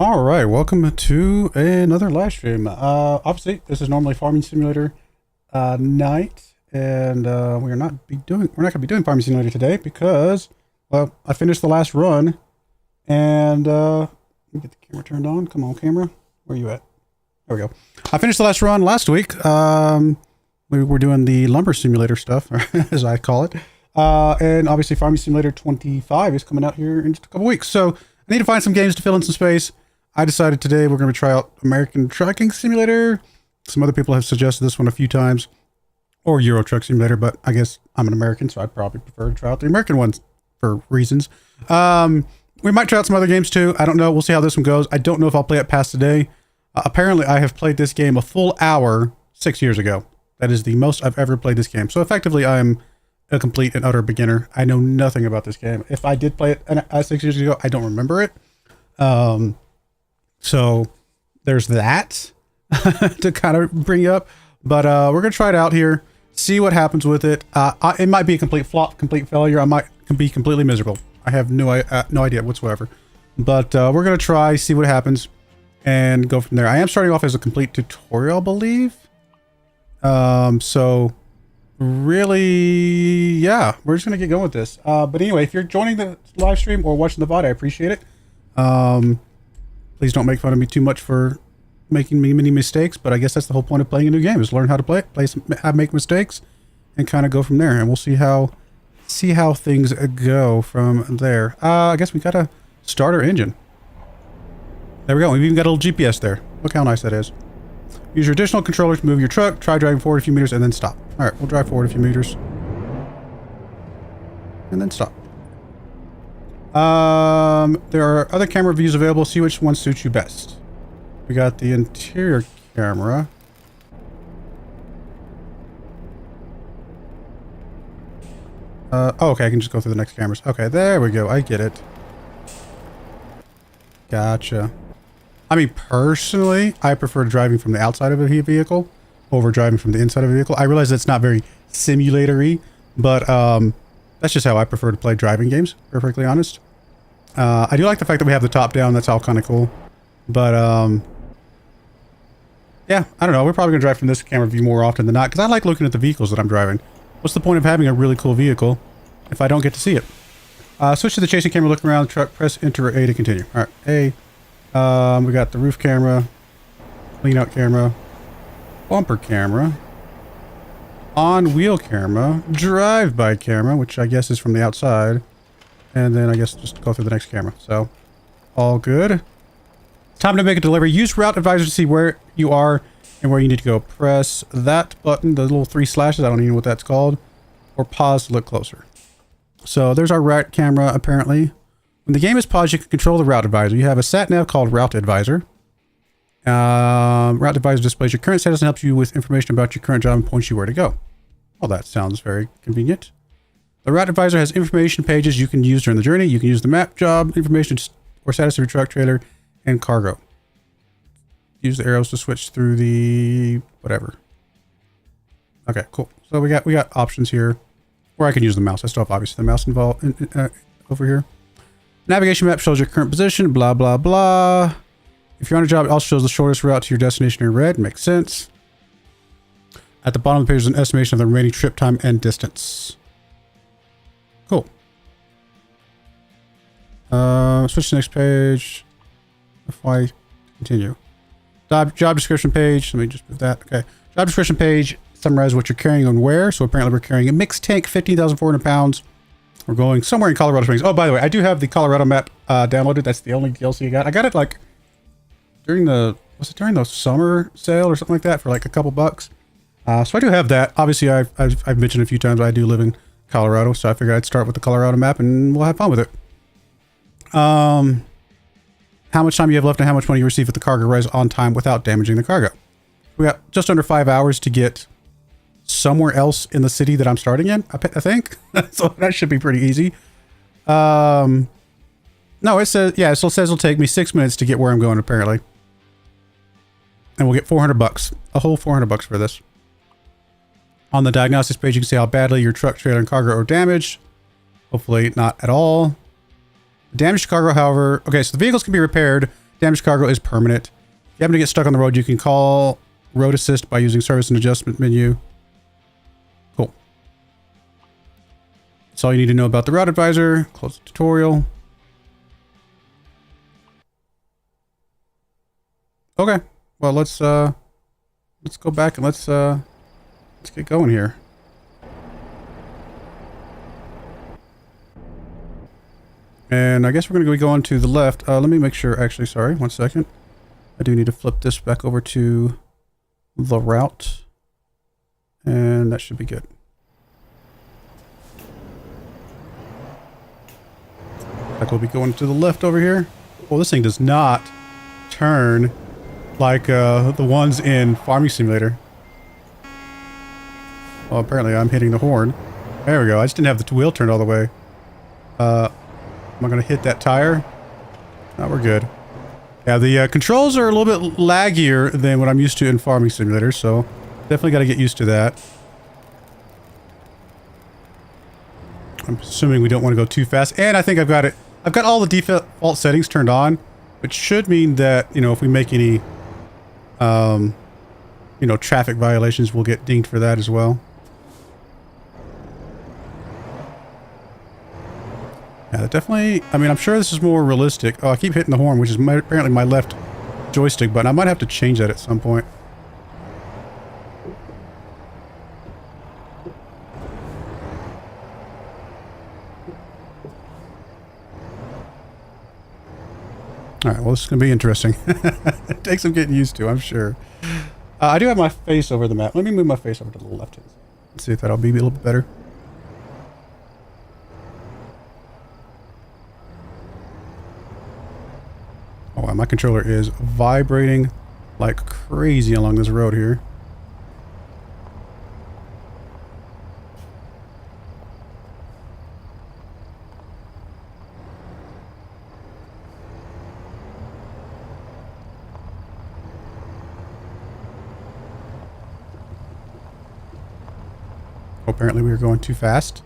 All right, welcome to another live stream. Obviously, this is normally Farming Simulator night, and we're not going to be doing Farming Simulator today because, well, I finished the last run, and let me get the camera turned on. Come on, camera, where are you at? There we go. I finished the last run last week. We were doing the lumber simulator stuff, as I call it, and obviously Farming Simulator 25 is coming out here in just a couple weeks. So I need to find some games to fill in some space. I decided today we're going to try out American Trucking Simulator. Some other people have suggested this one a few times, or Euro Truck Simulator, but I guess I'm an American, so I'd probably prefer to try out the American ones for reasons. We might try out some other games too. I don't know. We'll see how this one goes. I don't know if I'll play it past today. Apparently, I have played this game a full hour 6 years ago. That is the most I've ever played this game. So effectively, I am a complete and utter beginner. I know nothing about this game. If I did play it 6 years ago, I don't remember it. So there's that to kind of bring up, but we're going to try it out here, see what happens with it. It might be a complete flop, complete failure. I might be completely miserable. I have no idea whatsoever, but we're going to try, see what happens and go from there. I am starting off as a complete tutorial, I believe. So really, yeah, we're just going to get going with this. But anyway, if you're joining the live stream or watching the VOD, I appreciate it. Please don't make fun of me too much for making many mistakes, but I guess that's the whole point of playing a new game, is learn how to play it, make mistakes, and kind of go from there. And we'll see how things go from there. I guess we got a starter engine. There we go. We've even got a little GPS there. Look how nice that is. Use your additional controller to move your truck. Try driving forward a few meters and then stop. All right, we'll drive forward a few meters and then stop. There are other camera views available. See which one suits you best. We got the interior camera. Oh, okay, I can just go through the next cameras. Okay, there we go. I get it. Gotcha. I mean, personally, I prefer driving from the outside of a vehicle over driving from the inside of a vehicle. I realize that's not very simulatory, but that's just how I prefer to play driving games, perfectly honest. I do like the fact that we have the top down. That's all kind of cool. But, yeah, I don't know. We're probably going to drive from this camera view more often than not, because I like looking at the vehicles that I'm driving. What's the point of having a really cool vehicle if I don't get to see it? Switch to the chasing camera, look around the truck, press Enter or A to continue. All right, A. We got the roof camera, clean out camera, bumper camera, on-wheel camera, drive-by camera, which I guess is from the outside, and then I guess just go through the next camera. So, all good. Time to make a delivery. Use Route Advisor to see where you are and where you need to go. Press that button, the little 3 slashes, I don't even know what that's called, or pause to look closer. So, there's our route camera, apparently. When the game is paused, you can control the Route Advisor. You have a sat-nav called Route Advisor. Route Advisor displays your current status and helps you with information about your current job and points you where to go. Well, that sounds very convenient. The Route Advisor has information pages you can use during the journey. You can use the map, job, information, or status of your truck, trailer, and cargo. Use the arrows to switch through the whatever. Okay, cool. So we got options here. Or I can use the mouse. I still have obviously the mouse involved over here. Navigation map shows your current position, blah, blah, blah. If you're on a job, it also shows the shortest route to your destination in red. Makes sense. At the bottom of the page is an estimation of the remaining trip time and distance. Cool. Switch to the next page. FY continue. Job description page. Let me just move that. Okay. Job description page summarizes what you're carrying and where. So apparently we're carrying a mixed tank, 15,400 pounds. We're going somewhere in Colorado Springs. Oh, by the way, I do have the Colorado map downloaded. That's the only DLC I got. I got it like during the summer sale or something like that for like a couple bucks. So I do have that. Obviously, I've mentioned a few times I do live in Colorado, so I figured I'd start with the Colorado map and we'll have fun with it. How much time you have left and how much money you receive if the cargo arrives on time without damaging the cargo. We got just under 5 hours to get somewhere else in the city that I'm starting in, I think. So that should be pretty easy. No, it says, yeah, so it says it'll take me 6 minutes to get where I'm going, apparently. And we'll get 400 bucks. A whole 400 bucks for this. On the diagnostics page, you can see how badly your truck, trailer, and cargo are damaged. Hopefully not at all. Damaged cargo, however... Okay, so the vehicles can be repaired. Damaged cargo is permanent. If you happen to get stuck on the road, you can call road assist by using service and adjustment menu. Cool. That's all you need to know about the route advisor. Close the tutorial. Okay. Well, let's go back and let's get going here. And I guess we're going to be going to the left. Let me make sure, actually, sorry, 1 second. I do need to flip this back over to the route. And that should be good. Like we'll be going to the left over here. Well, this thing does not turn like the ones in Farming Simulator. Well, apparently I'm hitting the horn. There we go. I just didn't have the wheel turned all the way. Am I going to hit that tire? No, we're good. Yeah, the controls are a little bit laggier than what I'm used to in Farming Simulator, so definitely got to get used to that. I'm assuming we don't want to go too fast. And I think I've got it. I've got all the default settings turned on, which should mean that, you know, if we make any, you know, traffic violations, we'll get dinged for that as well. Yeah, definitely. I mean, I'm sure this is more realistic. Oh, I keep hitting the horn, which is apparently my left joystick button. I might have to change that at some point. Alright, well, this is going to be interesting. It takes some getting used to, I'm sure. I do have my face over the map. Let me move my face over to the left hand. Let's see if that'll be a little bit better. Oh, wow, my controller is vibrating like crazy along this road here. Apparently we were going too fast.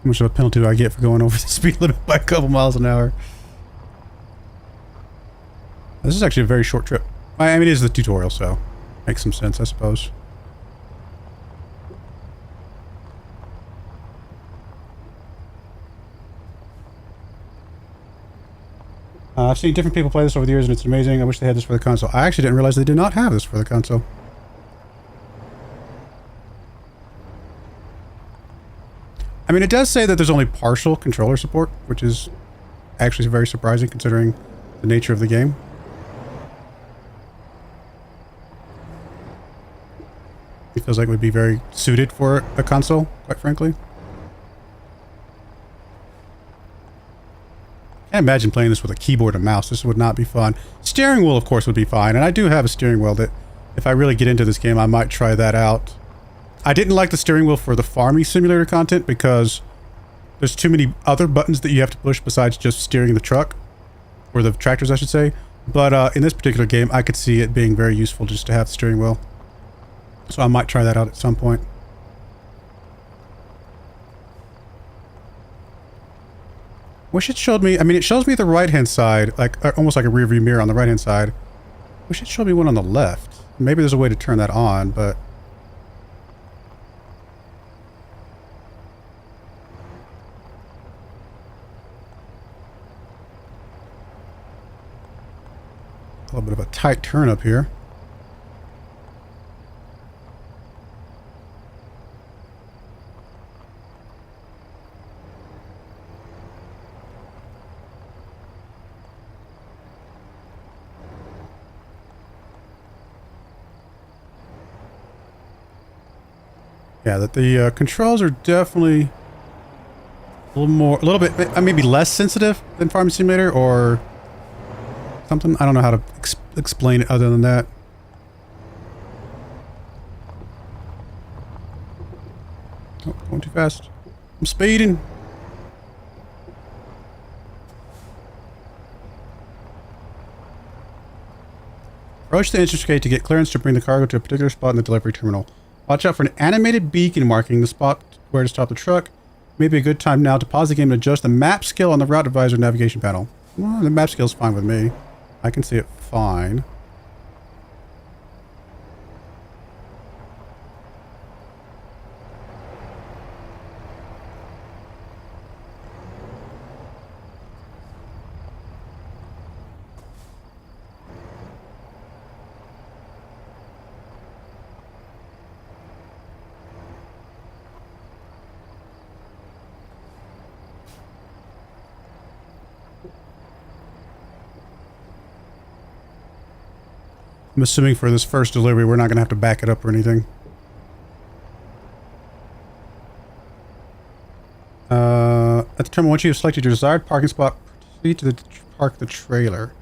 How much of a penalty do I get for going over the speed limit by a couple miles an hour? This is actually a very short trip. I mean, it is the tutorial, so makes some sense, I suppose. I've seen different people play this over the years, and it's amazing. I wish they had this for the console. I actually didn't realize they did not have this for the console. I mean, it does say that there's only partial controller support, which is actually very surprising considering the nature of the game. It feels like it would be very suited for a console, quite frankly. I can't imagine playing this with a keyboard and mouse. This would not be fun. Steering wheel, of course, would be fine. And I do have a steering wheel that, if I really get into this game, I might try that out. I didn't like the steering wheel for the Farming Simulator content because there's too many other buttons that you have to push besides just steering the truck. Or the tractors, I should say. But in this particular game, I could see it being very useful just to have the steering wheel. So I might try that out at some point. Wish it showed me, I mean, it shows me the right-hand side, like almost like a rear view mirror on the right-hand side. Wish it showed me one on the left. Maybe there's a way to turn that on, but... a little bit of a tight turn up here. Yeah, that the controls are definitely a little bit, maybe less sensitive than Farming Simulator or something. I don't know how to explain it other than that. Oh, going too fast. I'm speeding. Approach the entrance gate to get clearance to bring the cargo to a particular spot in the delivery terminal. Watch out for an animated beacon marking the spot where to stop the truck. Maybe a good time now to pause the game and adjust the map skill on the route advisor navigation panel. Well, the map skill's fine with me. I can see it fine. I'm assuming for this first delivery, we're not going to have to back it up or anything. At the terminal, once you have selected your desired parking spot, proceed to park the trailer.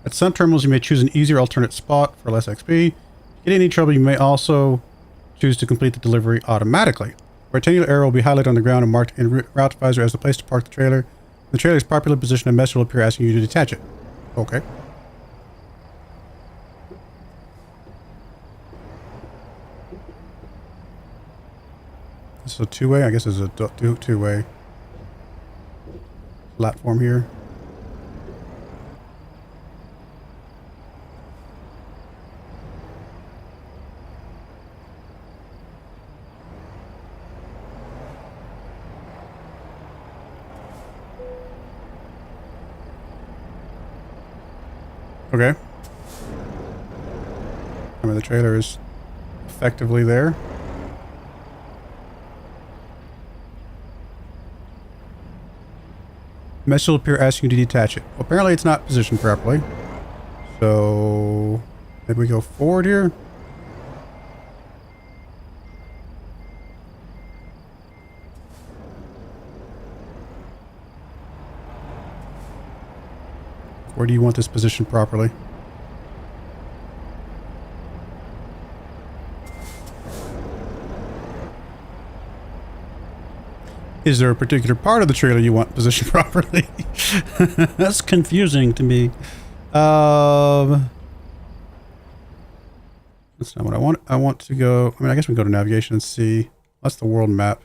At some terminals, you may choose an easier alternate spot for less XP. If you get any trouble, you may also choose to complete the delivery automatically. A rectangular arrow will be highlighted on the ground and marked in route advisor as the place to park the trailer. When the trailer is properly positioned, a message will appear asking you to detach it. Okay. This is a two-way? I guess it's a two-way platform here. Okay. I mean, the trailer is effectively there. Message will appear asking you to detach it. Well, apparently it's not positioned properly. So maybe we go forward here. Where do you want this positioned properly? Is there a particular part of the trailer you want positioned properly? That's confusing to me. That's not what I want. I want to go... I mean, I guess we can go to navigation and see. That's the world map.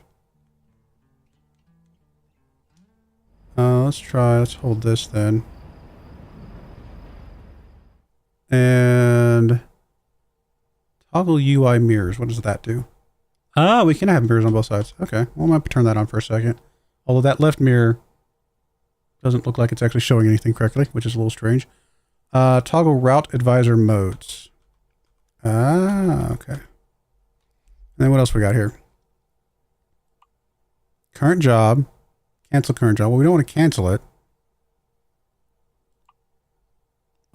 Let's try... Let's hold this then. And... Toggle UI mirrors. What does that do? Ah, we can have mirrors on both sides. Okay, well, I might turn that on for a second. Although that left mirror doesn't look like it's actually showing anything correctly, which is a little strange. Toggle route advisor modes. Ah, okay. And then what else we got here? Current job. Cancel current job. Well, we don't want to cancel it.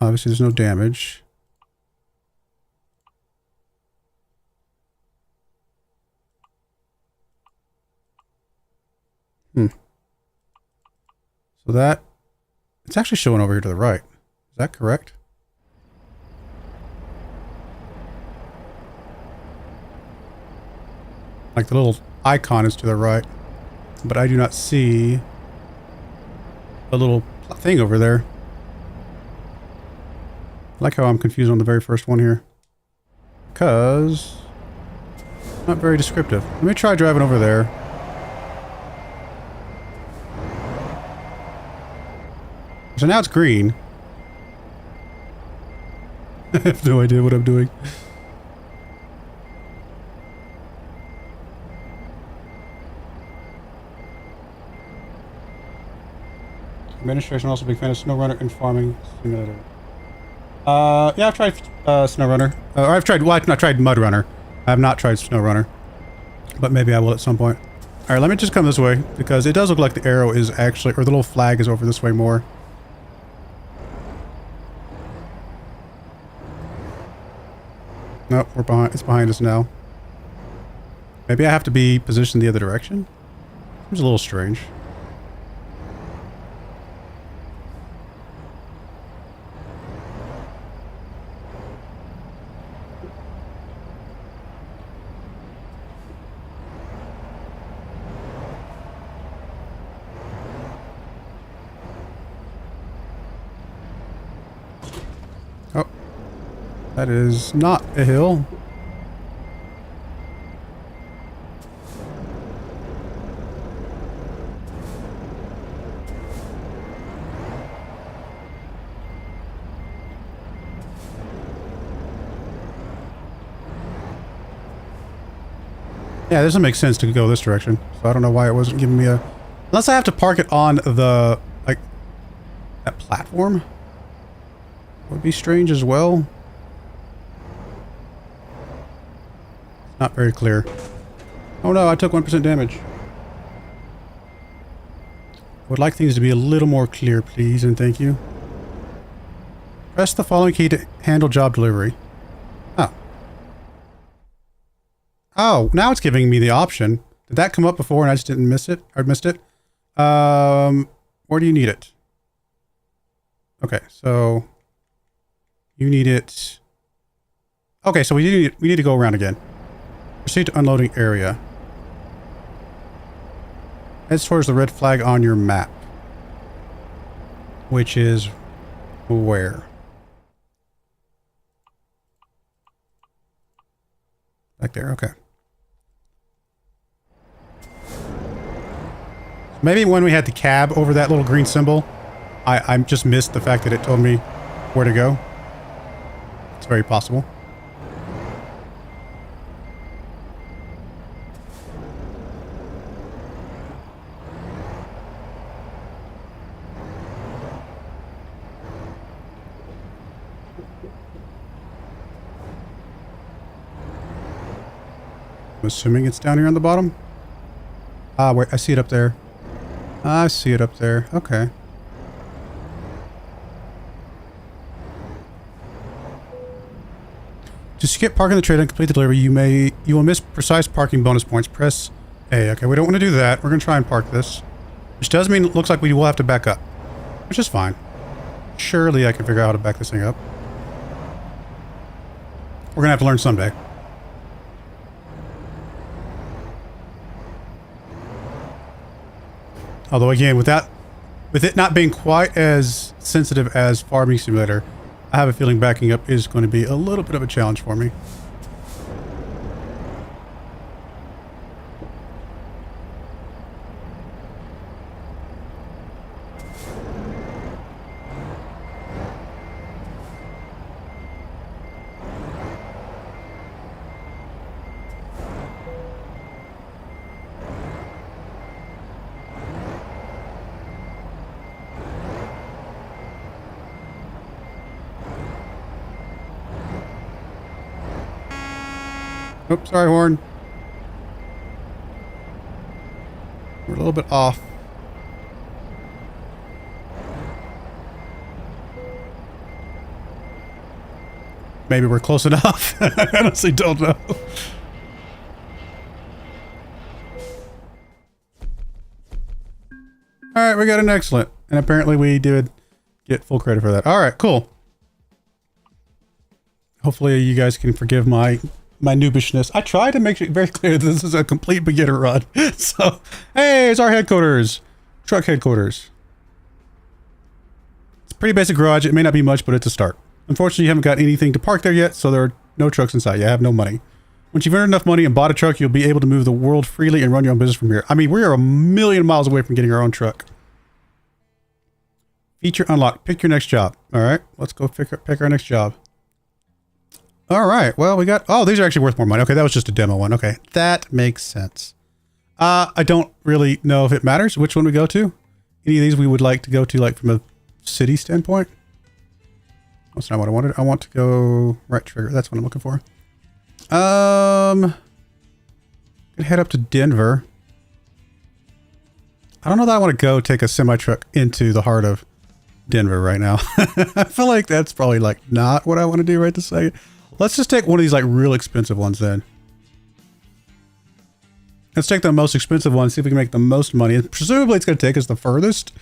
Obviously, there's no damage. So that, it's actually showing over here to the right. Is that correct? Like the little icon is to the right, but I do not see a little thing over there. I like how I'm confused on the very first one here. Because it's not very descriptive. Let me try driving over there. So now it's green. I have no idea what I'm doing. Administration, also a big fan of SnowRunner and Farming Simulator. Yeah, I've tried SnowRunner. Or I've tried, well, I've not tried MudRunner. I have not tried SnowRunner. But maybe I will at some point. Alright, let me just come this way, because it does look like the arrow is actually, or the little flag is over this way more. Nope, we're behind. It's behind us now. Maybe I have to be positioned the other direction? Seems a little strange. Oh. That is not a hill. Yeah, this doesn't make sense to go this direction. So I don't know why it wasn't giving me a... Unless I have to park it on the, like, that platform. Would be strange as well. Not very clear. Oh no, I took 1% damage. Would like things to be a little more clear, please, and thank you. Press the following key to handle job delivery. Oh. Oh, now it's giving me the option. Did that come up before and I just didn't miss it? I missed it? Where do you need it? Okay, so you need it. Okay, so we need to go around again. Proceed to unloading area. Heads towards the red flag on your map. Which is where? Back there, okay. Maybe when we had the cab over that little green symbol, I just missed the fact that it told me where to go. It's very possible. I'm assuming it's down here on the bottom. Ah, wait, I see it up there. I see it up there. Okay. To skip parking the trailer and complete the delivery, you will miss precise parking bonus points. Press A. Okay, we don't want to do that. We're going to try and park this. Which does mean it looks like we will have to back up. Which is fine. Surely I can figure out how to back this thing up. We're going to have to learn someday. Although again, with it not being quite as sensitive as Farming Simulator, I have a feeling backing up is going to be a little bit of a challenge for me. Oops, sorry, horn. We're a little bit off. Maybe we're close enough. I honestly don't know. Alright, we got an excellent. And apparently we did get full credit for that. Alright, cool. Hopefully you guys can forgive my noobishness. I try to make it very clear that this is a complete beginner run. So, hey, it's our headquarters. Truck headquarters. It's a pretty basic garage. It may not be much, but it's a start. Unfortunately, you haven't got anything to park there yet, so there are no trucks inside. You have no money. Once you've earned enough money and bought a truck, you'll be able to move the world freely and run your own business from here. I mean, we are a million miles away from getting our own truck. Feature unlocked. Pick your next job. All right, let's go pick our next job. All right, well, we got... Oh, these are actually worth more money. Okay, that was just a demo one. Okay, that makes sense. I don't really know if it matters which one we go to. Any of these we would like to go to, like, from a city standpoint. That's not what I wanted. I want to go... Right trigger. That's what I'm looking for. Head up to Denver. I don't know that I want to go take a semi-truck into the heart of Denver right now. I feel like that's probably, like, not what I want to do right this second. Let's just take one of these, like, real expensive ones then. Let's take the most expensive one, see if we can make the most money. And presumably it's going to take us the furthest,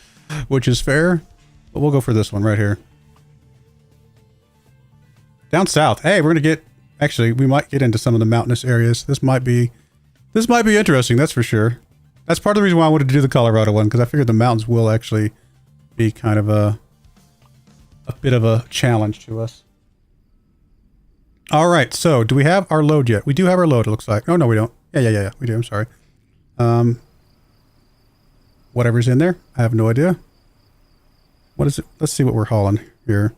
which is fair. But we'll go for this one right here. Down south. Hey, we're going to get... Actually, we might get into some of the mountainous areas. This might be interesting, that's for sure. That's part of the reason why I wanted to do the Colorado one, because I figured the mountains will actually be kind of a bit of a challenge to us. All right. So do we have our load yet? We do have our load, it looks like. Oh, no, we don't. Yeah. We do. I'm sorry. Whatever's in there. I have no idea. What is it? Let's see what we're hauling here.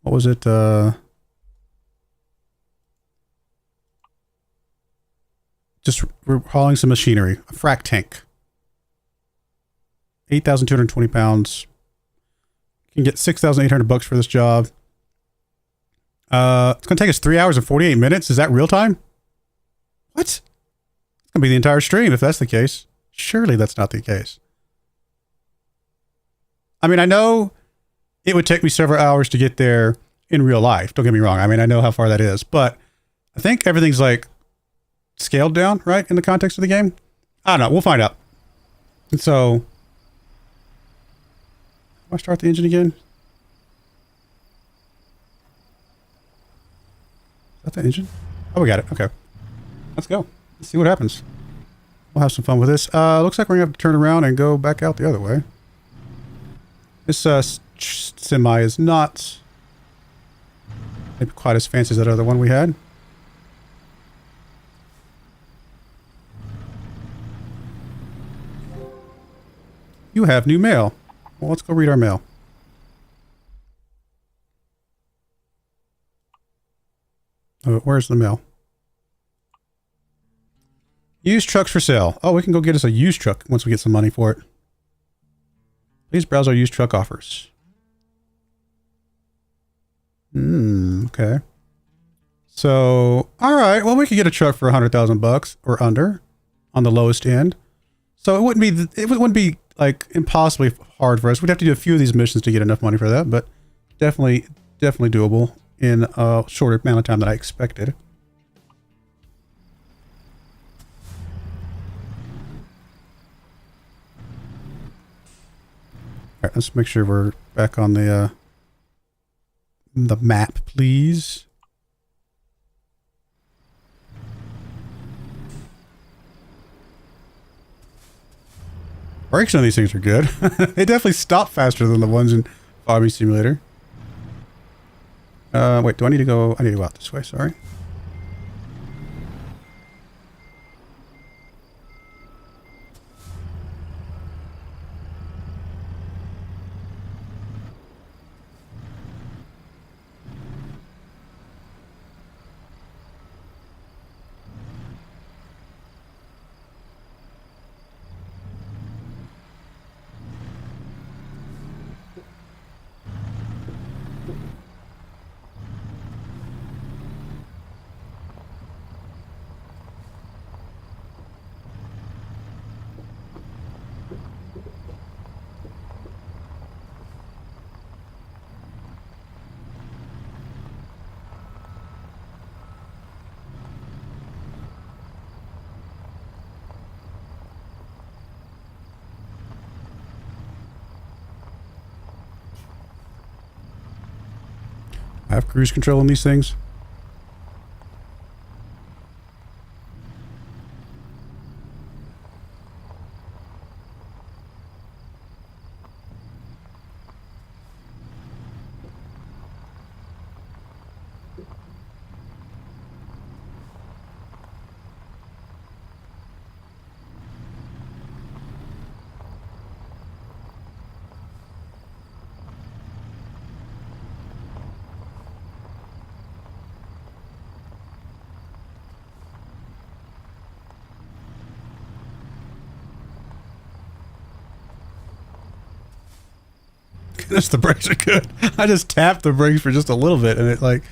What was it? Just we're hauling some machinery. A frac tank. 8,220 pounds. You can get 6,800 bucks for this job. It's going to take us 3 hours and 48 minutes. Is that real time? What? It's going to be the entire stream if that's the case. Surely that's not the case. I mean, I know it would take me several hours to get there in real life. Don't get me wrong. I mean, I know how far that is, but I think everything's like scaled down, right? In the context of the game. I don't know. We'll find out. And so, do I start the engine again? Is that the engine? Oh, we got it. Okay. Let's go. Let's see what happens. We'll have some fun with this. Looks like we're going to have to turn around and go back out the other way. This semi is not maybe quite as fancy as that other one we had. You have new mail. Well, let's go read our mail. Oh, where's the mail? Used trucks for sale. Oh, we can go get us a used truck once we get some money for it. Please browse our used truck offers. Okay. So, all right. Well, we could get a truck for 100,000 bucks or under on the lowest end. So it wouldn't be like impossibly hard for us. We'd have to do a few of these missions to get enough money for that, but definitely doable in a shorter amount of time than I expected. All right, let's make sure we're back on the map, please. Brakes on these things are good. They definitely stop faster than the ones in Farming Simulator. Wait, do I need to go? I need to go out this way, sorry. I have cruise control on these things. Goodness, the brakes are good. I just tapped the brakes for just a little bit and it like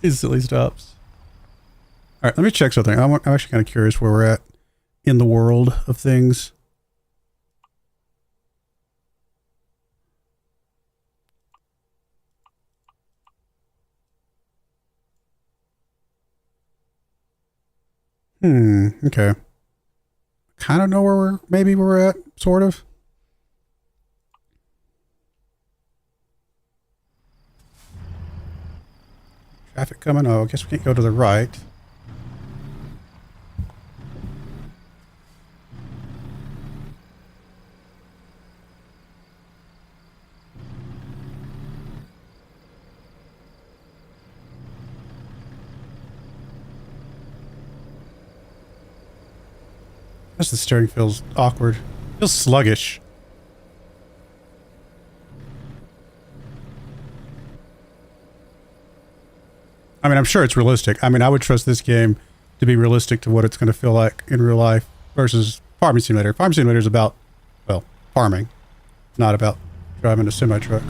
instantly stops. All right, let me check something. I'm actually kind of curious where we're at in the world of things. Okay. Kind of know where maybe we're at, sort of. Traffic coming. Oh, I guess we can't go to the right. Plus the steering feels awkward. Feels sluggish. I mean, I'm sure it's realistic. I mean, I would trust this game to be realistic to what it's going to feel like in real life versus Farming Simulator. Farming Simulator is about, well, farming, not about driving a semi-truck.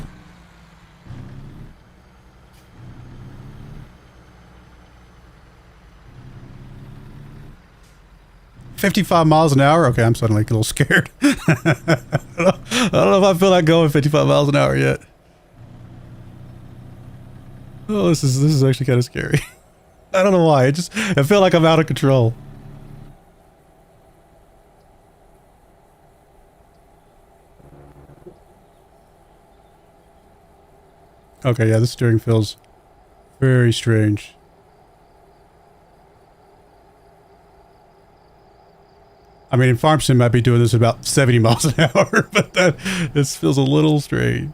$55 miles an hour? Okay, I'm suddenly a little scared. I don't know if I feel like going 55 miles an hour yet. Oh, this is actually kind of scary. I don't know why. I feel like I'm out of control. Okay, yeah, the steering feels very strange. I mean, in Farm Sim, I'd be doing this about 70 miles an hour, but this feels a little strange.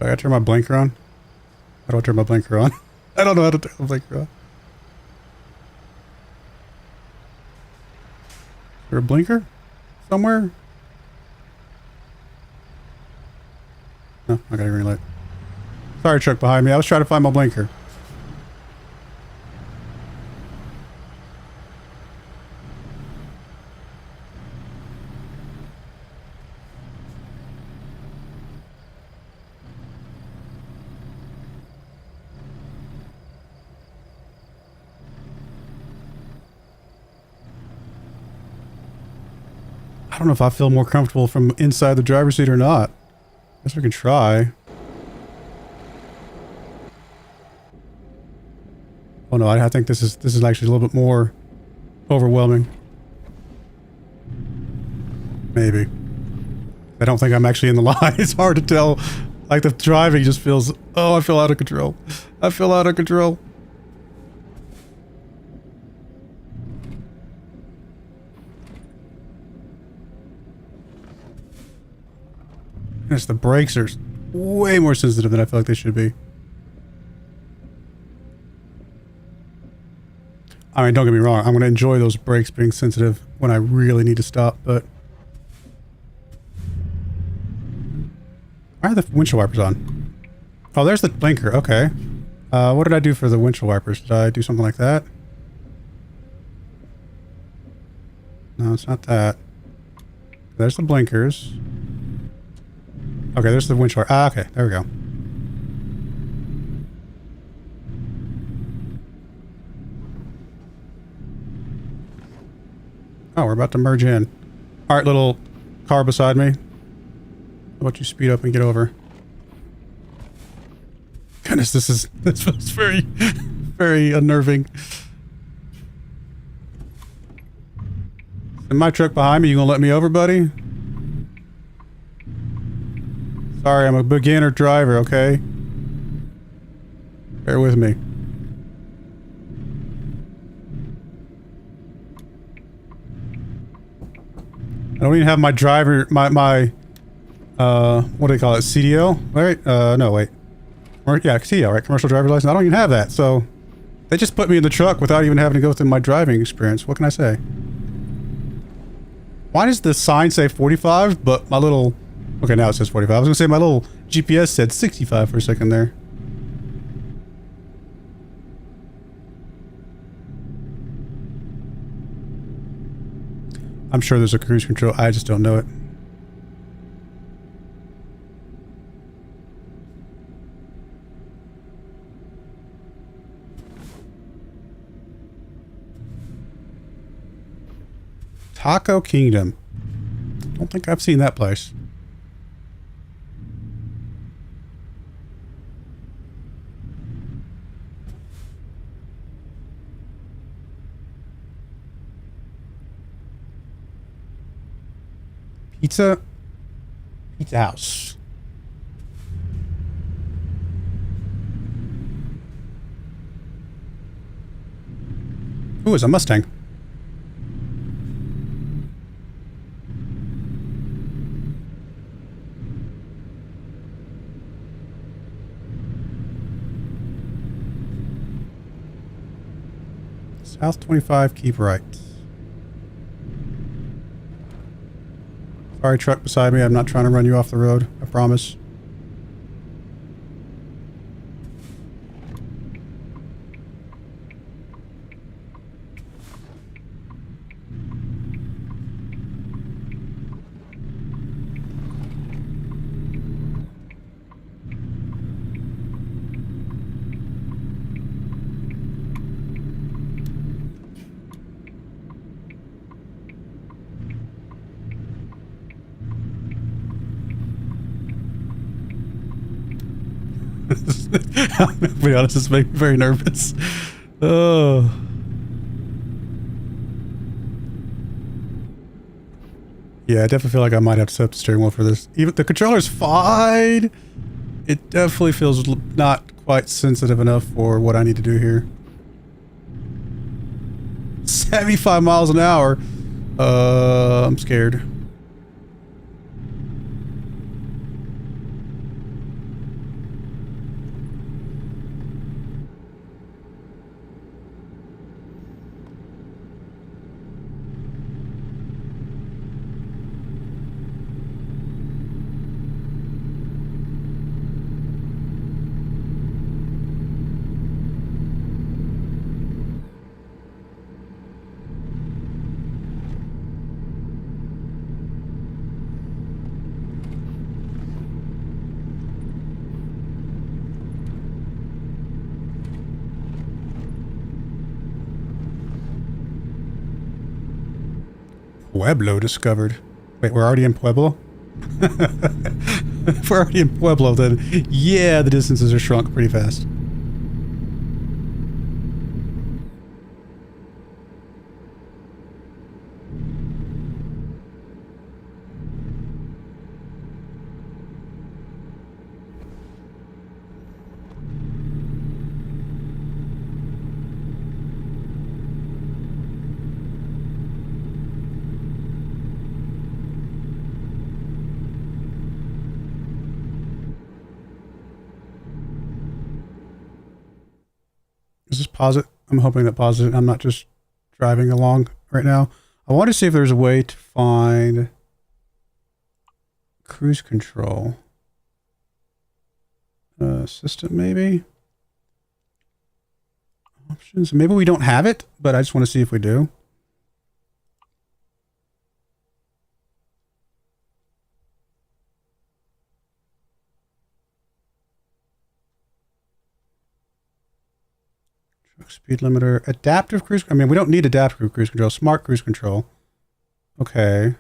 I gotta turn my blinker on. How do I turn my blinker on? I don't know how to turn my blinker on. Is there a blinker somewhere? No, I got a green light. Sorry, truck behind me. I was trying to find my blinker. I don't know if I feel more comfortable from inside the driver's seat or not. Guess we can try. Oh no, I think this is actually a little bit more overwhelming. Maybe. I don't think I'm actually in the line. It's hard to tell. Like the driving just feels, oh, I feel out of control. I feel out of control. Yes, the brakes are way more sensitive than I feel like they should be. I mean, don't get me wrong. I'm going to enjoy those brakes being sensitive when I really need to stop, but... Why are the windshield wipers on? Oh, there's the blinker. Okay. What did I do for the windshield wipers? Did I do something like that? No, it's not that. There's the blinkers. Okay, there's the windshield. Ah, okay. There we go. Oh, we're about to merge in. All right, little car beside me. How about you speed up and get over? Goodness, this feels very, very unnerving. In my truck behind me, you gonna let me over, buddy? Sorry, I'm a beginner driver, okay? Bear with me. I don't even have my driver, my what do they call it? CDL? Right? No, wait. Or, yeah, CDL, right? Commercial driver's license. I don't even have that, so they just put me in the truck without even having to go through my driving experience. What can I say? Why does the sign say 45, but my little... Okay, now it says 45. I was gonna say my little GPS said 65 for a second there. I'm sure there's a cruise control. I just don't know it. Taco Kingdom. Don't think I've seen that place. Pizza House. Ooh, it's a Mustang. South 25, keep right. Sorry, truck beside me. I'm not trying to run you off the road. I promise. I'm gonna be honest, this makes me very nervous. Oh. Yeah, I definitely feel like I might have to set up the steering wheel for this. Even the controller's fine. It definitely feels not quite sensitive enough for what I need to do here. 75 miles an hour. I'm scared. Pueblo discovered. Wait, we're already in Pueblo? If we're already in Pueblo, then yeah, the distances are shrunk pretty fast. Is this pause it? I'm hoping that pause it. I'm not just driving along right now. I want to see if there's a way to find cruise control. System maybe? Options. Maybe we don't have it, but I just want to see if we do. Speed limiter, adaptive cruise. I mean, we don't need adaptive cruise control. Smart cruise control. Okay. So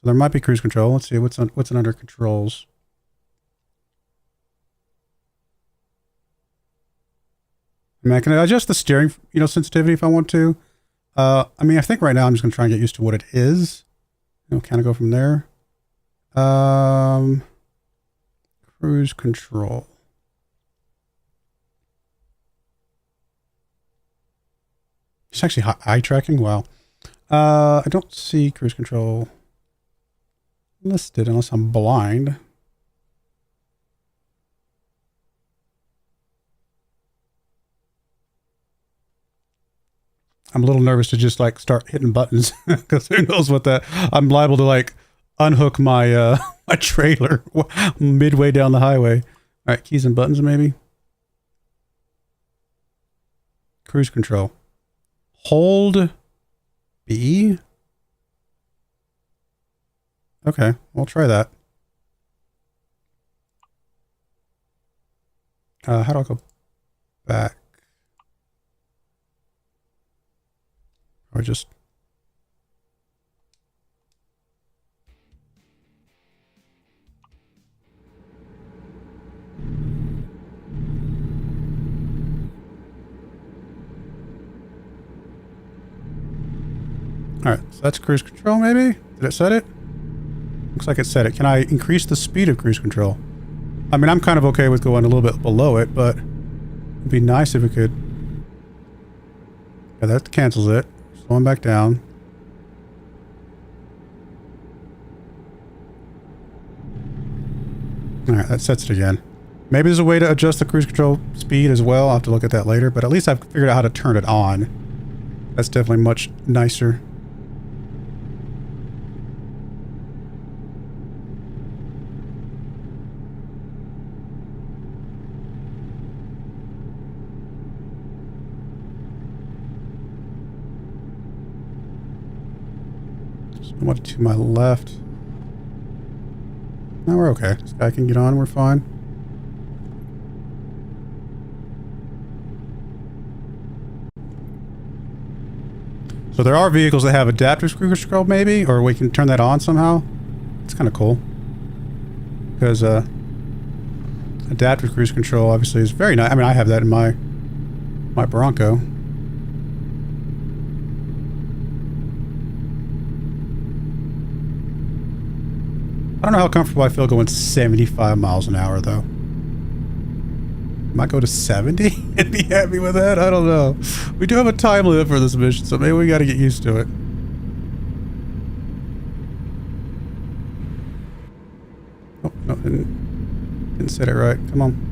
there might be cruise control. Let's see what's under controls. I mean, can I adjust the steering, sensitivity if I want to? I mean, I think right now I'm just gonna try and get used to what it is. Kind of go from there. Cruise control. It's actually eye tracking. Wow. I don't see cruise control listed unless I'm blind. I'm a little nervous to just like start hitting buttons because who knows what that. I'm liable to like unhook my my trailer midway down the highway. All right, keys and buttons maybe. Cruise control. Hold B. Okay, we'll try that. How do I go back? Or just... Alright, so that's cruise control maybe? Did it set it? Looks like it set it. Can I increase the speed of cruise control? I mean, I'm kind of okay with going a little bit below it, but it'd be nice if we could. Yeah, that cancels it. Slowing back down. Alright, that sets it again. Maybe there's a way to adjust the cruise control speed as well. I'll have to look at that later, but at least I've figured out how to turn it on. That's definitely much nicer. Somewhat to my left. No, we're okay. This guy can get on, we're fine. So there are vehicles that have adaptive cruise control maybe, or we can turn that on somehow. It's kind of cool. Because adaptive cruise control obviously is very nice. I mean, I have that in my Bronco. I don't know how comfortable I feel going 75 miles an hour though. Might go to 70 and be happy with that? I don't know. We do have a time limit for this mission, so maybe we got to get used to it. Oh, no, didn't set it right. Come on.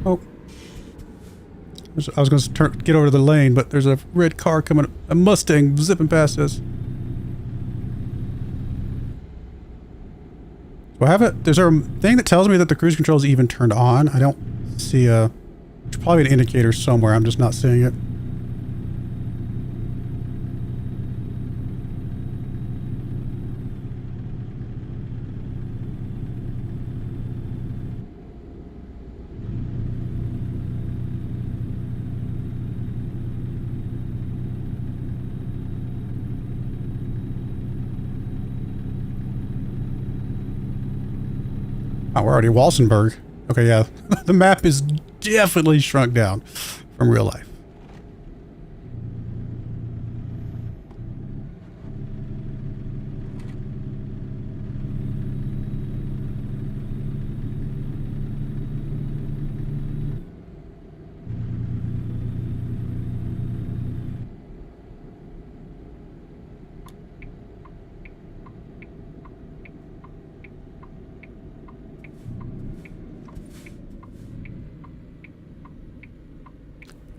Oh. I was going to get over to the lane, but there's a red car coming, a Mustang zipping past us. Do I have it? There's a thing that tells me that the cruise control is even turned on. I don't see a... There's probably an indicator somewhere. I'm just not seeing it. Oh, we're already Walsenburg. Okay, yeah. The map is definitely shrunk down from real life.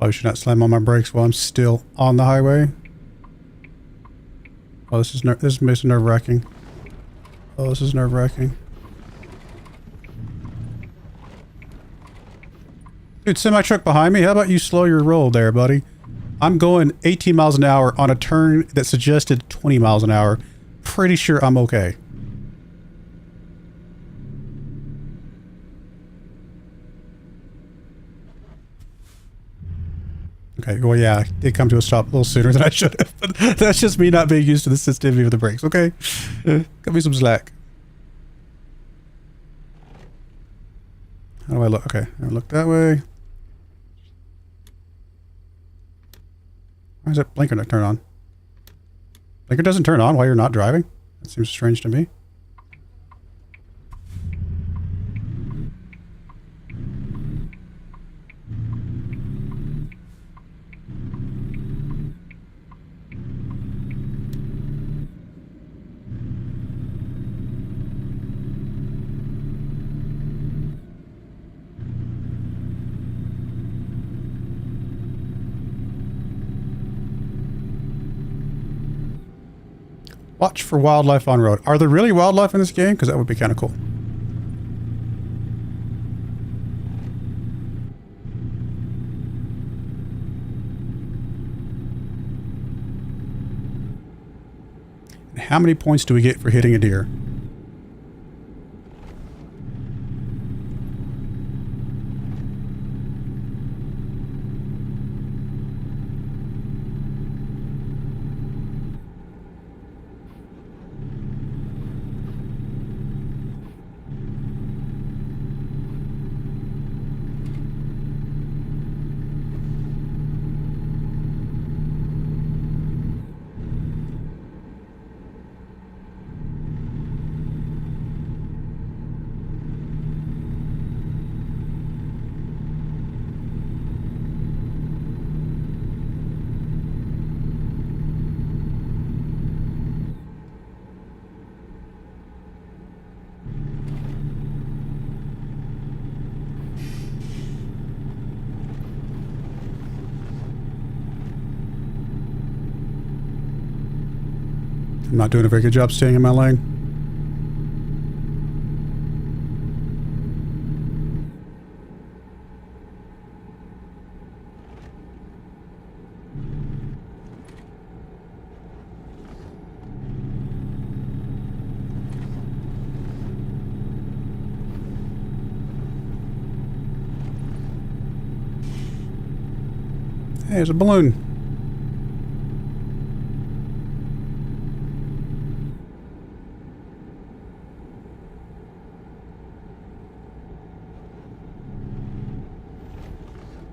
I should not slam on my brakes while I'm still on the highway. Oh, this is nerve-wracking. Oh, this is nerve-wracking. Dude, semi-truck behind me. How about you slow your roll there, buddy? I'm going 18 miles an hour on a turn that suggested 20 miles an hour. Pretty sure I'm okay. Okay, well, yeah, it did come to a stop a little sooner than I should have, but that's just me not being used to the sensitivity of the brakes, okay? Cut me some slack. How do I look? Okay, I look that way. Why is that blinker not turn on? Blinker doesn't turn on while you're not driving? That seems strange to me. Watch for wildlife on road. Are there really wildlife in this game? Because that would be kind of cool. And how many points do we get for hitting a deer? I'm not doing a very good job staying in my lane. Hey, there's a balloon.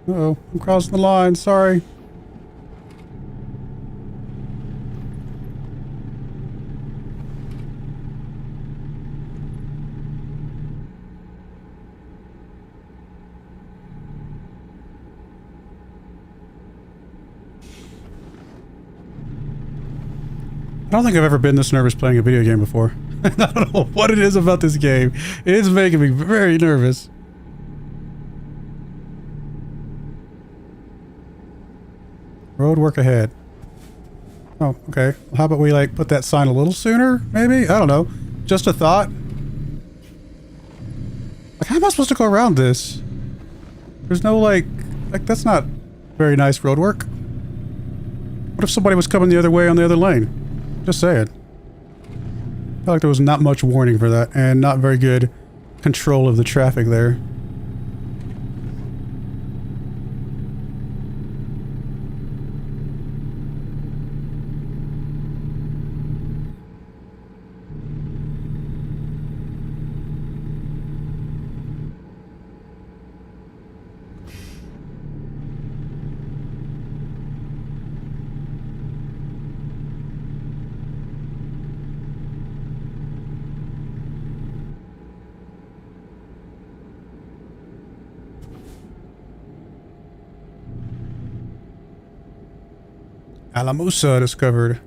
Uh-oh, I'm crossing the line, sorry. I don't think I've ever been this nervous playing a video game before. I don't know what it is about this game. It is making me very nervous. Road work ahead. Oh, okay. Well, how about we like put that sign a little sooner, maybe? I don't know. Just a thought. Like, how am I supposed to go around this? There's no like that's not very nice road work. What if somebody was coming the other way on the other lane? Just saying. I feel like there was not much warning for that, and not very good control of the traffic there. Alamusa discovered.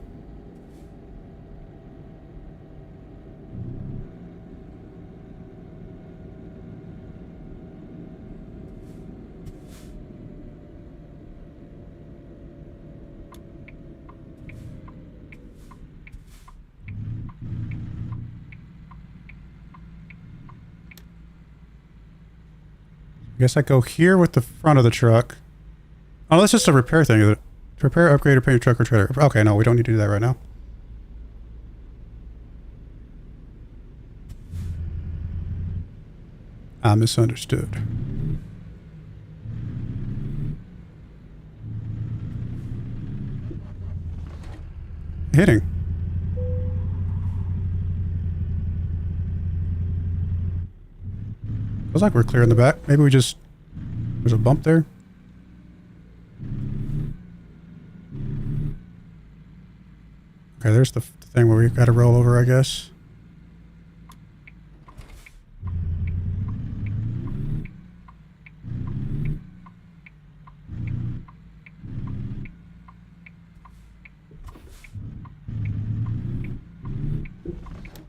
I guess I go here with the front of the truck. Oh, that's just a repair thing, is it? Repair, upgrade, or paint your truck or trailer. Okay, no, we don't need to do that right now. I misunderstood. Hitting. Feels like we're clear in the back. Maybe we just... There's a bump there. Okay, there's the thing where we gotta roll over, I guess.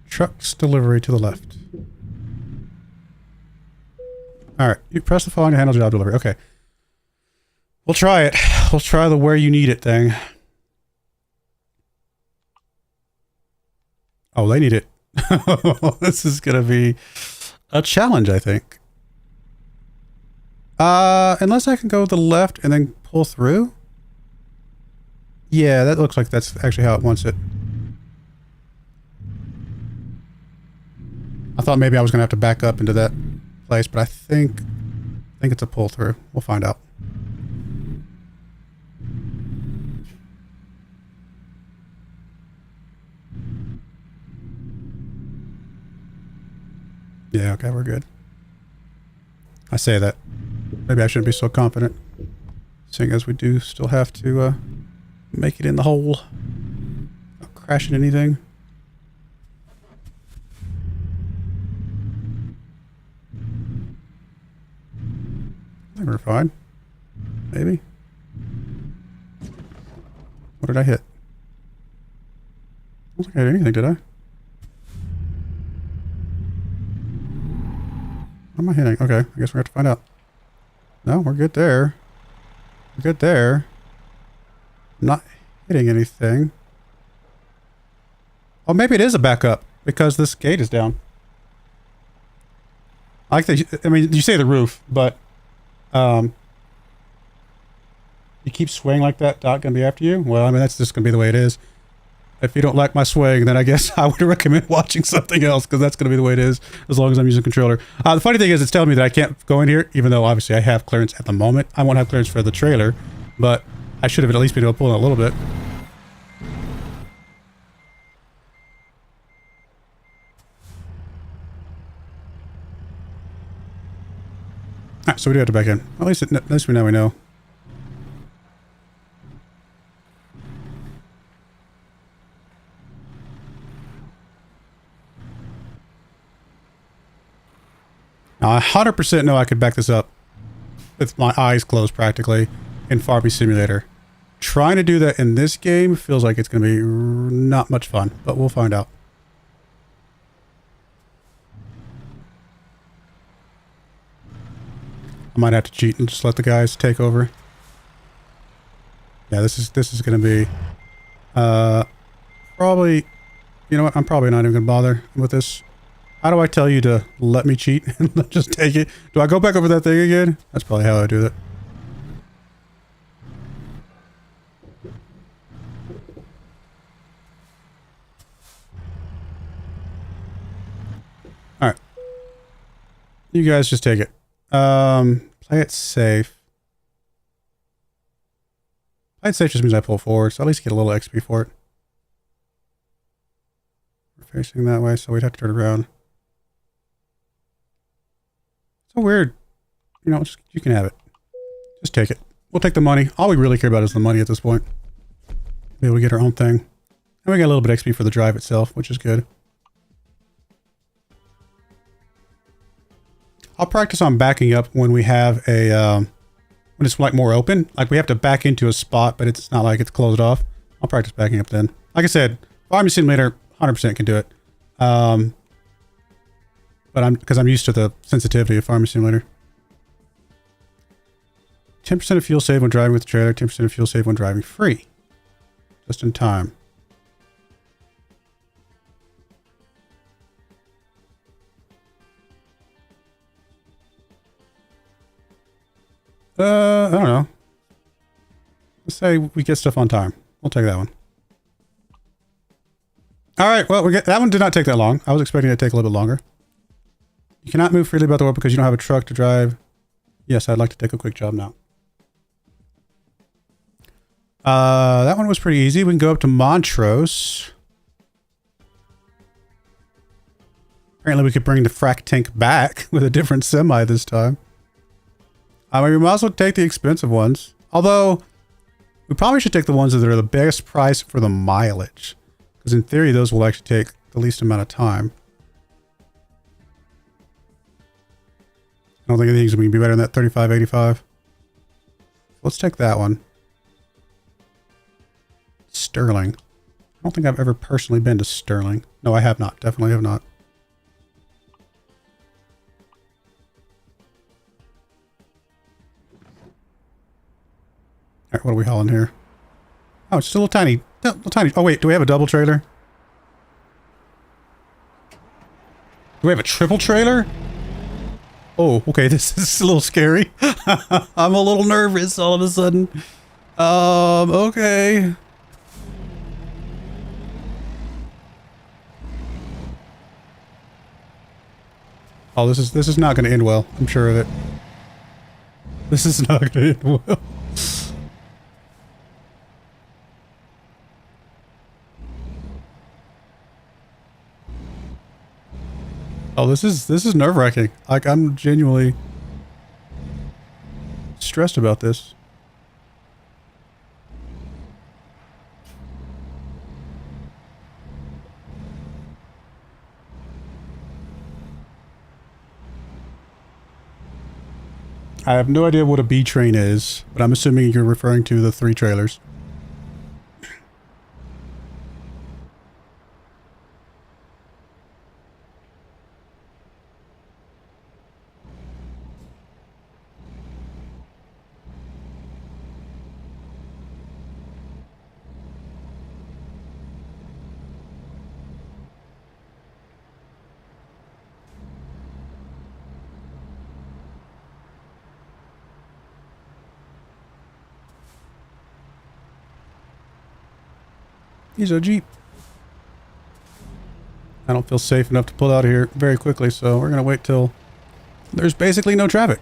Truck's delivery to the left. Alright, you press the following to handle job delivery. Okay. We'll try it. We'll try the where you need it thing. Oh, they need it. This is gonna be a challenge, I think. Unless I can go to the left and then pull through. Yeah, that looks like that's actually how it wants it. I thought maybe I was gonna have to back up into that place, but I think it's a pull through. We'll find out. Yeah, okay, we're good. I say that. Maybe I shouldn't be so confident, seeing as we do still have to make it in the hole. Not crashing anything. I think we're fine. Maybe. What did I hit? I don't think I hit anything, did I? What am I hitting? Okay, I guess we're going to have to find out. No, we're good there. We're good there. I'm not hitting anything. Oh, maybe it is a backup because this gate is down. I like that. I mean, you say the roof, but you keep swaying like that, Dot gonna be after you? Well, I mean, that's just gonna be the way it is. If you don't like my swaying, then I guess I would recommend watching something else because that's gonna be the way it is as long as I'm using a controller. The funny thing is it's telling me that I can't go in here, even though obviously I have clearance at the moment. I won't have clearance for the trailer, but I should have at least been able to pull in a little bit. Alright, so we do have to back in. At least we now we know. Now, I 100% know I could back this up with my eyes closed practically in Farming Simulator. Trying to do that in this game feels like it's going to be not much fun, but we'll find out. I might have to cheat and just let the guys take over. Yeah, this is going to be probably, you know what, I'm probably not even going to bother with this. How do I tell you to let me cheat and just take it? Do I go back over that thing again? That's probably how I do that. Alright. You guys just take it. Play it safe. Play it safe just means I pull forward, so at least get a little XP for it. We're facing that way, so we'd have to turn around. So weird. You know, just, you can have it. Just take it. We'll take the money. All we really care about is the money at this point. Be able to get our own thing. And we got a little bit of XP for the drive itself, which is good. I'll practice on backing up when we have a, when it's like more open. Like we have to back into a spot, but it's not like it's closed off. I'll practice backing up then. Like I said, Farming Simulator 100% can do it. But because I'm used to the sensitivity of Farming Simulator. 10% of fuel saved when driving with the trailer, 10% of fuel saved when driving free. Just in time. I don't know. Let's say we get stuff on time. We'll take that one. All right, well, that one did not take that long. I was expecting it to take a little bit longer. You cannot move freely about the world because you don't have a truck to drive. Yes, I'd like to take a quick job now. That one was pretty easy. We can go up to Montrose. Apparently we could bring the frack tank back with a different semi this time. I mean, we might as well take the expensive ones. Although, we probably should take the ones that are the best price for the mileage. Because in theory, those will actually take the least amount of time. I don't think anything's going to be better than that 3585. Let's take that one. Sterling. I don't think I've ever personally been to Sterling. No, I have not. Definitely have not. Alright, what are we hauling here? Oh, it's just a little tiny. Little tiny. Oh, wait. Do we have a double trailer? Do we have a triple trailer? Oh, okay. This is a little scary. I'm a little nervous all of a sudden. Okay. Oh, this is not going to end well. I'm sure of it. This is not going to end well. Oh, this is nerve-wracking. Like, I'm genuinely stressed about this. I have no idea what a B train is, but I'm assuming you're referring to the 3 trailers. He's a Jeep. I don't feel safe enough to pull out of here very quickly, so we're going to wait till there's basically no traffic.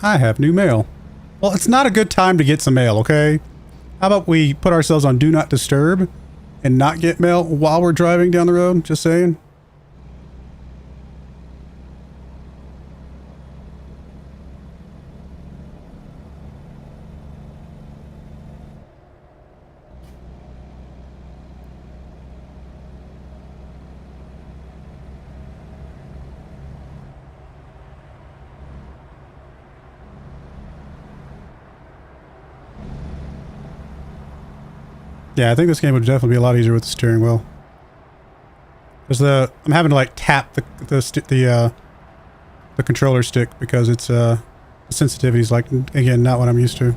I have new mail. Well, it's not a good time to get some mail, okay? How about we put ourselves on Do Not Disturb and not get mail while we're driving down the road? Just saying. Yeah, I think this game would definitely be a lot easier with the steering wheel. Because I'm having to like tap the controller stick because it's the sensitivity is like, again, not what I'm used to.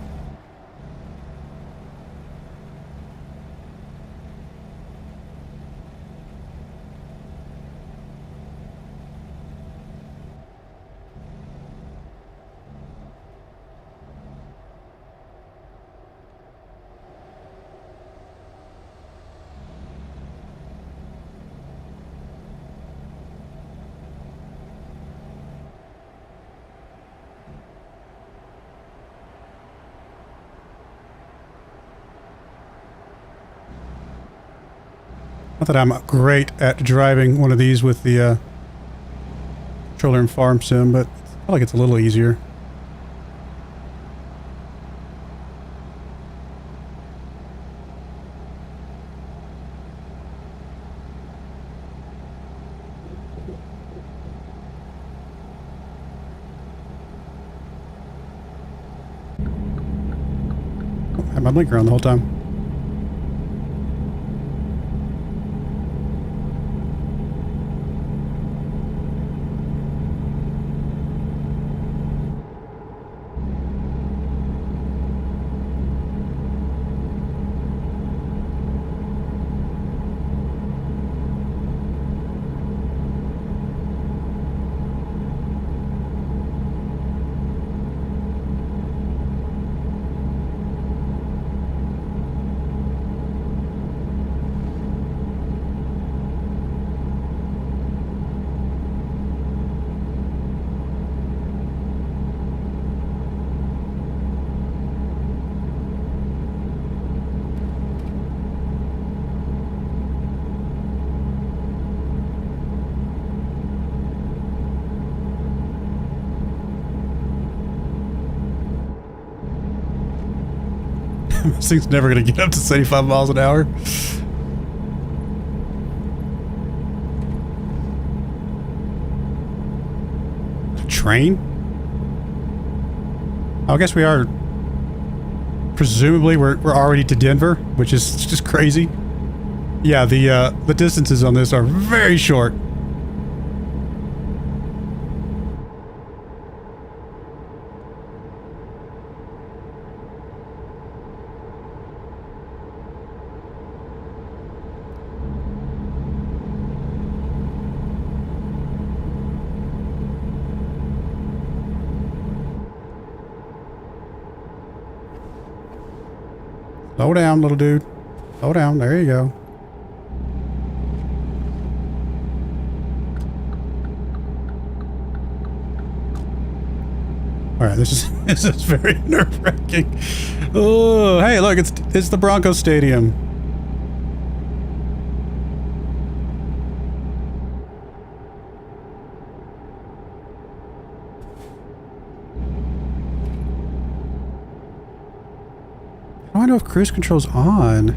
Not that I'm great at driving one of these with the controller in Farm Sim, but I feel like it's a little easier. I had my blinker on the whole time. This thing's never going to get up to 75 miles an hour. Train? I guess we are. Presumably, we're already to Denver, which is just crazy. Yeah, the distances on this are very short. Slow down, little dude. Slow down. There you go. All right, this is very nerve-wracking. Oh, hey, look, it's the Broncos Stadium. know if cruise control's on.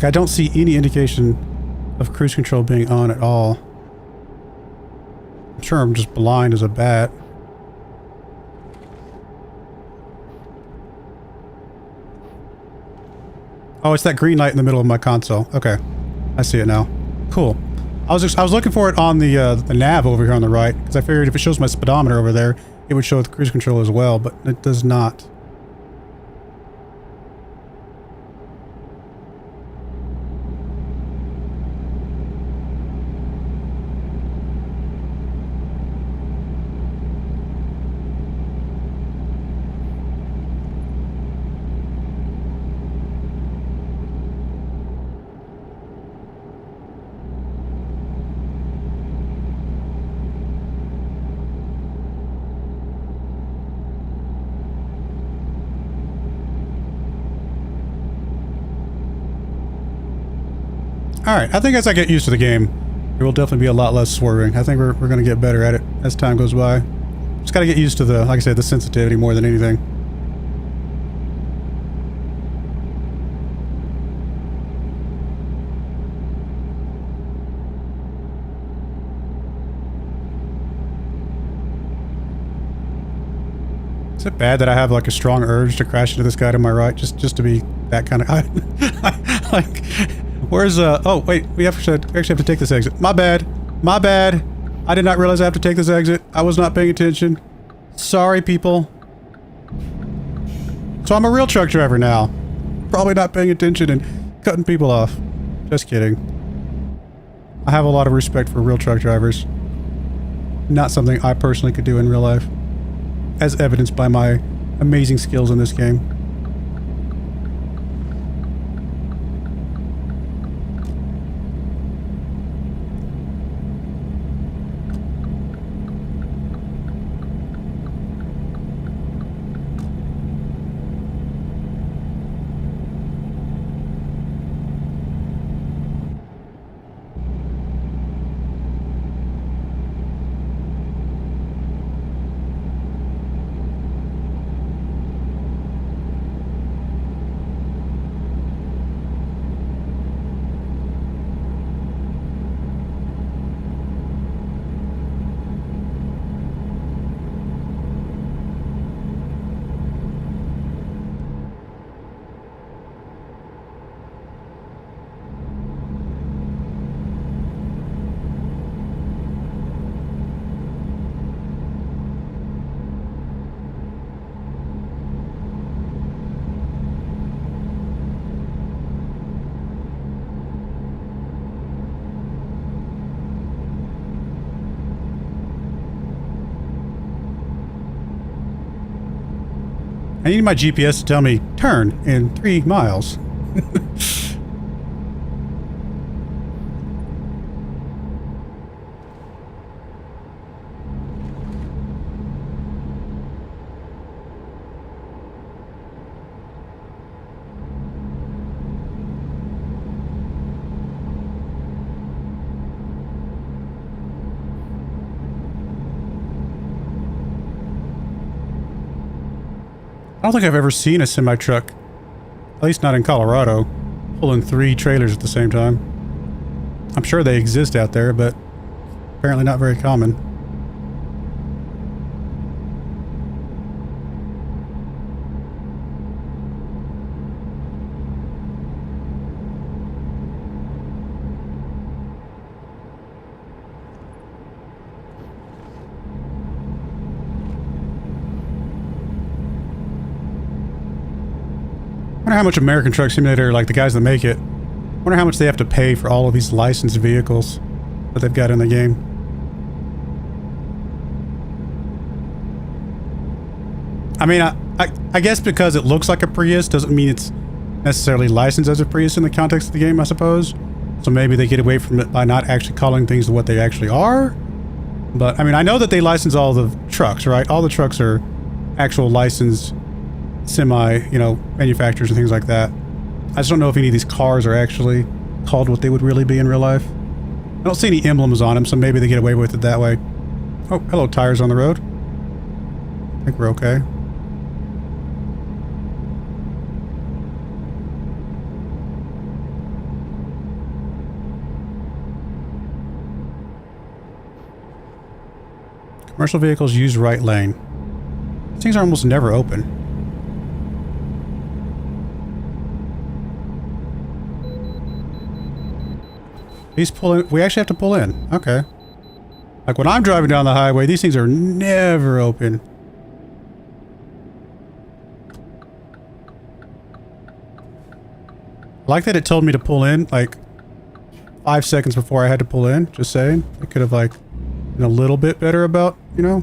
I don't see any indication of cruise control being on at all. I'm sure I'm just blind as a bat. Oh, it's that green light in the middle of my console. Okay, I see it now. Cool. I was looking for it on the nav over here on the right, because I figured if it shows my speedometer over there, it would show the cruise control as well, but it does not. Alright, I think as I get used to the game, there will definitely be a lot less swerving. I think we're going to get better at it as time goes by. Just got to get used to the, like I said, the sensitivity more than anything. Is it bad that I have like a strong urge to crash into this guy to my right, just to be that kind of... like... Where's, oh, wait, we actually have to take this exit. My bad. My bad. I did not realize I have to take this exit. I was not paying attention. Sorry, people. So I'm a real truck driver now. Probably not paying attention and cutting people off. Just kidding. I have a lot of respect for real truck drivers. Not something I personally could do in real life. As evidenced by my amazing skills in this game. I need my GPS to tell me, turn in 3 miles. I don't think I've ever seen a semi-truck, at least not in Colorado, pulling 3 trailers at the same time. I'm sure they exist out there, but apparently not very common. I wonder how much American Truck Simulator, like the guys that make it, I wonder how much they have to pay for all of these licensed vehicles that they've got in the game. I mean, I guess because it looks like a Prius doesn't mean it's necessarily licensed as a Prius in the context of the game, I suppose. So maybe they get away from it by not actually calling things what they actually are. But, I mean, I know that they license all the trucks, right? All the trucks are actual licensed semi, you know, manufacturers and things like that. I just don't know if any of these cars are actually called what they would really be in real life. I don't see any emblems on them, so maybe they get away with it that way. Oh, hello, tires on the road. I think we're okay. Commercial vehicles use right lane. These things are almost never open. He's pulling. We actually have to pull in. Okay. Like when I'm driving down the highway, these things are never open. I like that it told me to pull in like 5 seconds before I had to pull in. Just saying. It could have like been a little bit better about, you know,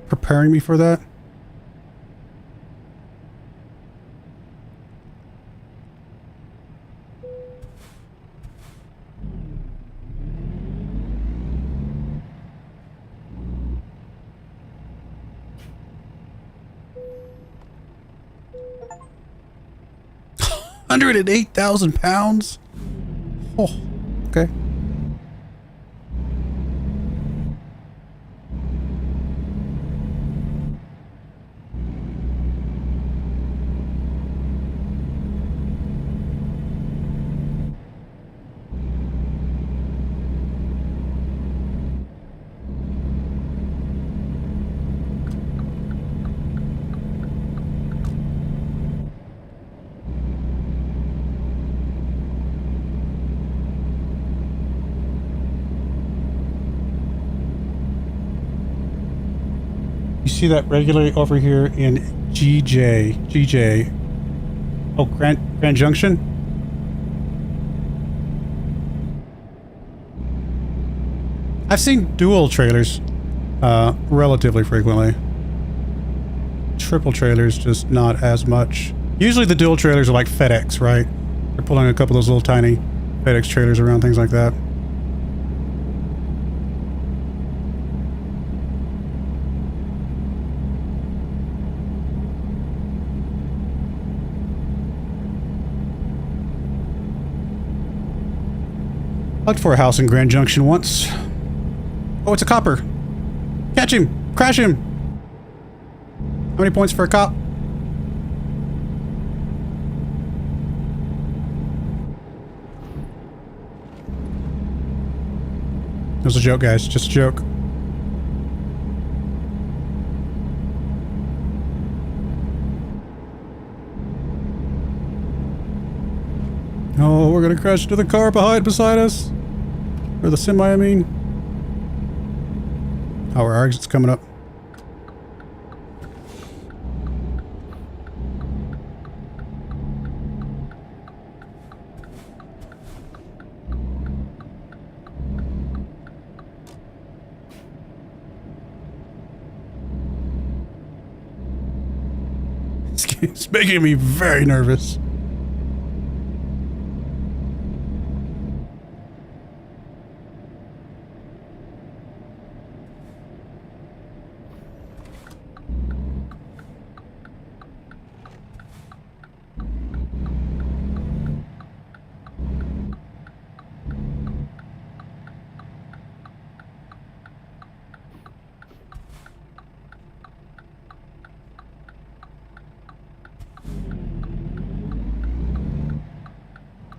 preparing me for that. £108,000? Oh, okay. You see that regularly over here in GJ. Oh, Grand Junction? I've seen dual trailers relatively frequently. Triple trailers, just not as much. Usually the dual trailers are like FedEx, right? They're pulling a couple of those little tiny FedEx trailers around, things like that. I looked for a house in Grand Junction once. Oh, it's a copper. Catch him! Crash him! How many points for a cop? It was a joke, guys. Just a joke. Oh, we're gonna crash into the car beside us. Or the semi, I mean. Oh, our exit's coming up. It's making me very nervous.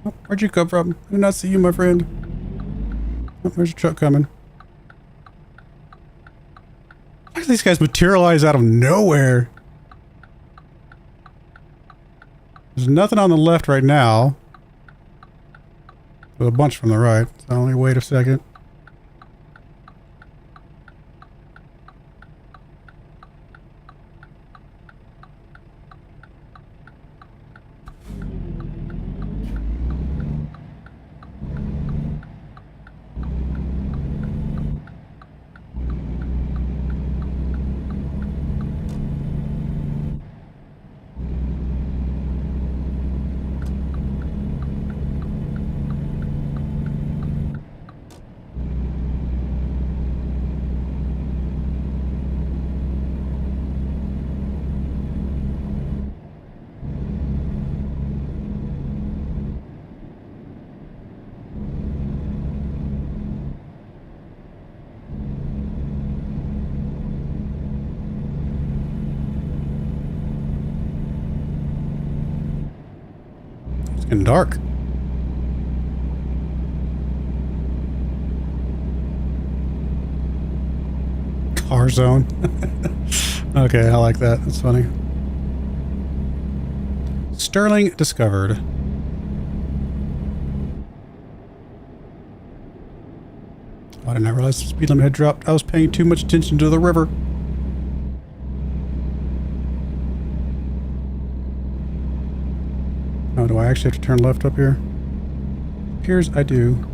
Oh, where'd you come from? I did not see you, my friend. Oh, there's a truck coming. Why do these guys materialize out of nowhere? There's nothing on the left right now. There's a bunch from the right. So only wait a second. Getting dark. R-zone. Okay, I like that. That's funny. Sterling discovered. Oh, I didn't realize the speed limit had dropped. I was paying too much attention to the river. Oh, do I actually have to turn left up here? Appears I do.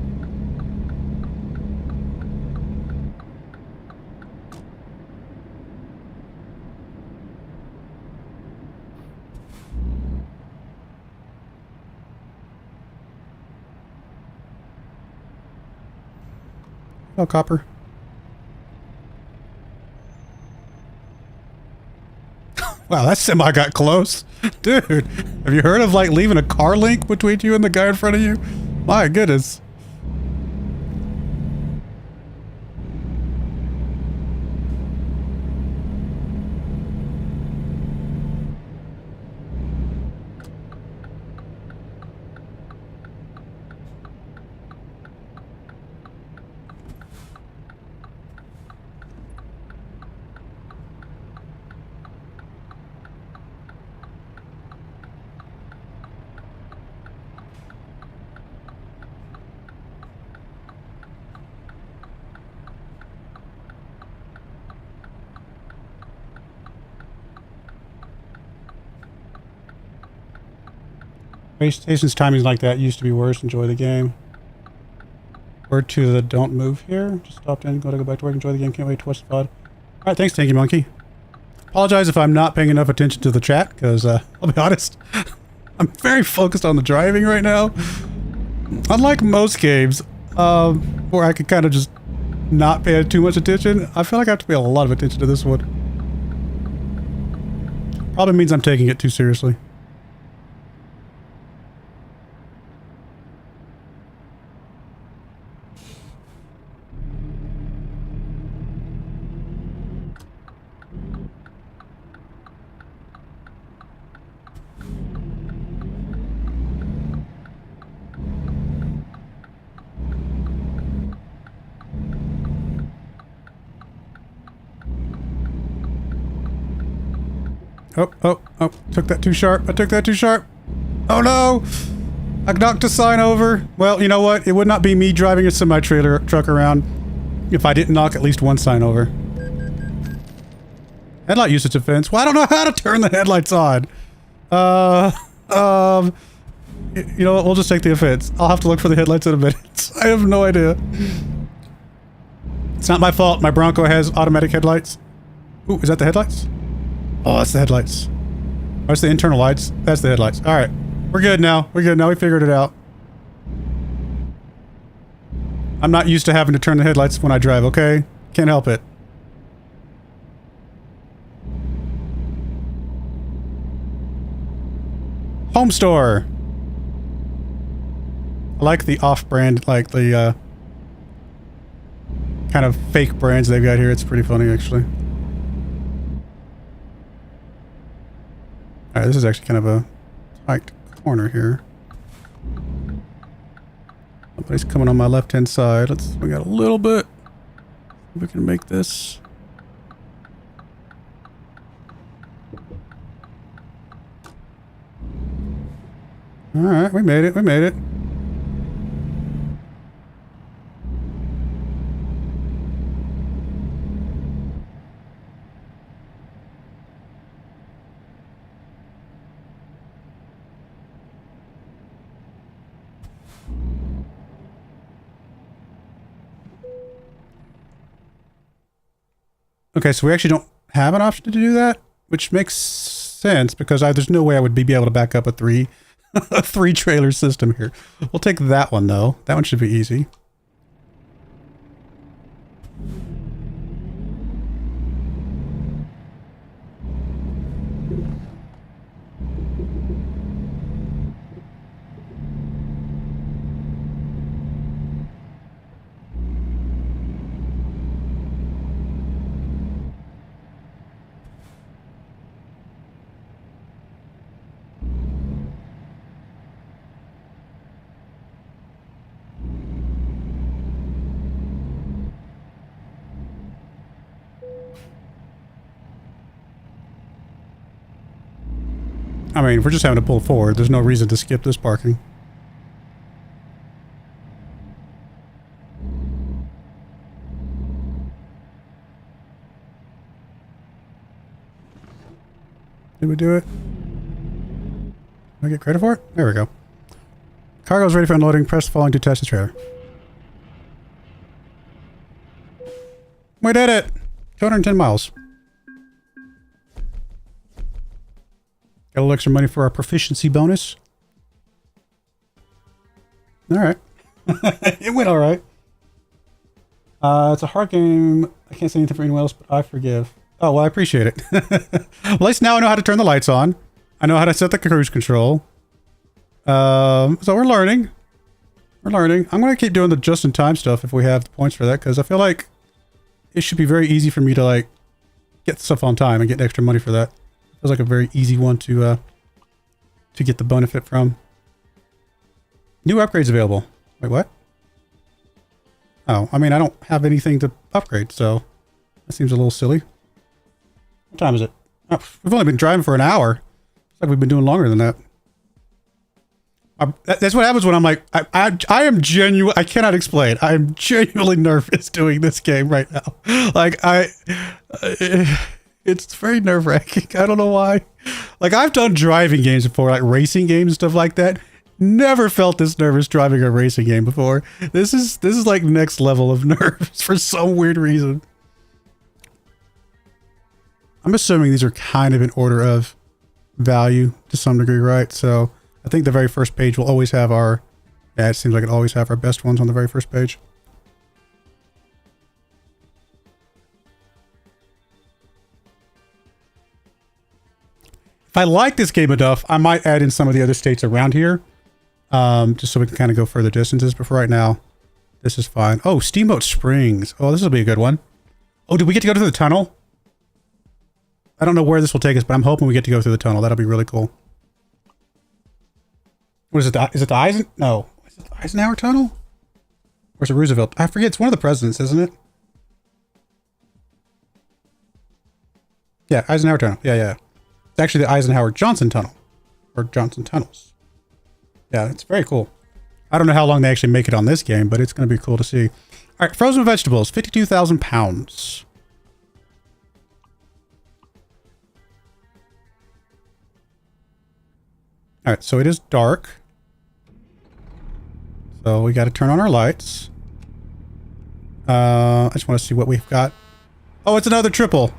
Oh, copper. Wow, that semi got close. Dude, have you heard of like leaving a car link between you and the guy in front of you? My goodness. Race stations timings like that used to be worse. Enjoy the game. Word to the don't move here. Just stopped in. Gotta go back to work. Enjoy the game. Can't wait to watch the pod. Alright, thanks, Tanky Monkey. Apologize if I'm not paying enough attention to the chat, because I'll be honest, I'm very focused on the driving right now. Unlike most games, where I could kind of just not pay too much attention, I feel like I have to pay a lot of attention to this one. Probably means I'm taking it too seriously. Oh, took that too sharp. I took that too sharp. Oh no! I knocked a sign over. Well, you know what? It would not be me driving a semi-trailer truck around if I didn't knock at least one sign over. Headlight usage offense. Well, I don't know how to turn the headlights on. You know what? We'll just take the offense. I'll have to look for the headlights in a minute. I have no idea. It's not my fault. My Bronco has automatic headlights. Ooh, is that the headlights? Oh, that's the headlights. Oh, that's the internal lights. That's the headlights. All right. We're good now. We're good now. We figured it out. I'm not used to having to turn the headlights when I drive, okay? Can't help it. Home store. I like the off-brand, like the kind of fake brands they've got here. It's pretty funny, actually. Alright, this is actually kind of a tight corner here. Somebody's coming on my left-hand side. Let's swing out a little bit. We can make this. Alright, we made it. We made it. Okay, so we actually don't have an option to do that, which makes sense because there's no way I would be able to back up a three trailer system here. We'll take that one though. That one should be easy. I mean, we're just having to pull forward. There's no reason to skip this parking. Did we do it? Did I get credit for it? There we go. Cargo is ready for unloading. Press the following to test the trailer. We did it! 210 miles. Got a little extra money for our proficiency bonus. Alright. It went alright. It's a hard game. I can't say anything for anyone else, but I forgive. Oh, well, I appreciate it. At least now I know how to turn the lights on. I know how to set the cruise control. So we're learning. We're learning. I'm going to keep doing the just-in-time stuff if we have the points for that, because I feel like it should be very easy for me to, like, get stuff on time and get extra money for that. Feels like a very easy one to get the benefit from. New upgrades available. Wait, what? Oh, I mean, I don't have anything to upgrade, so that seems a little silly. What time is it? Oh, we've only been driving for an hour. It's like we've been doing longer than that. That's what happens when I'm like, I am genuine. I cannot explain. I am genuinely nervous doing this game right now. Like it's very nerve wracking. I don't know why. Like I've done driving games before, like racing games and stuff like that. Never felt this nervous driving a racing game before. This is like next level of nerves for some weird reason. I'm assuming these are kind of in order of value to some degree, right? So I think the very first page will always have our, yeah, it seems like it always have our best ones on the very first page. If I like this game enough, I might add in some of the other states around here, just so we can kind of go further distances. But for right now, this is fine. Oh, Steamboat Springs. Oh, this will be a good one. Oh, did we get to go to the tunnel? I don't know where this will take us, but I'm hoping we get to go through the tunnel. That'll be really cool. What is it? Is it the Eisenhower Tunnel? Or is it Roosevelt? I forget. It's one of the presidents, isn't it? Yeah, Eisenhower Tunnel. Yeah. It's actually the Eisenhower-Johnson Tunnel. Or Johnson Tunnels. Yeah, it's very cool. I don't know how long they actually make it on this game, but it's going to be cool to see. All right, frozen vegetables. 52,000 pounds. All right, so it is dark. So we got to turn on our lights. I just want to see what we've got. Oh, it's another triple.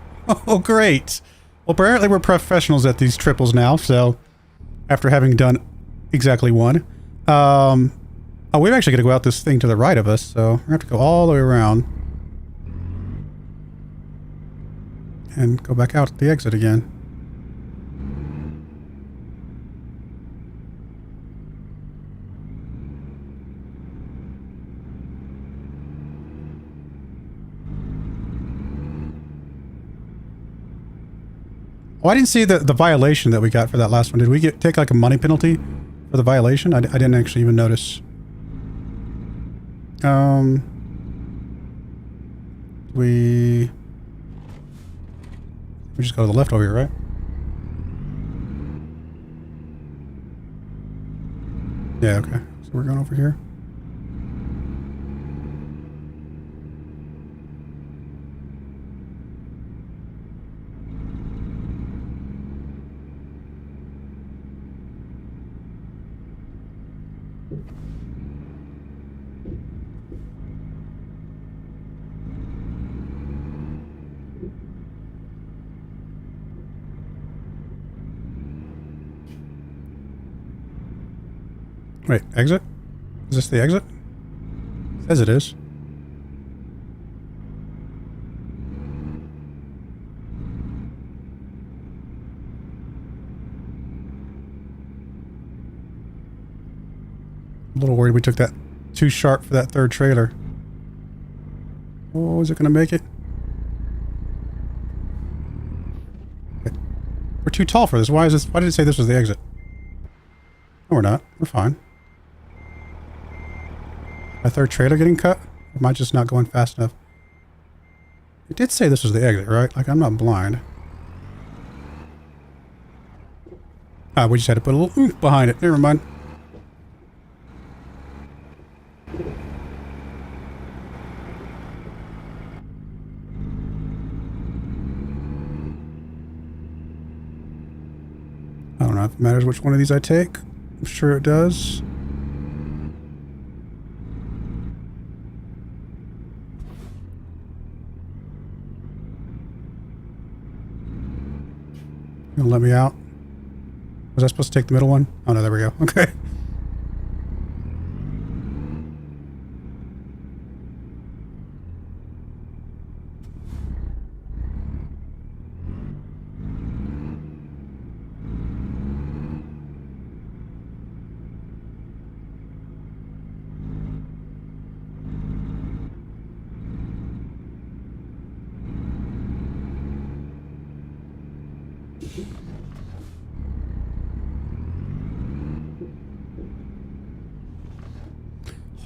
Oh, great. Well, apparently we're professionals at these triples now. So after having done exactly one. Oh, we're actually going to go out this thing to the right of us. So we're going to have to go all the way around. And go back out at the exit again. Oh, I didn't see the violation that we got for that last one. Did we take like a money penalty for the violation? I didn't actually even notice. We just go to the left over here, right? Yeah, okay. So we're going over here. Wait, exit? Is this the exit? It says it is. I'm a little worried we took that too sharp for that third trailer. Oh, is it going to make it? We're too tall for this. Why did it say this was the exit? No, we're not. We're fine. My third trailer getting cut? Or am I just not going fast enough? It did say this was the exit, right? Like, I'm not blind. Ah, we just had to put a little oomph behind it. Never mind. I don't know if it matters which one of these I take. I'm sure it does. You gonna let me out? Was I supposed to take the middle one? Oh no, there we go. Okay.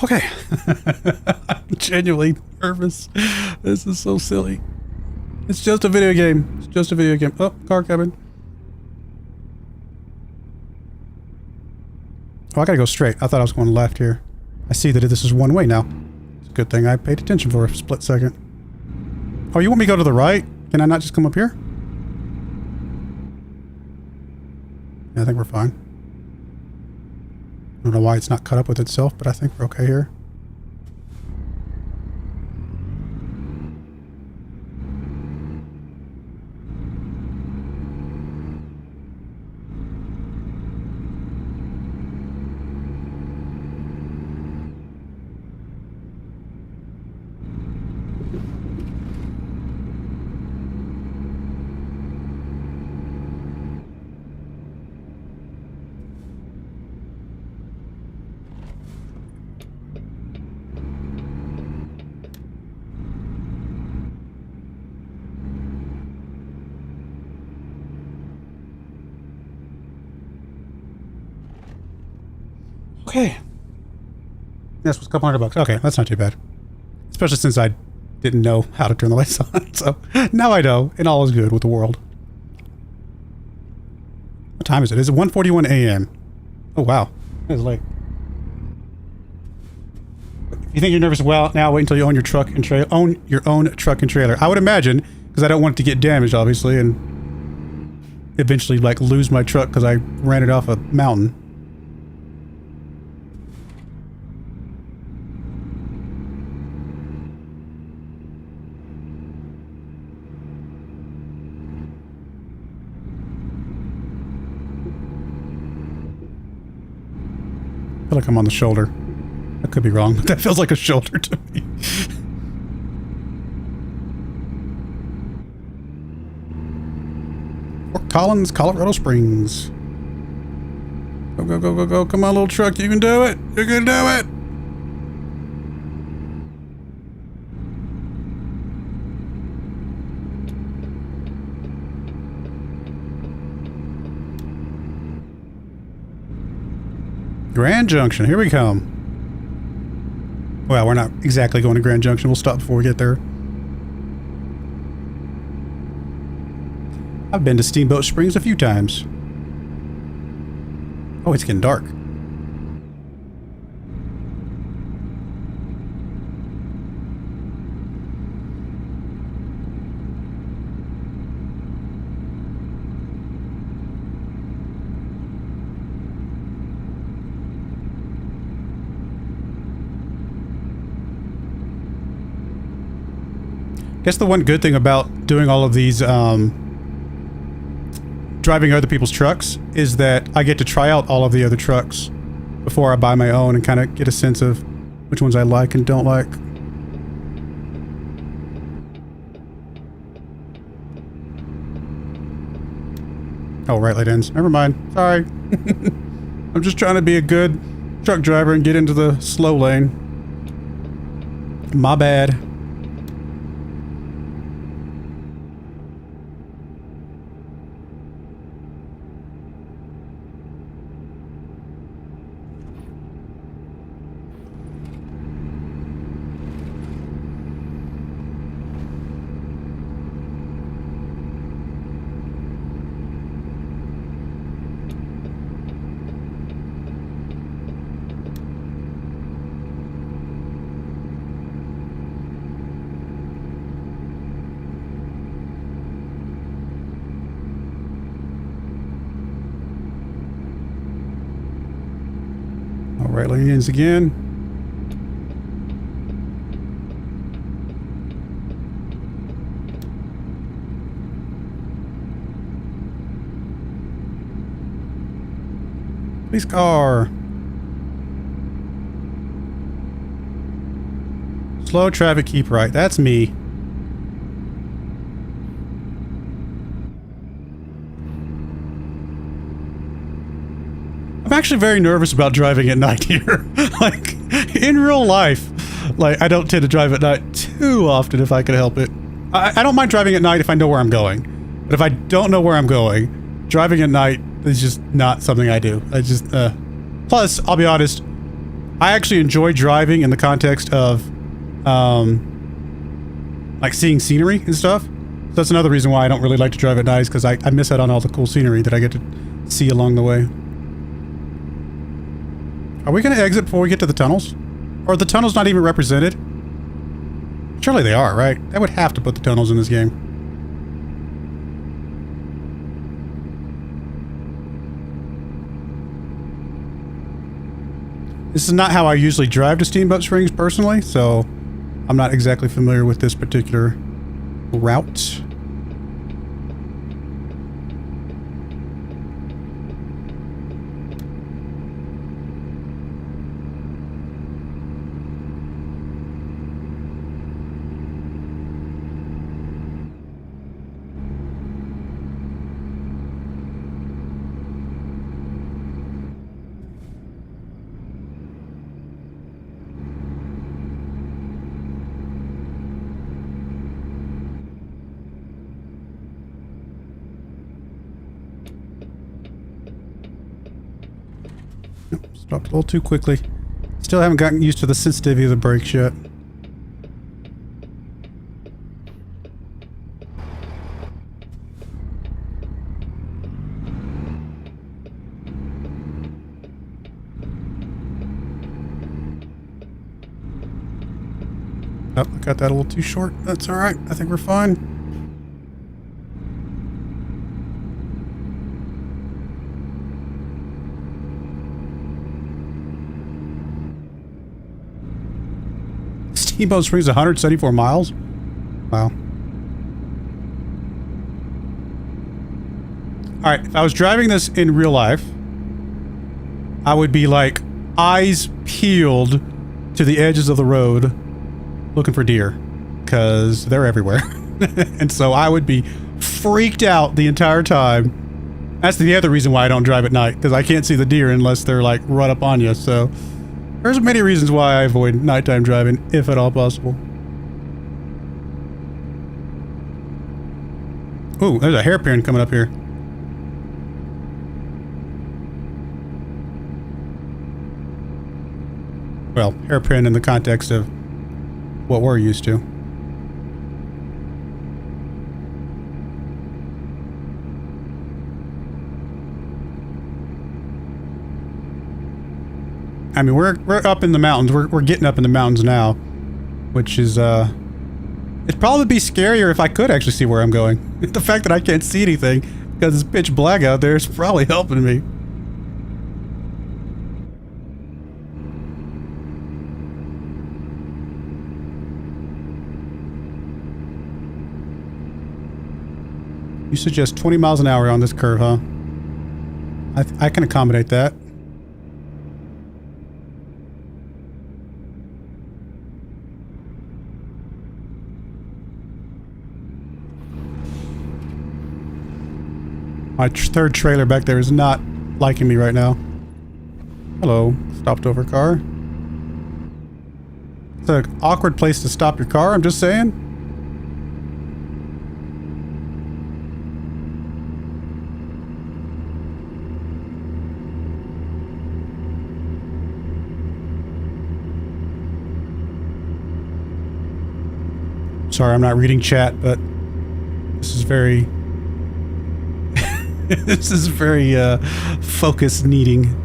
Okay. I'm genuinely nervous. This is so silly. It's just a video game. It's just a video game. Oh, car coming. Oh, I gotta go straight. I thought I was going left here. I see that this is one way now. It's a good thing I paid attention for a split second. Oh, you want me to go to the right? Can I not just come up here? Yeah, I think we're fine. I don't know why it's not cut up with itself, but I think we're okay here. Okay. This was a couple $100. Okay, that's not too bad. Especially since I didn't know how to turn the lights on. So now I know, and all is good with the world. What time is it? Is it 1:41 a.m.? Oh wow, it's late. If you think you're nervous, well, now wait until you own your truck and own your own truck and trailer. I would imagine, because I don't want it to get damaged, obviously, and eventually like lose my truck because I ran it off a mountain. I feel like I'm on the shoulder. I could be wrong, but that feels like a shoulder to me. Fort Collins, Colorado Springs. Go, go, go, go, go. Come on, little truck. You can do it. You can do it. Grand Junction, here we come. Well, we're not exactly going to Grand Junction. We'll stop before we get there. I've been to Steamboat Springs a few times. Oh, it's getting dark. I guess the one good thing about doing all of these, driving other people's trucks, is that I get to try out all of the other trucks before I buy my own and kind of get a sense of which ones I like and don't like. Oh, right light ends. Never mind. Sorry. I'm just trying to be a good truck driver and get into the slow lane. My bad. Right lanes again. Police car. Slow traffic, keep right. That's me. I'm actually very nervous about driving at night here. Like, in real life, like, I don't tend to drive at night too often if I can help it. I don't mind driving at night if I know where I'm going. But if I don't know where I'm going, driving at night is just not something I do. I just, Plus, I'll be honest, I actually enjoy driving in the context of, like, seeing scenery and stuff. So that's another reason why I don't really like to drive at night, is because I miss out on all the cool scenery that I get to see along the way. Are we going to exit before we get to the tunnels? Or are the tunnels not even represented? Surely they are, right? They would have to put the tunnels in this game. This is not how I usually drive to Steamboat Springs personally, so I'm not exactly familiar with this particular route. Stopped a little too quickly. Still haven't gotten used to the sensitivity of the brakes yet. Oh, I got that a little too short. That's alright. I think we're fine. Steamboat Springs 174 miles? Wow. Alright, if I was driving this in real life, I would be like eyes peeled to the edges of the road looking for deer, because they're everywhere. And so I would be freaked out the entire time. That's the other reason why I don't drive at night, because I can't see the deer unless they're like right up on you. So there's many reasons why I avoid nighttime driving, if at all possible. Ooh, there's a hairpin coming up here. Well, hairpin in the context of what we're used to. I mean, we're up in the mountains. We're getting up in the mountains now, which is it'd probably be scarier if I could actually see where I'm going. The fact that I can't see anything because it's pitch black out there is probably helping me. You suggest 20 miles an hour on this curve, huh? I can accommodate that. My third trailer back there is not liking me right now. Hello. Stopped over car. It's an awkward place to stop your car, I'm just saying. Sorry, I'm not reading chat, but this is very... this is very, focus needing.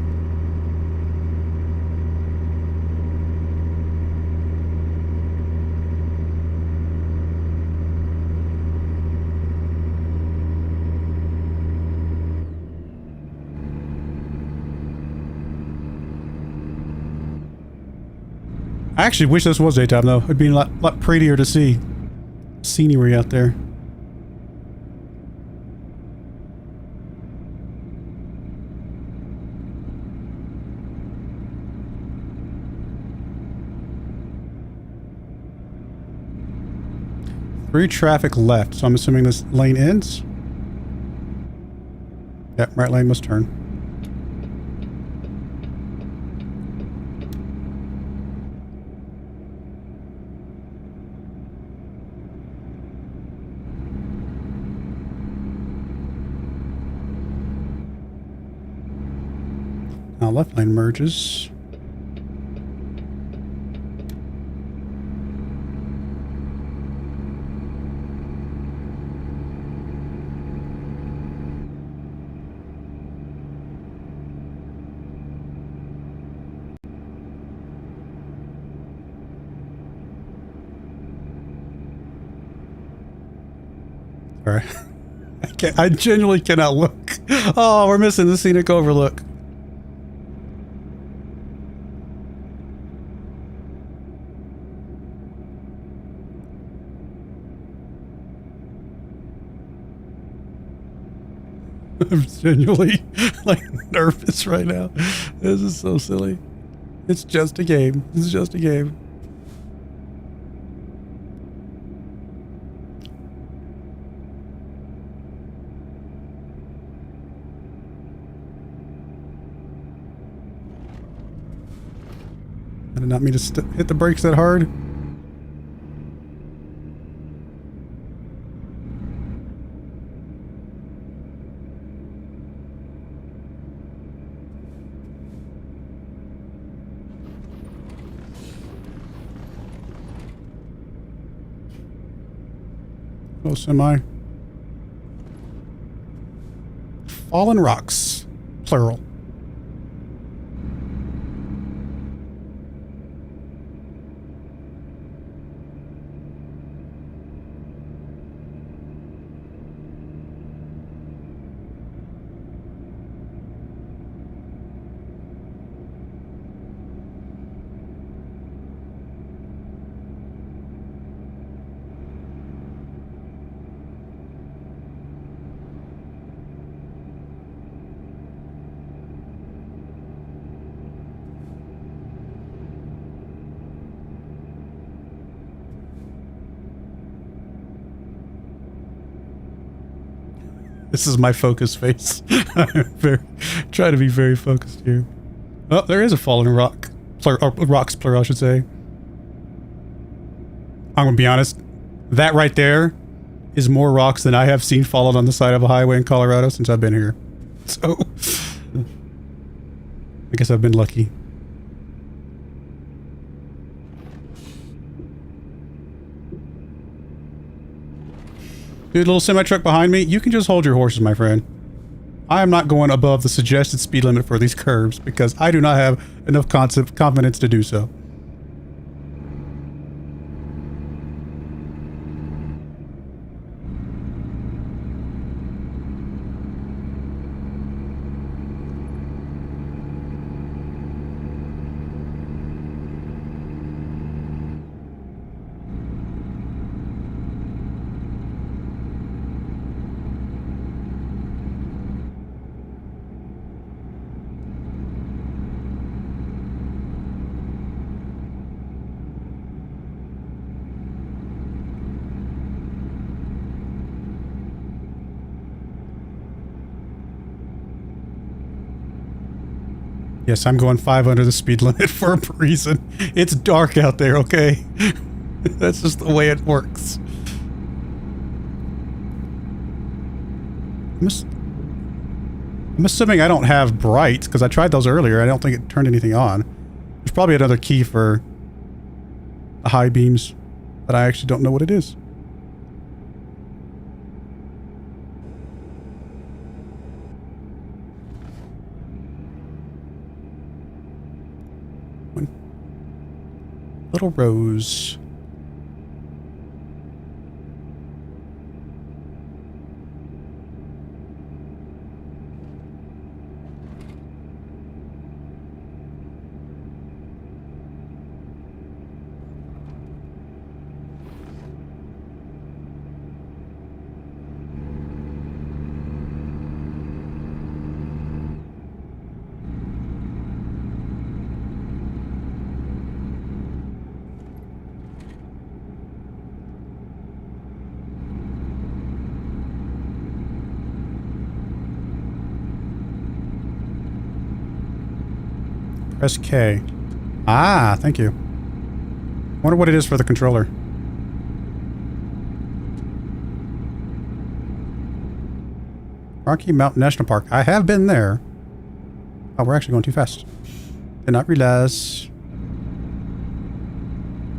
actually wish this was daytime, though. It'd be a lot prettier to see scenery out there. Through traffic left, so I'm assuming this lane ends. Yep, right lane must turn. Now left lane merges. Sorry. I genuinely cannot look. Oh, we're missing the scenic overlook. I'm genuinely like nervous right now. This is so silly. It's just a game. It's just a game. I did not mean to hit the brakes that hard. Oh, semi. Fallen rocks, plural. This is my focus face. I'm trying to be very focused here. Oh, there is a fallen rock. Rocks, plural, I should say. I'm going to be honest. That right there is more rocks than I have seen fallen on the side of a highway in Colorado since I've been here. So, I guess I've been lucky. Dude, little semi-truck behind me, you can just hold your horses, my friend. I am not going above the suggested speed limit for these curves because I do not have enough confidence to do so. Yes, I'm going 5 under the speed limit for a reason. It's dark out there, okay? That's just the way it works. I'm assuming I don't have brights, because I tried those earlier. I don't think it turned anything on. There's probably another key for the high beams, but I actually don't know what it is. Little Rose. Press K. Ah, thank you. Wonder what it is for the controller. Rocky Mountain National Park. I have been there. Oh, we're actually going too fast. Did not realize.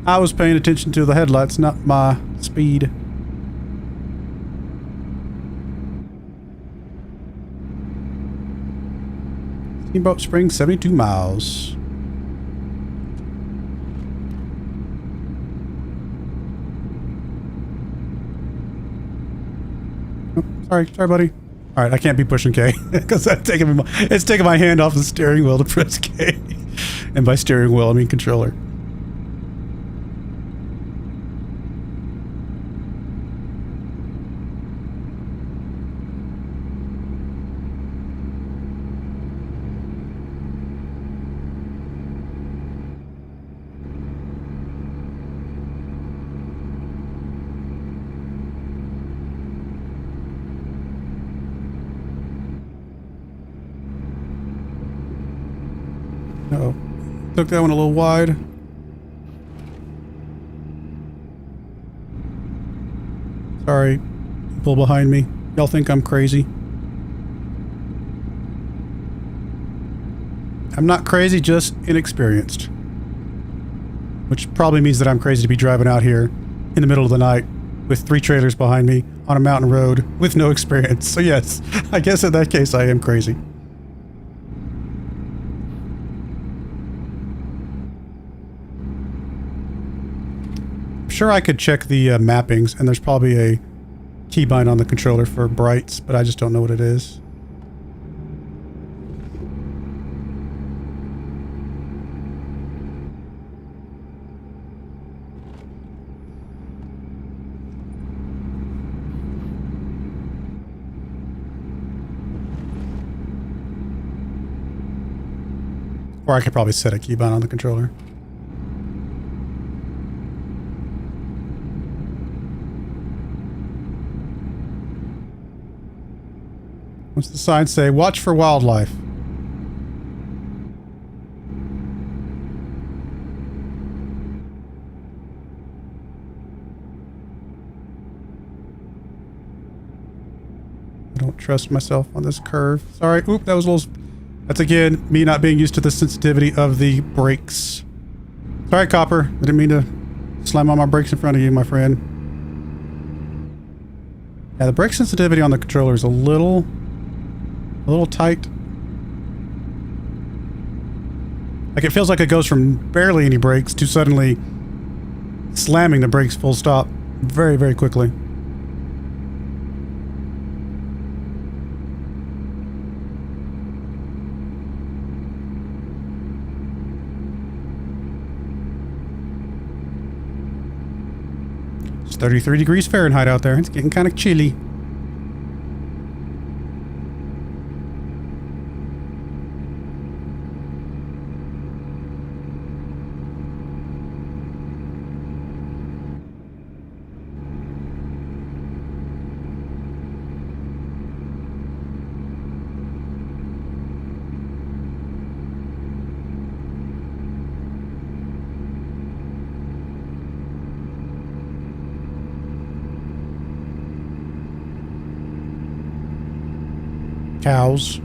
I was paying attention to the headlights, not my speed. Steamboat Springs, 72 miles. Oh, sorry, buddy. All right, I can't be pushing K because it's taking my hand off the steering wheel to press K, and by steering wheel I mean controller. Uh-oh. Took that one a little wide. Sorry. People behind me. Y'all think I'm crazy. I'm not crazy, just inexperienced. Which probably means that I'm crazy to be driving out here in the middle of the night with 3 trailers behind me on a mountain road with no experience. So yes, I guess in that case I am crazy. Sure, I could check the mappings, and there's probably a keybind on the controller for brights, but I just don't know what it is. Or I could probably set a keybind on the controller. What's the sign say? Watch for wildlife. I don't trust myself on this curve. Sorry. Oop, that was a little... That's again, me not being used to the sensitivity of the brakes. Sorry, Copper. I didn't mean to slam on my brakes in front of you, my friend. Yeah, the brake sensitivity on the controller is a little tight. Like it feels like it goes from barely any brakes to suddenly slamming the brakes full stop very, very quickly. It's 33 degrees Fahrenheit out there. It's getting kind of chilly. Cows.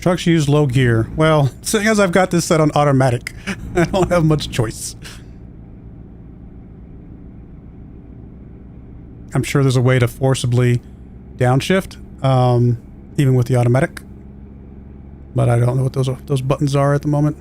Trucks use low gear. Well, seeing as I've got this set on automatic, I don't have much choice. I'm sure there's a way to forcibly downshift, even with the automatic. But I don't know what those buttons are at the moment.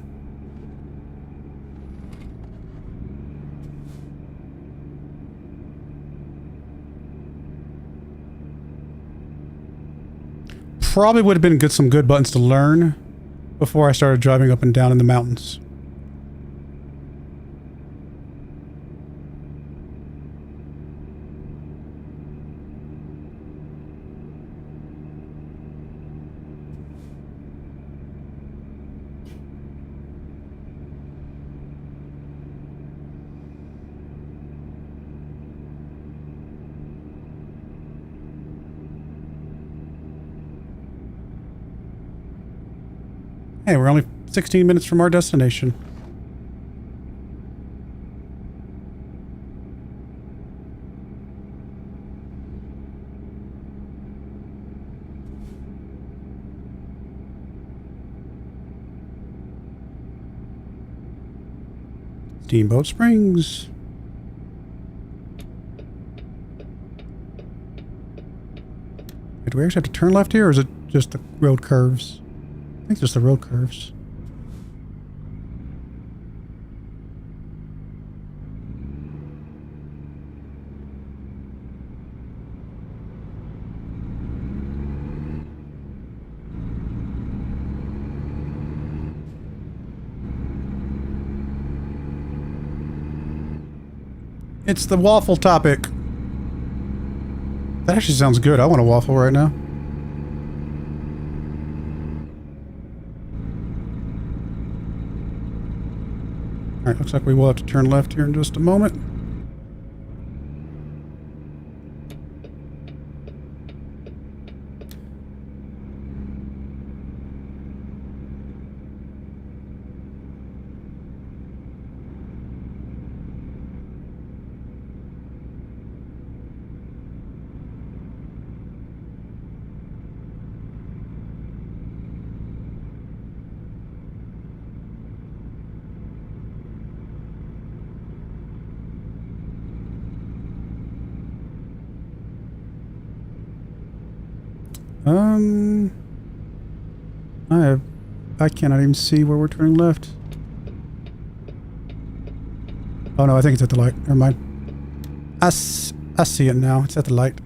probably would have been some good buttons to learn before I started driving up and down in the mountains. Hey, we're only 16 minutes from our destination. Steamboat Springs. Do we actually have to turn left here, or is it just the road curves? I think just the road curves. It's the waffle topic. That actually sounds good. I want a waffle right now. Alright, looks like we will have to turn left here in just a moment. I cannot even see where we're turning left. Oh no, I think it's at the light. Never mind. I see it now. It's at the light.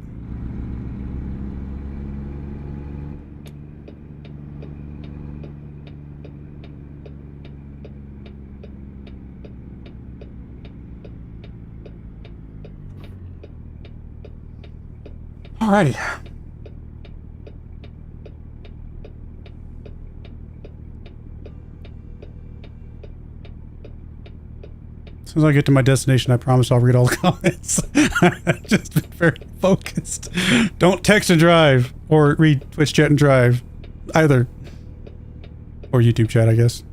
Alrighty. As soon as I get to my destination, I promise I'll read all the comments. I've just been very focused. Don't text and drive, or read Twitch chat and drive, either. Or YouTube chat, I guess.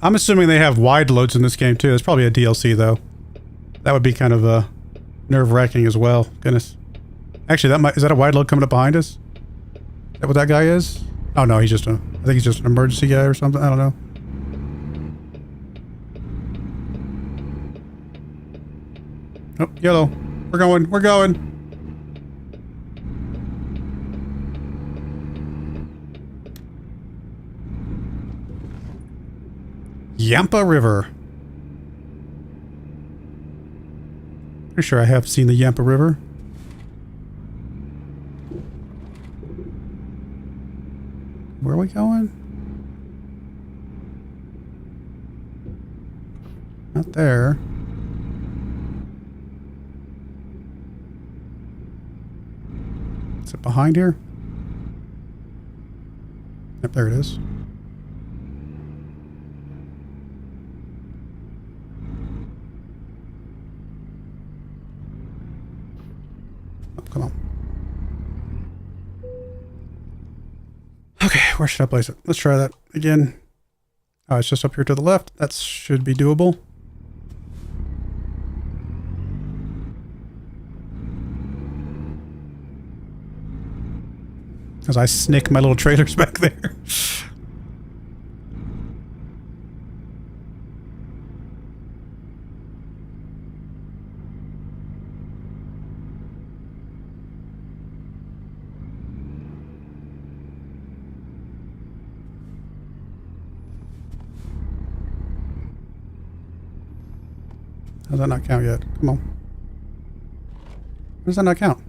I'm assuming they have wide loads in this game too. It's probably a DLC though. That would be kind of nerve-wracking as well. Goodness. Actually, is that a wide load coming up behind us? Is that what that guy is? Oh no, I think he's just an emergency guy or something. I don't know. Oh, yellow. We're going. Yampa River. Pretty sure I have seen the Yampa River. Where are we going? Not there. Is it behind here? Yep, there it is. Oh, come on. Okay, where should I place it? Let's try that again. Oh, it's just up here to the left. That should be doable. As I snick my little trailers back there. How does that not count yet? Come on. How does that not count?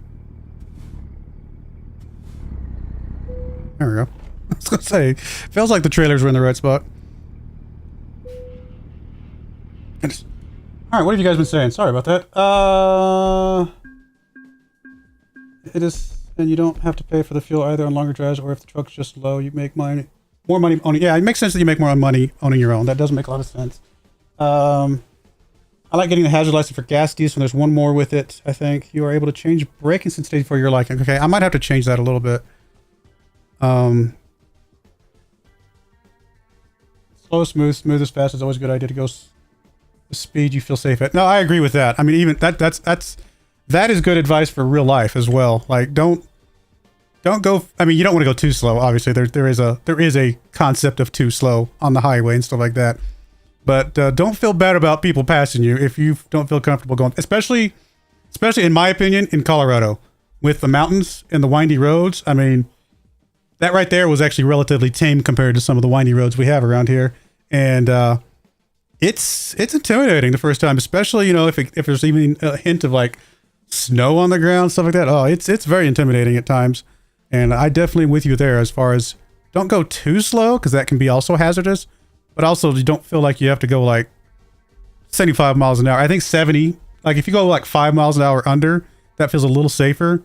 There we go. I was gonna say, feels like the trailers were in the right spot. Alright, what have you guys been saying? Sorry about that. It is, and you don't have to pay for the fuel either on longer drives, or if the truck's just low, you make more money owning. Yeah, it makes sense that you make more money owning your own. That does make a lot of sense. I like getting the hazard license for gas diesel, and there's one more with it, I think. You are able to change braking sensitivity for your liking. Okay, I might have to change that a little bit. Slow, smooth as fast is always a good idea to go the speed you feel safe at. No, I agree with that. I mean, even that is good advice for real life as well. Like, don't go. I mean, you don't want to go too slow. Obviously, there is a concept of too slow on the highway and stuff like that. But don't feel bad about people passing you if you don't feel comfortable going. Especially in my opinion, in Colorado, with the mountains and the windy roads. I mean, that right there was actually relatively tame compared to some of the windy roads we have around here, and it's intimidating the first time, especially, you know, if there's even a hint of like snow on the ground, stuff like that. Oh, it's very intimidating at times, and I definitely with you there as far as don't go too slow because that can be also hazardous, but also you don't feel like you have to go like 75 miles an hour. I think 70. Like if you go like 5 miles an hour under, that feels a little safer.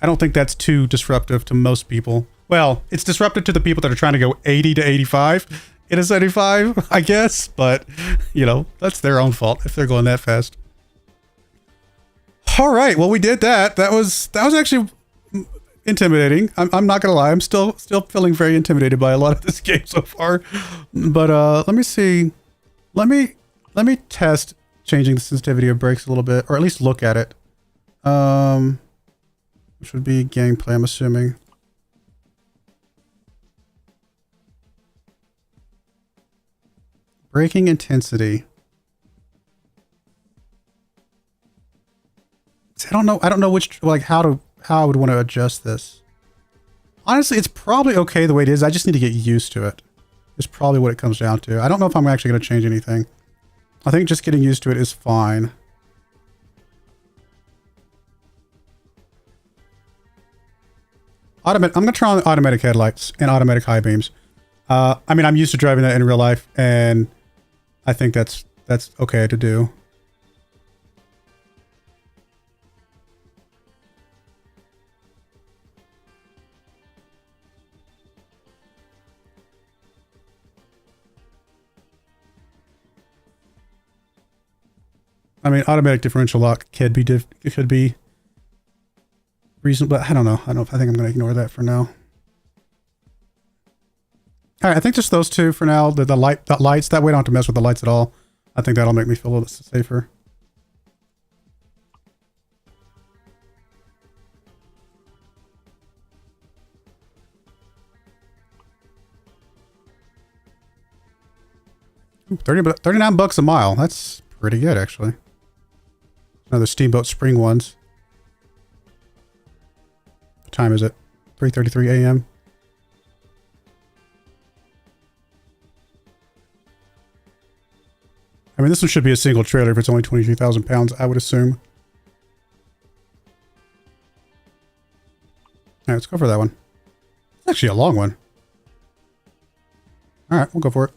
I don't think that's too disruptive to most people. Well, it's disruptive to the people that are trying to go 80 to 85 in a 75, I guess. But, you know, that's their own fault if they're going that fast. All right, well, we did that. That was actually intimidating. I'm not gonna lie. I'm still feeling very intimidated by a lot of this game so far. But let me see. Let me test changing the sensitivity of brakes a little bit, or at least look at it. Which would be gameplay, I'm assuming. Braking intensity. I don't know which, like, how I would want to adjust this. Honestly, it's probably okay the way it is. I just need to get used to it. It's probably what it comes down to. I don't know if I'm actually going to change anything. I think just getting used to it is fine. I'm going to try on automatic headlights and automatic high beams. I mean, I'm used to driving that in real life, and I think that's okay to do. I mean, automatic differential lock could be reasonable, but I don't know. I think I'm going to ignore that for now. All right, I think just those two for now. The lights, that way I don't have to mess with the lights at all. I think that'll make me feel a little safer. Ooh, 39 bucks a mile. That's pretty good, actually. Another Steamboat Spring ones. What time is it? 3:33 a.m. I mean, this one should be a single trailer if it's only 23,000 pounds, I would assume. All right, let's go for that one. It's actually a long one. All right, we'll go for it.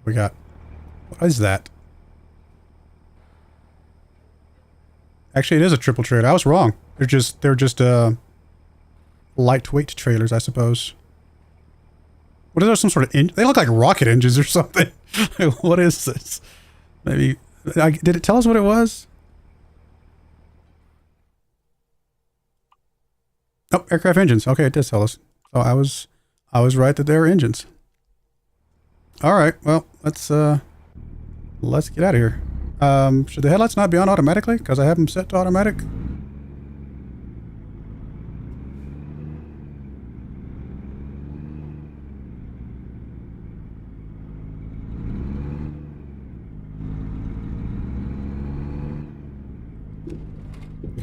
We got, what is that? Actually, it is a triple trailer. I was wrong. They're just lightweight trailers, I suppose. What are those? Some sort of engine? They look like rocket engines or something. What is this? Maybe did it tell us what it was? Oh, aircraft engines. Okay, it did tell us. So I was right that they were engines. All right, well, let's get out of here. Should the headlights not be on automatically? Because I have them set to automatic.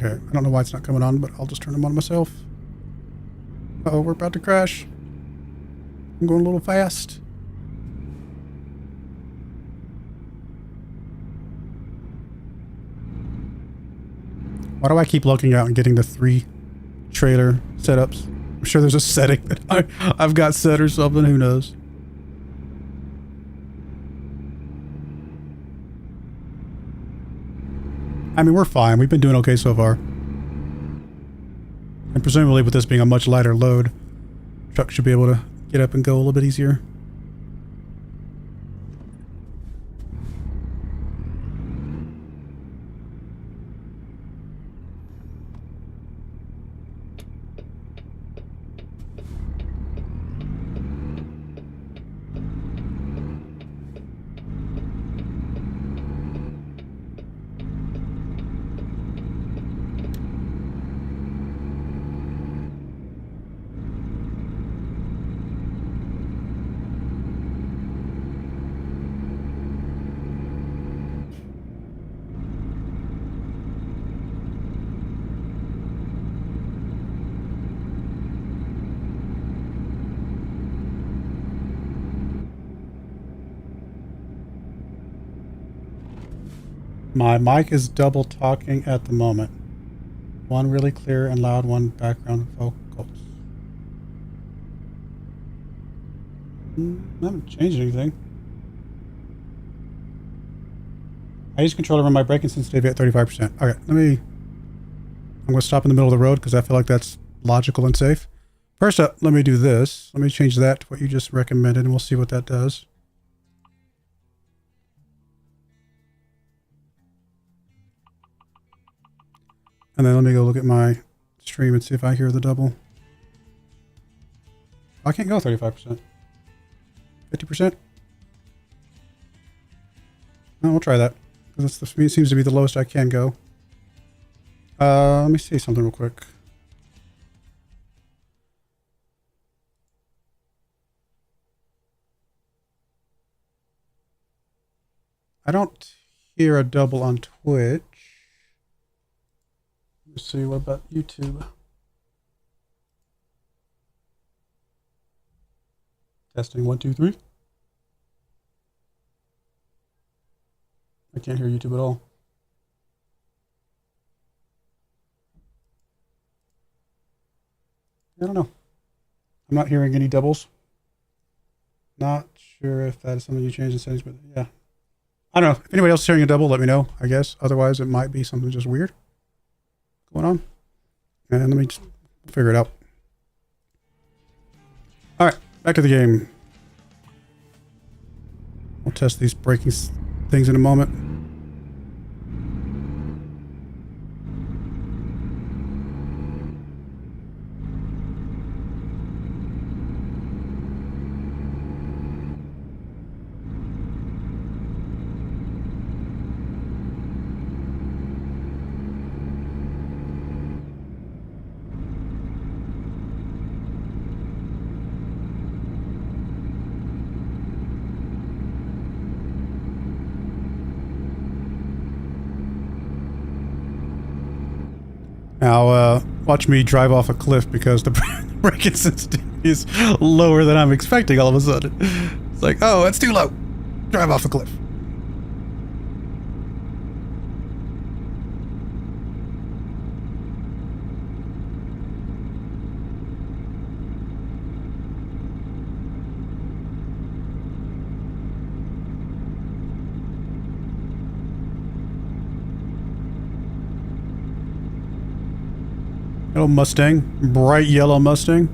Okay, I don't know why it's not coming on, but I'll just turn them on myself. Uh-oh, we're about to crash. I'm going a little fast. Why do I keep looking out and getting the 3 trailer setups? I'm sure there's a setting that I've got set or something. Who knows? I mean, we're fine. We've been doing okay so far. And presumably with this being a much lighter load, truck should be able to get up and go a little bit easier. My mic is double talking at the moment. One really clear and loud, one background vocals. I haven't changed anything. I use controller when my braking sensitivity at 35%. Okay, I'm going to stop in the middle of the road because I feel like that's logical and safe. First up, let me do this. Let me change that to what you just recommended and we'll see what that does. And then let me go look at my stream and see if I hear the double. I can't go 35%. 50%? No, we'll try that. Because it seems to be the lowest I can go. Let me see something real quick. I don't hear a double on Twitch. Let's see, what about YouTube? Testing 1, 2, 3. I can't hear YouTube at all. I don't know. I'm not hearing any doubles. Not sure if that is something you changed in settings, but yeah. I don't know. If anybody else is hearing a double, let me know, I guess. Otherwise, it might be something just weird going on. And let me just figure it out. All right, back to the game. We'll test these braking things in a moment. Now, watch me drive off a cliff because the braking sensitivity is lower than I'm expecting all of a sudden. It's like, oh, it's too low. Drive off a cliff. Little Mustang, bright yellow Mustang.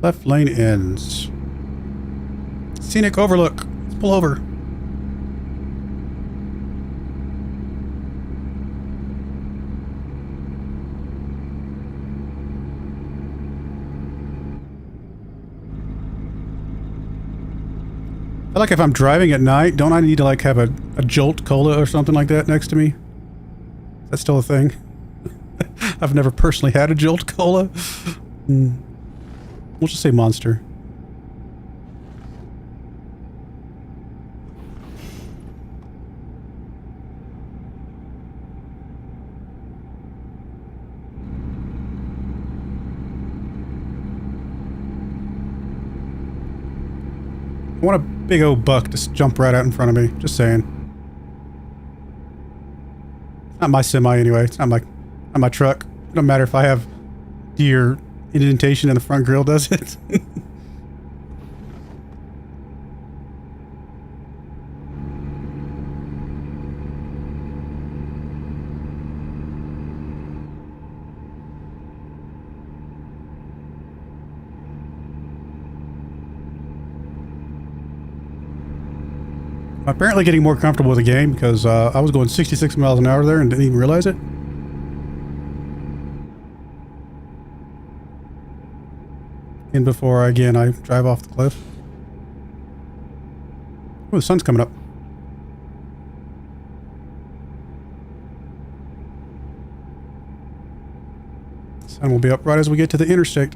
Left lane ends. Scenic overlook. Let's pull over. feel like if I'm driving at night, don't I need to like have a Jolt Cola or something like that next to me? That's still a thing. I've never personally had a Jolt Cola. We'll just say Monster. I want a big old buck to jump right out in front of me. Just saying. It's not my semi anyway. It's not my truck. It don't matter if I have deer indentation in the front grille, does it? I'm apparently getting more comfortable with the game because I was going 66 miles an hour there and didn't even realize it. And before, again, I drive off the cliff. Oh, the sun's coming up. The sun will be up right as we get to the interstate.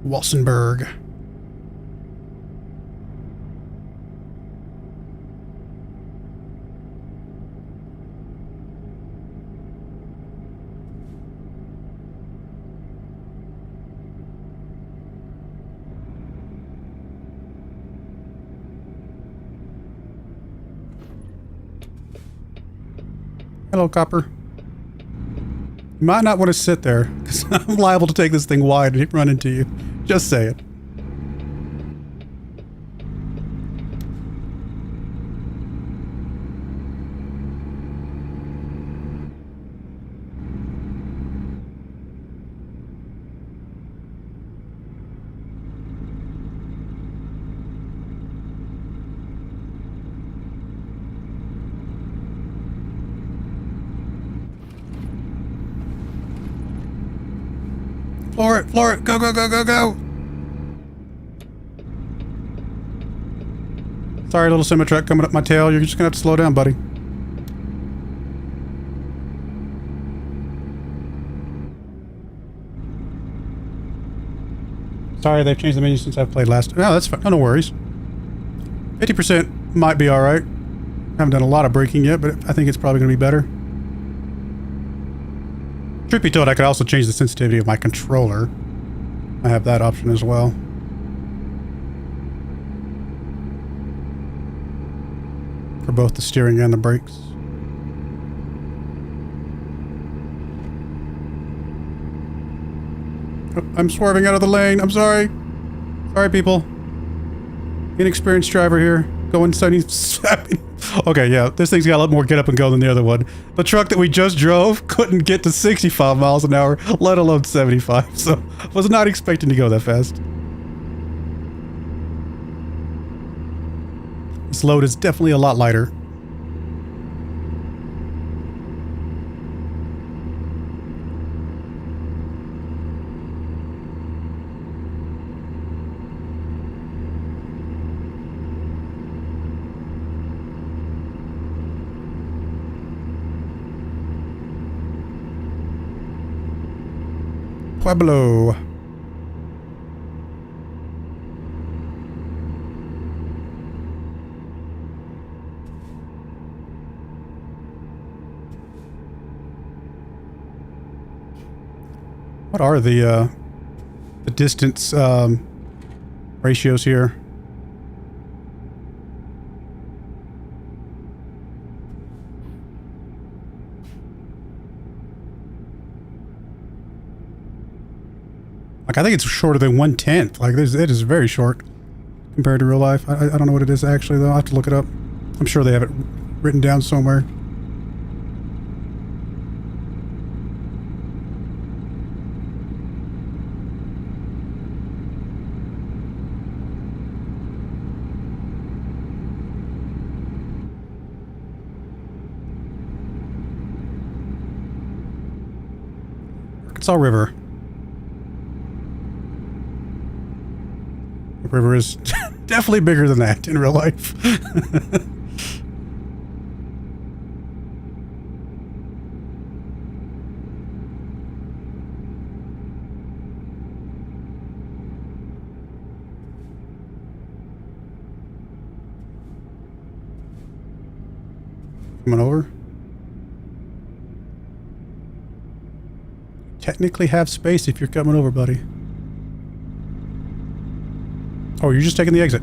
Walsenburg. Hello, Copper. You might not want to sit there, because I'm liable to take this thing wide and run into you. Just say it. Floor it, go, go, go, go, go! Sorry, little semi-truck coming up my tail. You're just gonna have to slow down, buddy. Sorry, they've changed the menu since I've played last. No, that's fine. No worries. 50% might be alright. Haven't done a lot of braking yet, but I think it's probably gonna be better. Truth be told, I could also change the sensitivity of my controller. I have that option as well. For both the steering and the brakes. Oh, I'm swerving out of the lane. I'm sorry. Sorry, people. Inexperienced driver here. Going 77. Okay, yeah, this thing's got a lot more get up and go than the other one. The truck that we just drove couldn't get to 65 miles an hour, let alone 75, so I was not expecting to go that fast. This load is definitely a lot lighter. Pueblo. What are the distance ratios here? Like, I think it's shorter than 1/10. Like, it is very short compared to real life. I don't know what it is actually, though. I'll have to look it up. I'm sure they have it written down somewhere. Arkansas River. The river is definitely bigger than that in real life. Coming over. Technically have space if you're coming over, buddy. Oh, you're just taking the exit.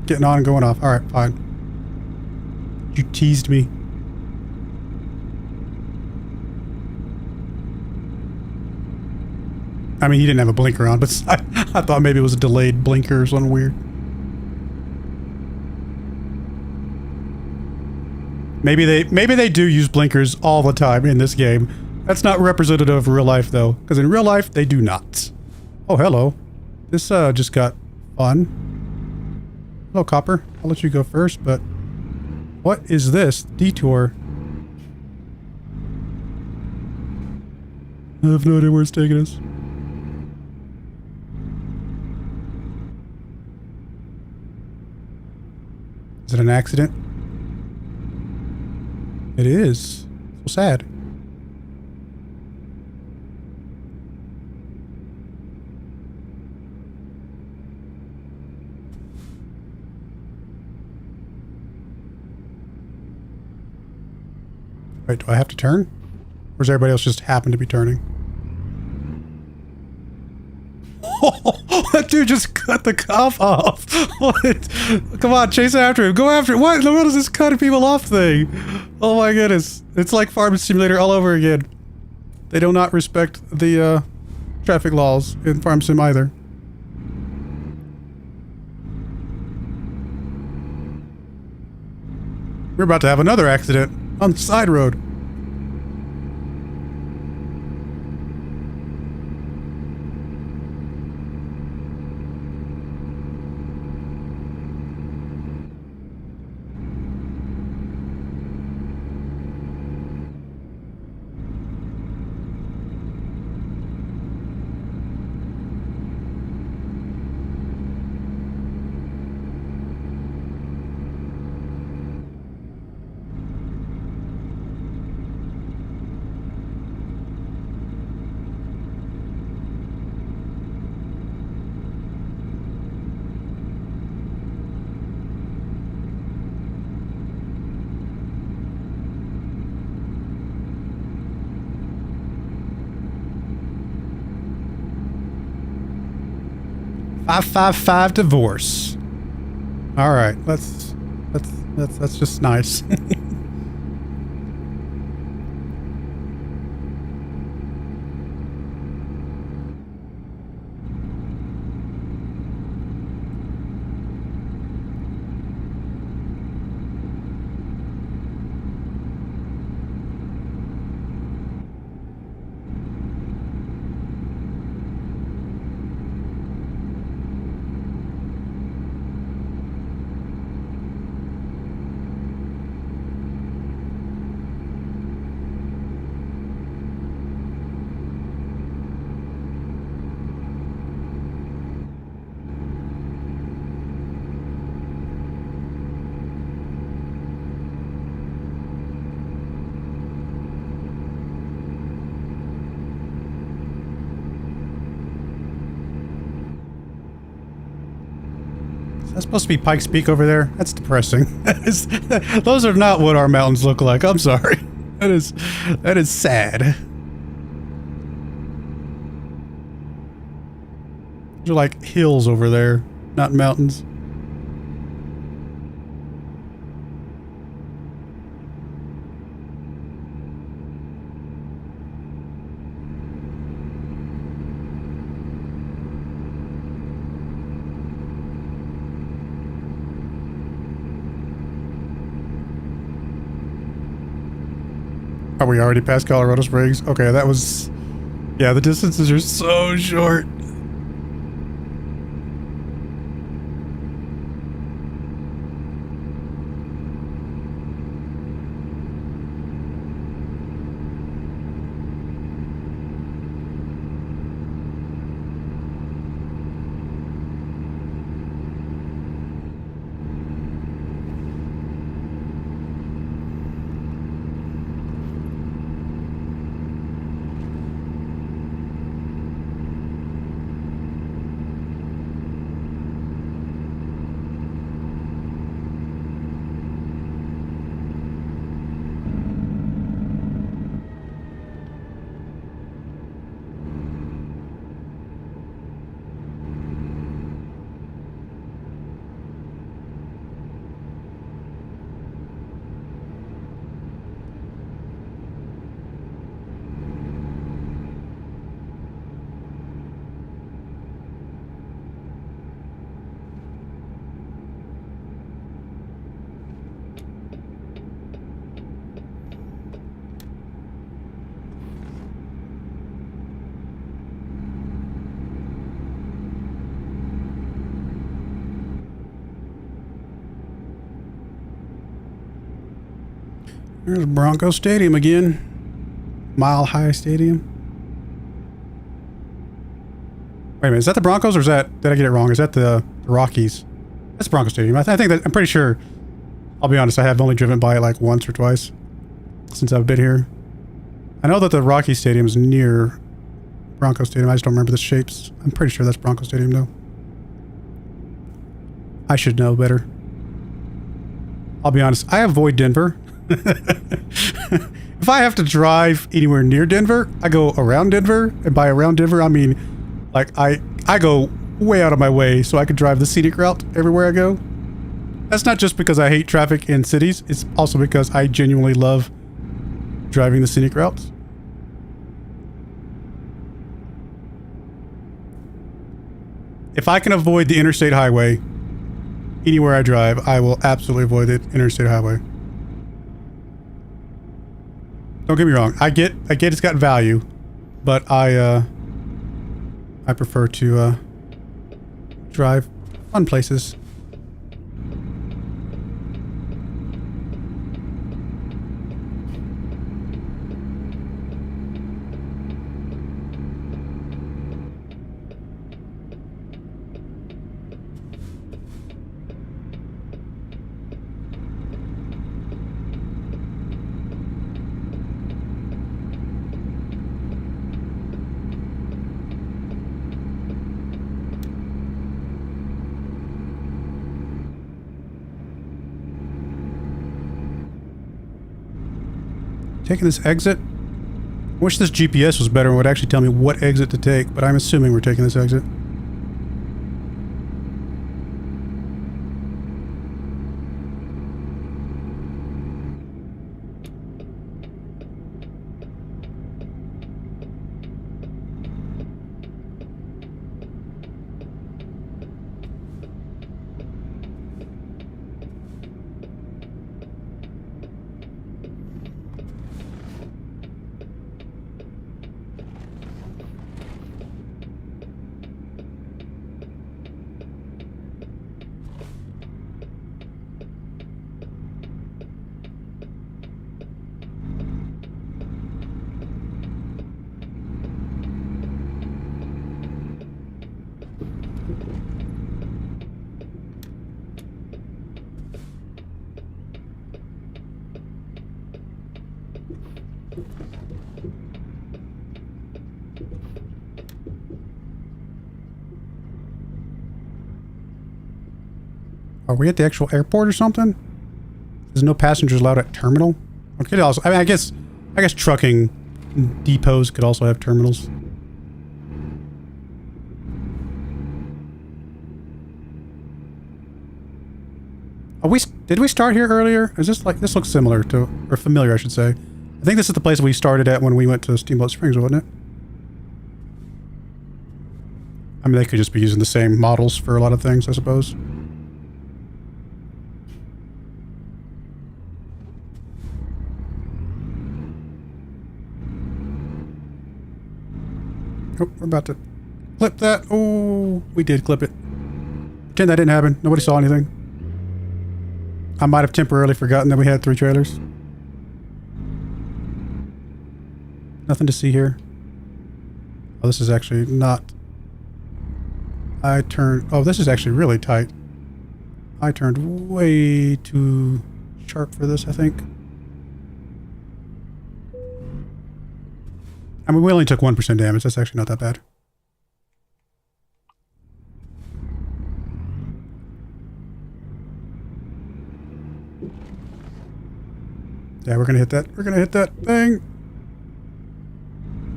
Getting on and going off. Alright, fine. You teased me. I mean, he didn't have a blinker on, but I thought maybe it was a delayed blinker or something weird. Maybe they do use blinkers all the time in this game. That's not representative of real life, though, because in real life, they do not. Oh, hello. This just got fun. Hello, Copper. I'll let you go first, but what is this? Detour. I have no idea where it's taking us. Is it an accident? It is. So sad. Wait, do I have to turn? Or does everybody else just happen to be turning? Oh, that dude just cut the cop off. What? Come on, chase after him. Go after him. What in the world is this cutting people off thing? Oh my goodness. It's like Farming Simulator all over again. They do not respect the traffic laws in Farm Sim either. We're about to have another accident on the side road. .555 divorce. All right, that's just nice. That's supposed to be Pikes Peak over there. That's depressing. Those are not what our mountains look like. I'm sorry. That is sad. Those are like hills over there, not mountains. Are we already past Colorado Springs? Okay, that was... Yeah, the distances are so short. There's Bronco Stadium again. Mile High Stadium. Wait a minute, is that the Broncos or is that, did I get it wrong? Is that the Rockies? That's Bronco Stadium. I think that, I'm pretty sure, I'll be honest, I have only driven by it like once or twice since I've been here. I know that the Rocky Stadium is near Bronco Stadium. I just don't remember the shapes. I'm pretty sure that's Bronco Stadium though. I should know better. I'll be honest, I avoid Denver. If I have to drive anywhere near Denver, I go around Denver. And by around Denver, I mean, like, I go way out of my way so I can drive the scenic route everywhere I go. That's not just because I hate traffic in cities. It's also because I genuinely love driving the scenic routes. If I can avoid the interstate highway anywhere I drive, I will absolutely avoid the interstate highway. Don't get me wrong. I get it's got value, but I prefer to drive fun places. Taking this exit? I wish this GPS was better and would actually tell me what exit to take, but I'm assuming we're taking this exit. Are we at the actual airport or something? There's no passengers allowed at terminal. Okay, also, I mean, I guess trucking depots could also have terminals. Did we start here earlier? Is this like, this looks similar to, or familiar, I should say. I think this is the place we started at when we went to Steamboat Springs, wasn't it? I mean, they could just be using the same models for a lot of things, I suppose. Oh, we're about to clip that. Oh, we did clip it. Pretend that didn't happen. Nobody saw anything. I might have temporarily forgotten that we had 3 trailers. Nothing to see here. Oh, this is actually not... Oh, this is actually really tight. I turned way too sharp for this, I think. I mean, we only took 1% damage. That's actually not that bad. Yeah, we're gonna hit that. We're gonna hit that thing.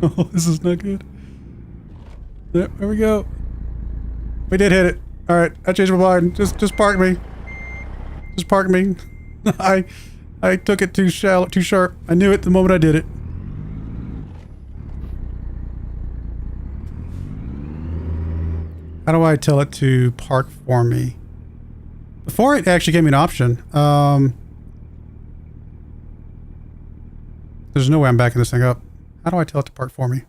Oh, this is not good. Yep, there we go. We did hit it. All right, I changed my mind. Just park me. Just park me. I took it too shallow, too sharp. I knew it the moment I did it. How do I tell it to park for me? Before it actually gave me an option. There's no way I'm backing this thing up. How do I tell it to park for me?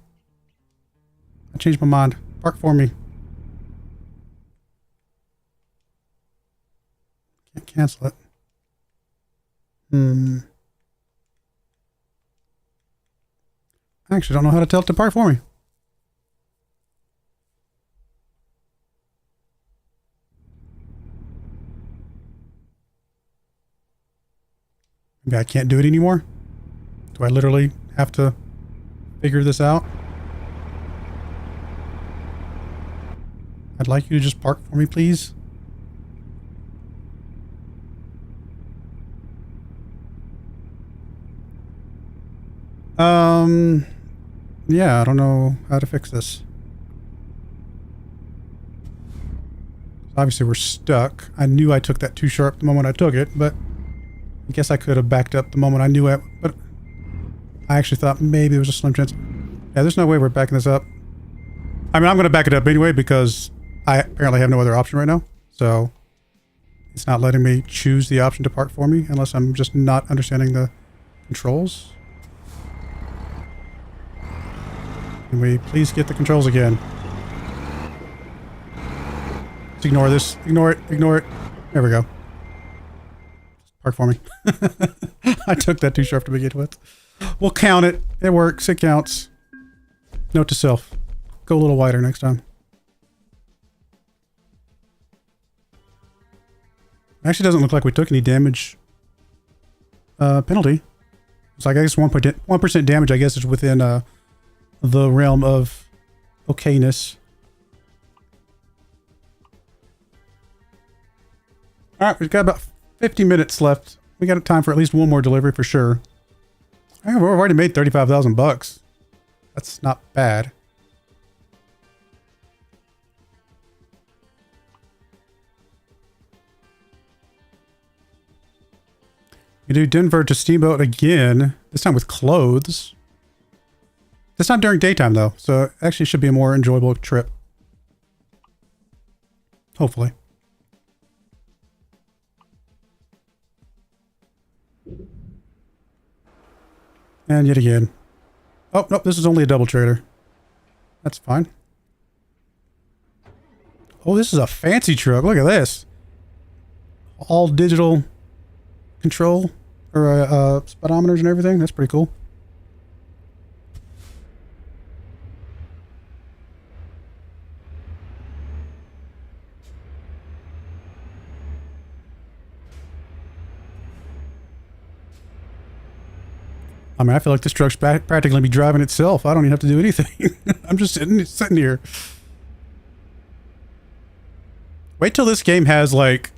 I changed my mind. Park for me. Can't cancel it. I actually don't know how to tell it to park for me. Maybe I can't do it anymore? Do I literally have to figure this out? I'd like you to just park for me, please. Yeah, I don't know how to fix this. Obviously, we're stuck. I knew I took that too sharp the moment I took it, but I guess I could have backed up the moment I knew it, but I actually thought maybe it was a slim chance. Yeah, there's no way we're backing this up. I mean, I'm going to back it up anyway because I apparently have no other option right now. So it's not letting me choose the option to park for me unless I'm just not understanding the controls. Can we please get the controls again? Let's ignore this. Ignore it. Ignore it. There we go. Park for me. I took that too sharp to begin with. We'll count it. It works. It counts. Note to self. Go a little wider next time. Actually doesn't look like we took any damage penalty. It's like I guess 1% damage I guess is within the realm of okayness. Alright, we've got about 50 minutes left. We got time for at least one more delivery for sure. We've already made 35,000 bucks. That's not bad. You do Denver to Steamboat again, this time with clothes. It's not during daytime though, so it actually should be a more enjoyable trip. Hopefully. And yet again. Oh, nope, this is only a double trailer. That's fine. Oh, this is a fancy truck. Look at this. All digital control, or speedometers and everything. That's pretty cool. I mean, I feel like this truck's practically be driving itself. I don't even have to do anything. I'm just sitting here. Wait till this game has like,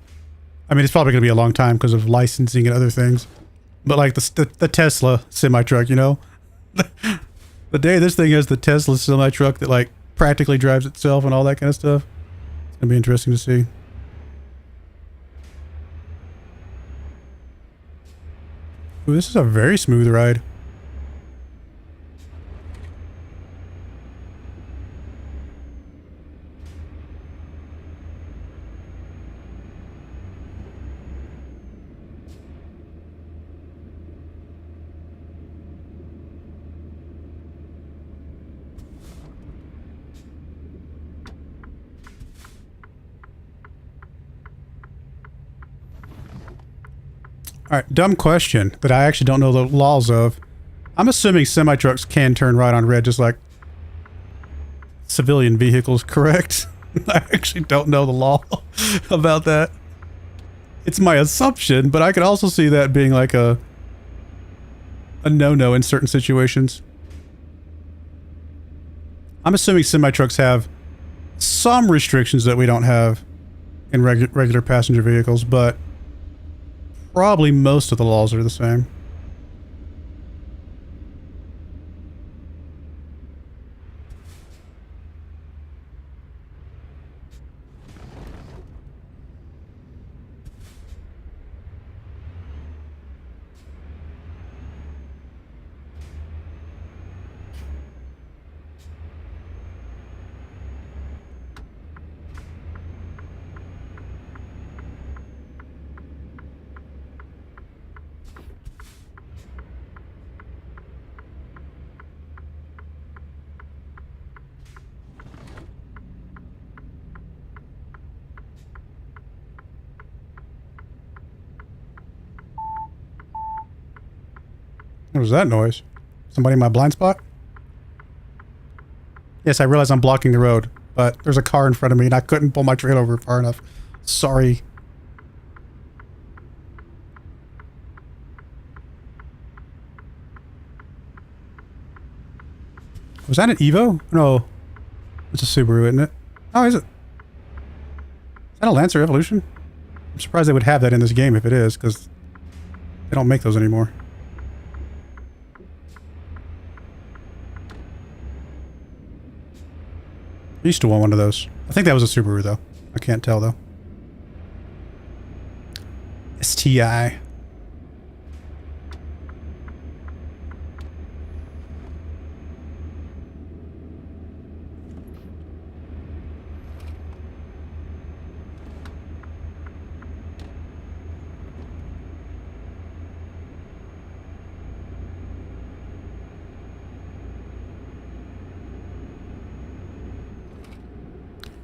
I mean, it's probably going to be a long time because of licensing and other things. But like the Tesla semi-truck, you know? The day this thing has the Tesla semi-truck that like practically drives itself and all that kind of stuff. It's going to be interesting to see. Ooh, this is a very smooth ride. Alright, dumb question that I actually don't know the laws of. I'm assuming semi-trucks can turn right on red just like civilian vehicles, correct? I actually don't know the law about that. It's my assumption, but I could also see that being like a no-no in certain situations. I'm assuming semi-trucks have some restrictions that we don't have in regular passenger vehicles, but probably most of the laws are the same. What was that noise? Somebody in my blind spot? Yes, I realize I'm blocking the road, but there's a car in front of me and I couldn't pull my trailer over far enough. Sorry. Was that an Evo? No. It's a Subaru, isn't it? Oh, is it? Is that a Lancer Evolution? I'm surprised they would have that in this game if it is, because they don't make those anymore. I used to want one of those. I think that was a Subaru, though. I can't tell, though. STI.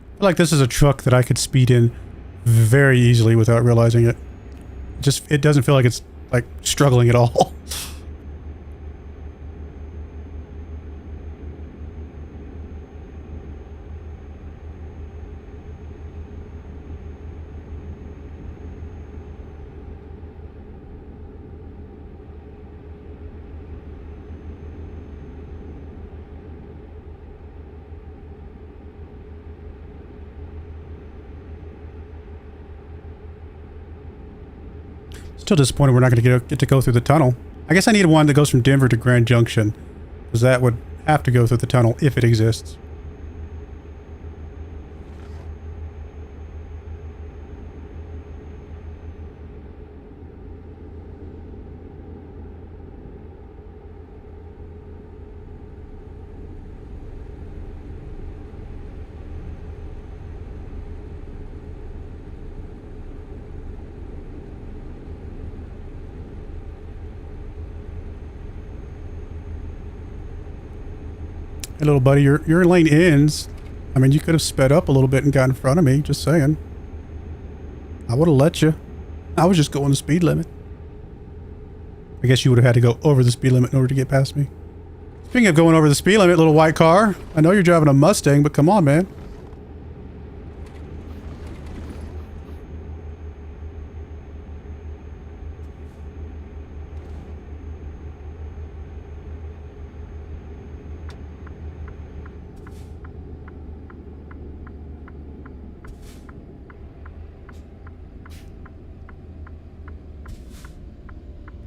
I feel like this is a truck that I could speed in very easily without realizing it. Just, it doesn't feel like it's, like, struggling at all. Still disappointed we're not going to get to go through the tunnel. I guess I need one that goes from Denver to Grand Junction, because that would have to go through the tunnel if it exists. Hey, little buddy, your lane ends. I mean, you could have sped up a little bit and got in front of me, just saying. I would have let you. I was just going the speed limit. I guess you would have had to go over the speed limit in order to get past me. Speaking of going over the speed limit, little white car, I know you're driving a Mustang, but come on, man.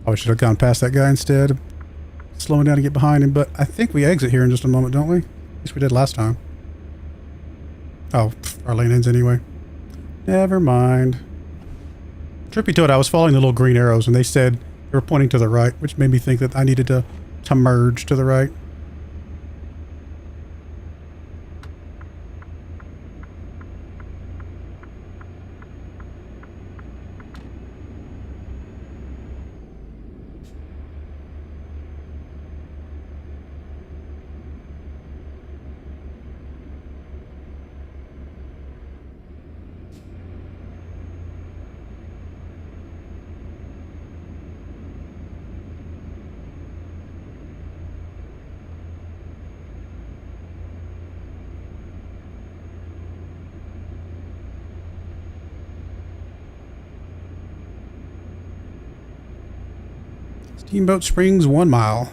I should have gone past that guy instead of slowing down to get behind him, but I think we exit here in just a moment, don't we? At least we did last time. Oh, our lane ends anyway. Never mind. Trippy told I was following the little green arrows and they said they were pointing to the right, which made me think that I needed to merge to the right. Steamboat Springs, 1 mile.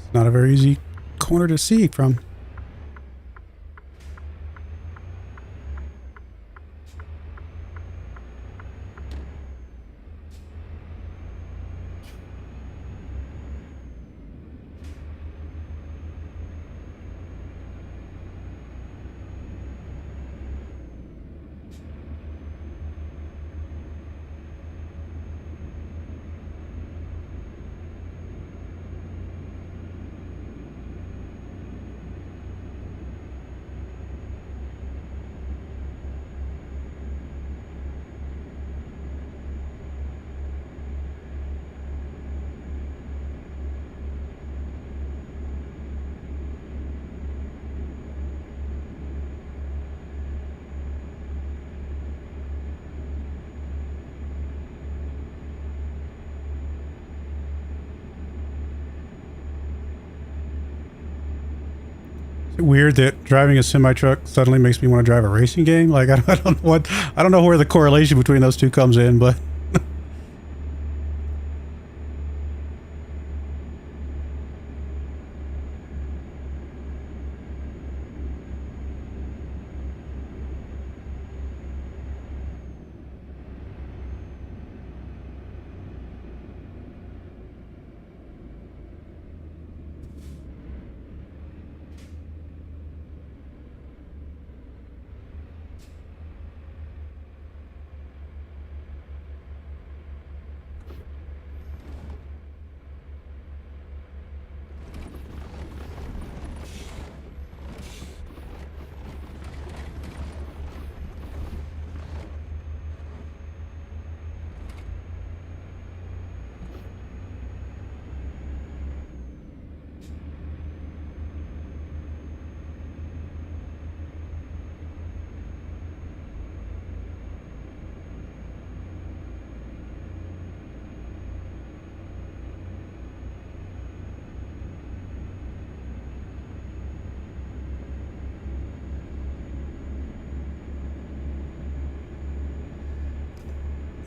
It's not a very easy corner to see from. Weird that driving a semi-truck suddenly makes me want to drive a racing game. Like I don't know what, I don't know where the correlation between those two comes in, but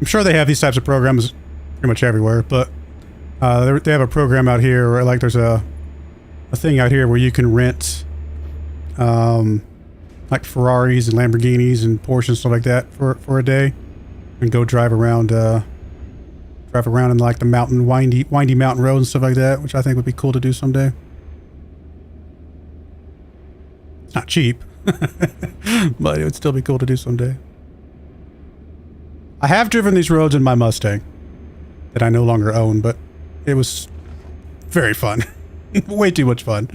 I'm sure they have these types of programs pretty much everywhere, but they have a program out here where, like, there's a thing out here where you can rent like Ferraris and Lamborghinis and Porsches and stuff like that for a day and go drive around in like the windy mountain roads and stuff like that, which I think would be cool to do someday. It's not cheap, but it would still be cool to do someday. I have driven these roads in my Mustang that I no longer own, but it was very fun. Way too much fun.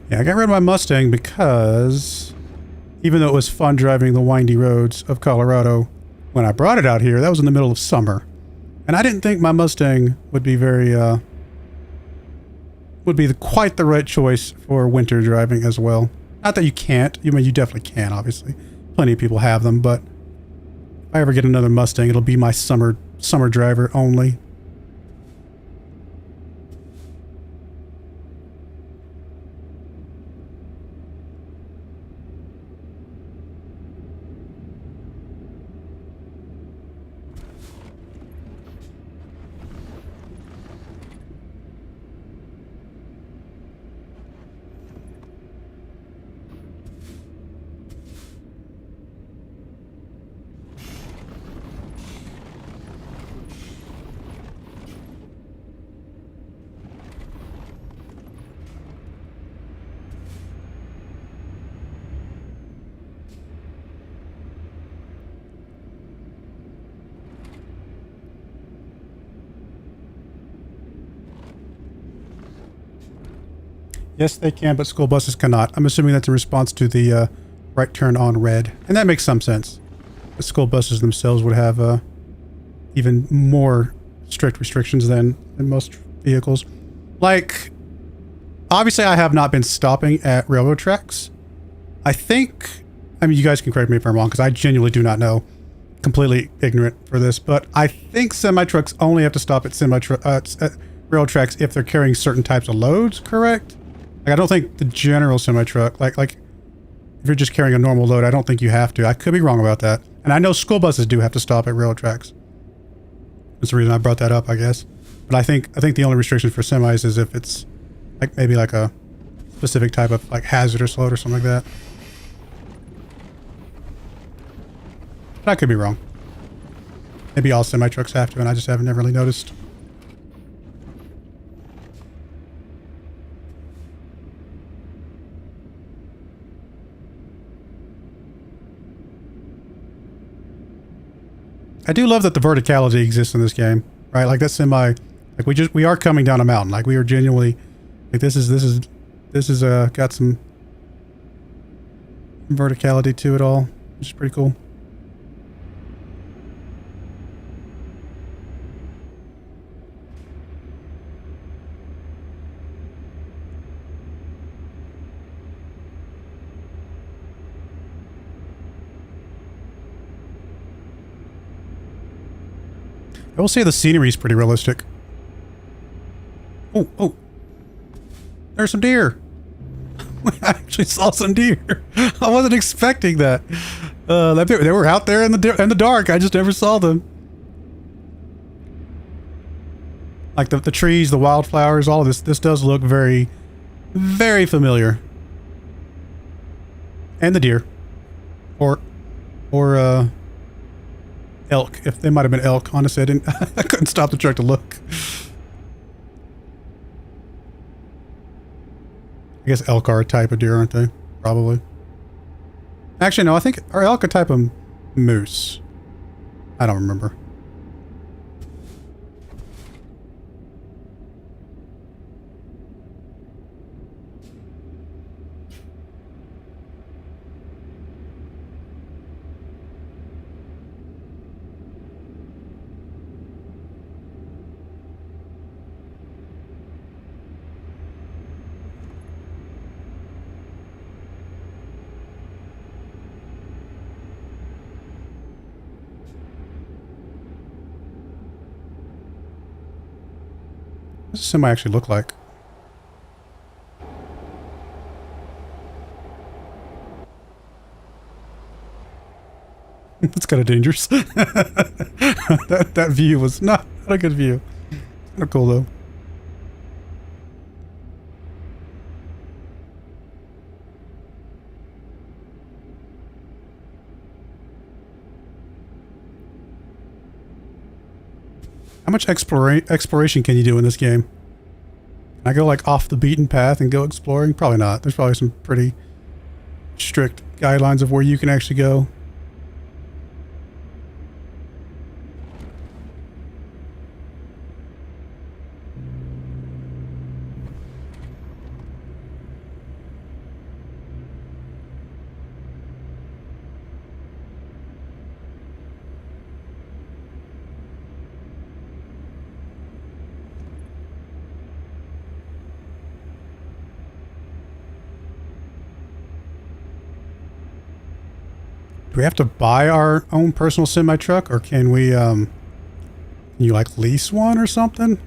Yeah, I got rid of my Mustang because even though it was fun driving the windy roads of Colorado, when I brought it out here, that was in the middle of summer. And I didn't think my Mustang would be quite the right choice for winter driving as well. Not that you can't. I mean, you definitely can, obviously. Plenty of people have them, but if I ever get another Mustang, it'll be my summer driver only. Yes, they can, but school buses cannot. I'm assuming that's in response to the right turn on red. And that makes some sense. The school buses themselves would have even more strict restrictions than most vehicles. Like, obviously I have not been stopping at railroad tracks. I think, I mean, you guys can correct me if I'm wrong, because I genuinely do not know. Completely ignorant for this, but I think semi-trucks only have to stop at at railroad tracks if they're carrying certain types of loads, correct? Like, I don't think the general semi-truck, like if you're just carrying a normal load, I don't think you have to. I could be wrong about that. And I know school buses do have to stop at railroad tracks. That's the reason I brought that up, I guess. But I think the only restriction for semis is if it's like maybe like a specific type of like hazardous load or something like that. But I could be wrong. Maybe all semi-trucks have to, and I just haven't really noticed. I do love that the verticality exists in this game, right? Like that semi, like we are coming down a mountain. Like we are genuinely, like this is got some verticality to it all, which is pretty cool. I will say the scenery is pretty realistic. Oh. There's some deer. I actually saw some deer. I wasn't expecting that. They were out there in the dark. I just never saw them. Like the trees, the wildflowers, all of this. This does look very, very familiar. And the deer. Or elk. If they might have been elk. Honestly, I couldn't stop the truck to look. I guess elk are a type of deer, aren't they? Probably. Actually, no, I think are elk a type of moose? I don't remember. What does a semi actually look like? It's kind of dangerous. that view was not a good view. Kind of cool though. How much exploration can you do in this game? Can I go like off the beaten path and go exploring? Probably not. There's probably some pretty strict guidelines of where you can actually go. Do we have to buy our own personal semi-truck, or can we, can you like lease one or something?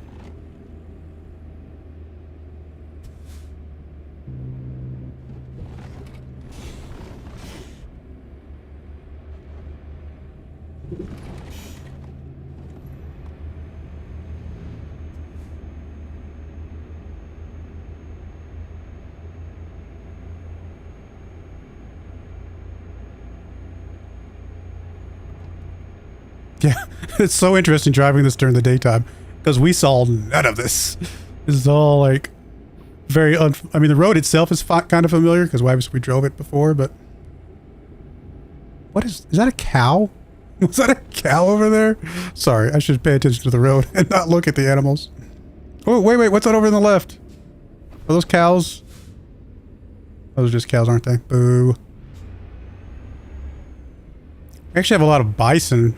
Yeah, it's so interesting driving this during the daytime because we saw none of this. This is all like very I mean, the road itself is kind of familiar because we drove it before, but what is that a cow? Was that a cow over there? Sorry, I should pay attention to the road and not look at the animals. Oh, wait, what's that over on the left? Are those cows? Those are just cows, aren't they? Boo. actually have a lot of bison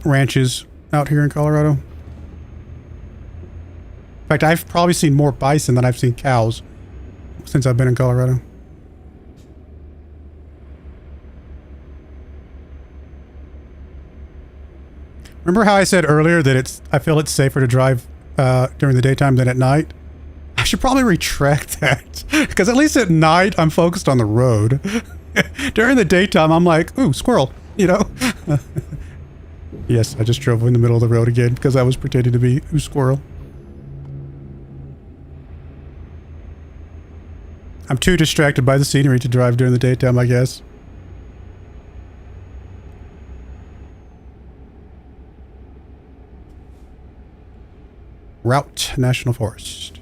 ranches out here in Colorado. In fact, I've probably seen more bison than I've seen cows since I've been in Colorado. Remember how I said earlier that I feel it's safer to drive during the daytime than at night? I should probably retract that, because at least at night I'm focused on the road. During the daytime I'm like, ooh, squirrel, you know? Yes, I just drove in the middle of the road again because I was pretending to be ooh, squirrel. I'm too distracted by the scenery to drive during the daytime, I guess. Route National Forest.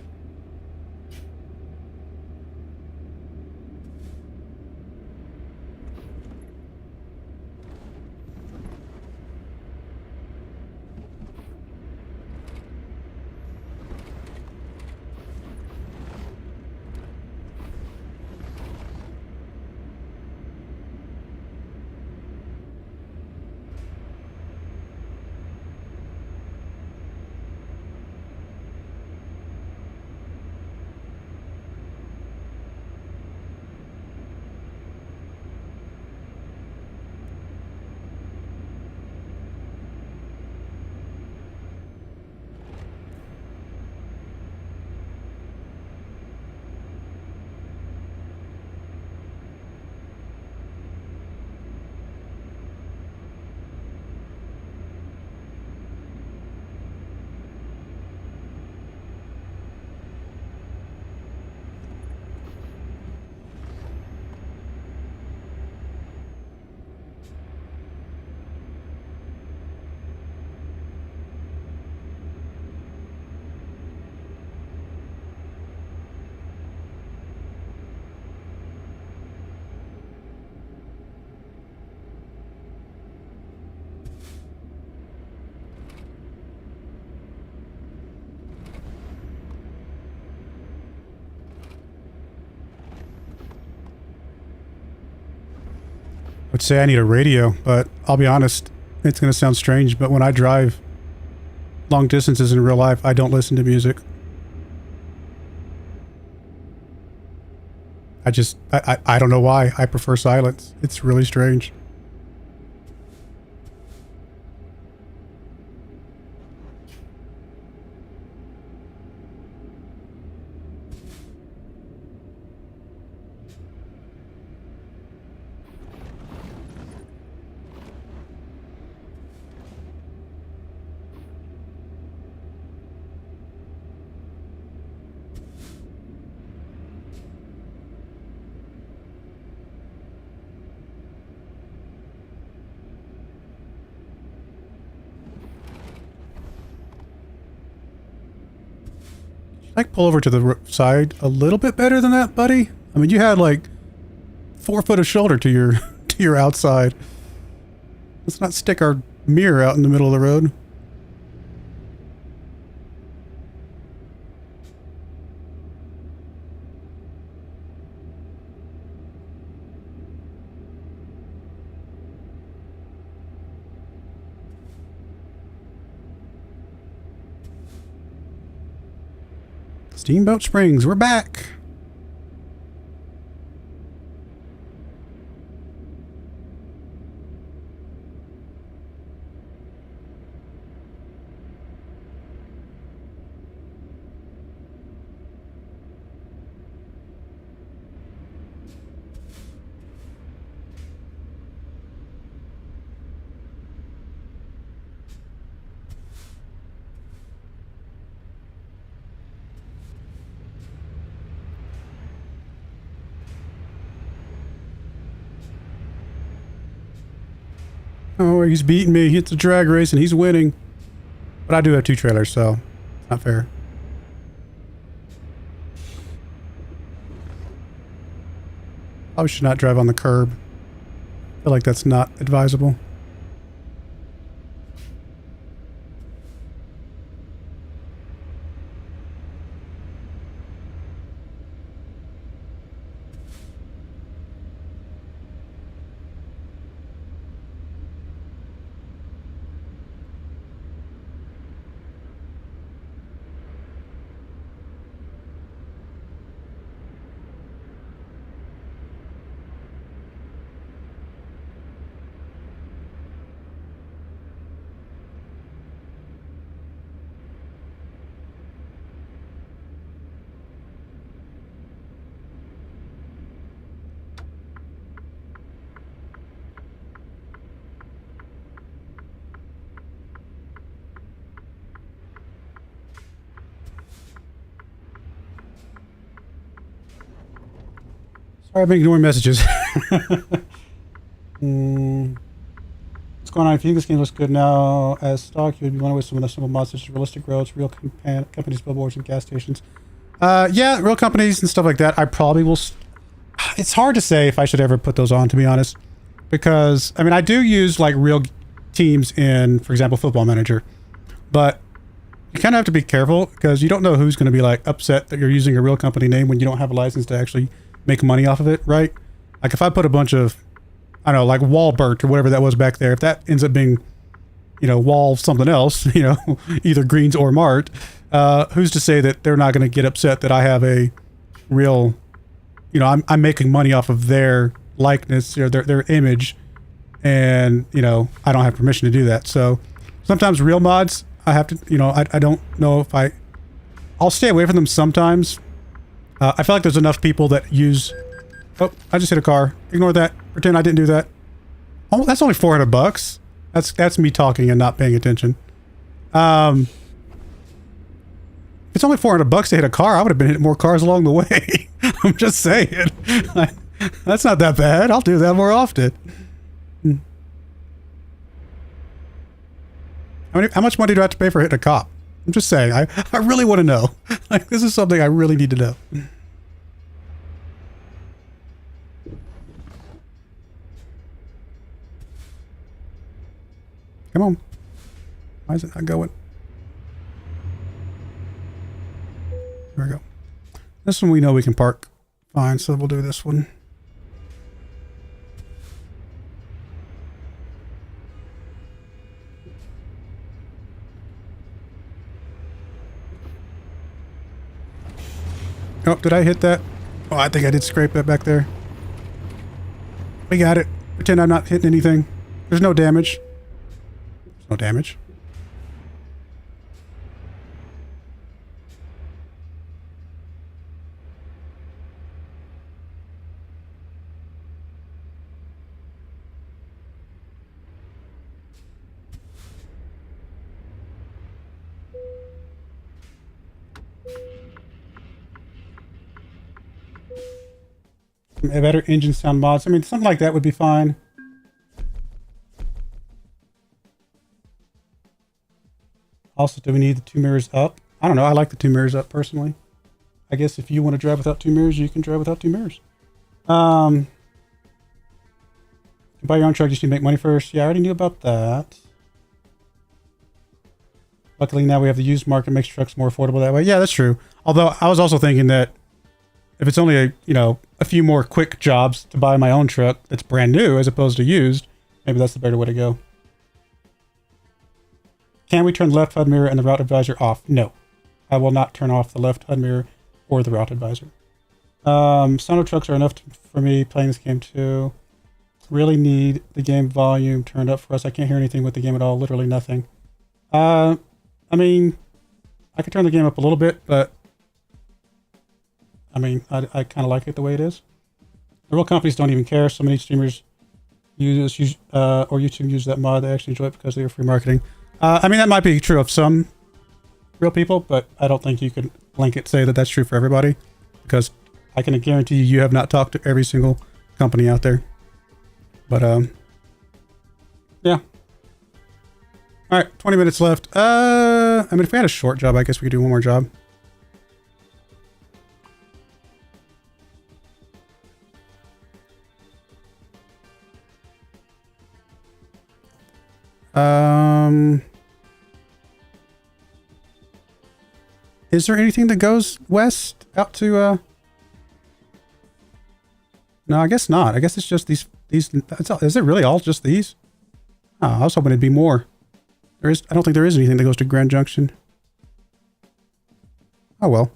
Would say I need a radio, but I'll be honest, it's going to sound strange, but when I drive long distances in real life, I don't listen to music. I don't know why. I prefer silence. It's really strange. Like pull over to the side a little bit better than that, buddy. I mean, you had like 4 foot of shoulder to your to your outside. Let's not stick our mirror out in the middle of the road. Steamboat Springs, we're back. Oh, he's beating me. It's a drag race and he's winning. But I do have 2 trailers, so it's not fair. Probably should not drive on the curb. I feel like that's not advisable. I've been ignoring messages. What's going on? If you think this game looks good now as stock, you would be wondering with some of the simple mods such as realistic roads, real companies, billboards, and gas stations. Yeah, real companies and stuff like that. I probably will. It's hard to say if I should ever put those on, to be honest, because I mean I do use like real teams in, for example, Football Manager, but you kind of have to be careful because you don't know who's going to be like upset that you're using a real company name when you don't have a license to actually make money off of it, right? Like if I put a bunch of, I don't know, like Walbert or whatever that was back there, if that ends up being, you know, Wall something else, you know, either Greens or Mart, who's to say that they're not going to get upset that I have a real, you know, I'm making money off of their likeness or their image, and, you know, I don't have permission to do that. So sometimes real mods, I have to, you know, I don't know if I'll stay away from them sometimes. I feel like there's enough people that use, oh, I just hit a car. Ignore that. Pretend I didn't do that. Oh, that's only $400. That's me talking and not paying attention. If it's only $400 to hit a car, I would have been hitting more cars along the way. I'm just saying. That's not that bad. I'll do that more often. How much money do I have to pay for hitting a cop? I'm just saying. I really want to know. Like, this is something I really need to know. Come on. Why is it not going? There we go. This one we know we can park fine, so we'll do this one. Oh, did I hit that? Oh, I think I did scrape that back there. We got it. Pretend I'm not hitting anything. There's no damage. There's no damage. A better engine sound mods. I mean, something like that would be fine. Also, do we need the 2 mirrors up? I don't know. I like the 2 mirrors up personally. I guess if you want to drive without 2 mirrors, you can drive without 2 mirrors. You buy your own truck, you just need to make money first. Yeah, I already knew about that. Luckily, now we have the used market, makes trucks more affordable that way. Yeah, that's true. Although I was also thinking that if it's only a few more quick jobs to buy my own truck that's brand new as opposed to used, maybe that's the better way to go. Can we turn the left HUD mirror and the route advisor off? No. I will not turn off the left HUD mirror or the route advisor. Sound of trucks are enough for me playing this game too. Really need the game volume turned up for us. I can't hear anything with the game at all. Literally nothing. I mean, I could turn the game up a little bit, but I mean, I kind of like it the way it is. The real companies don't even care. So many streamers use or YouTube use that mod. They actually enjoy it because they are free marketing. I mean, that might be true of some real people, but I don't think you could blanket say that that's true for everybody, because I can guarantee you have not talked to every single company out there. But yeah. All right, 20 minutes left. I mean, if we had a short job, I guess we could do one more job. Is there anything that goes west out to, no, I guess not. I guess it's just these, is it really all just these? Oh, I was hoping it'd be more. I don't think there is anything that goes to Grand Junction. Oh, well.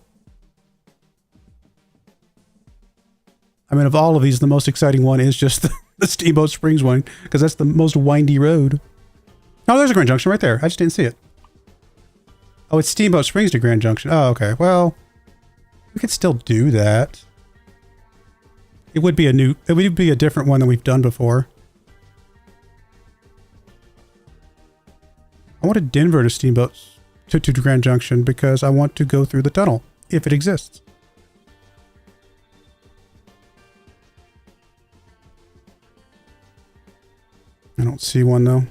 I mean, of all of these, the most exciting one is just the Steamboat Springs one, because that's the most windy road. Oh, there's a Grand Junction right there. I just didn't see it. Oh, it's Steamboat Springs to Grand Junction. Oh, okay. Well, we could still do that. It would be a different one than we've done before. I wanted Denver to Steamboat to Grand Junction because I want to go through the tunnel, if it exists. I don't see one though.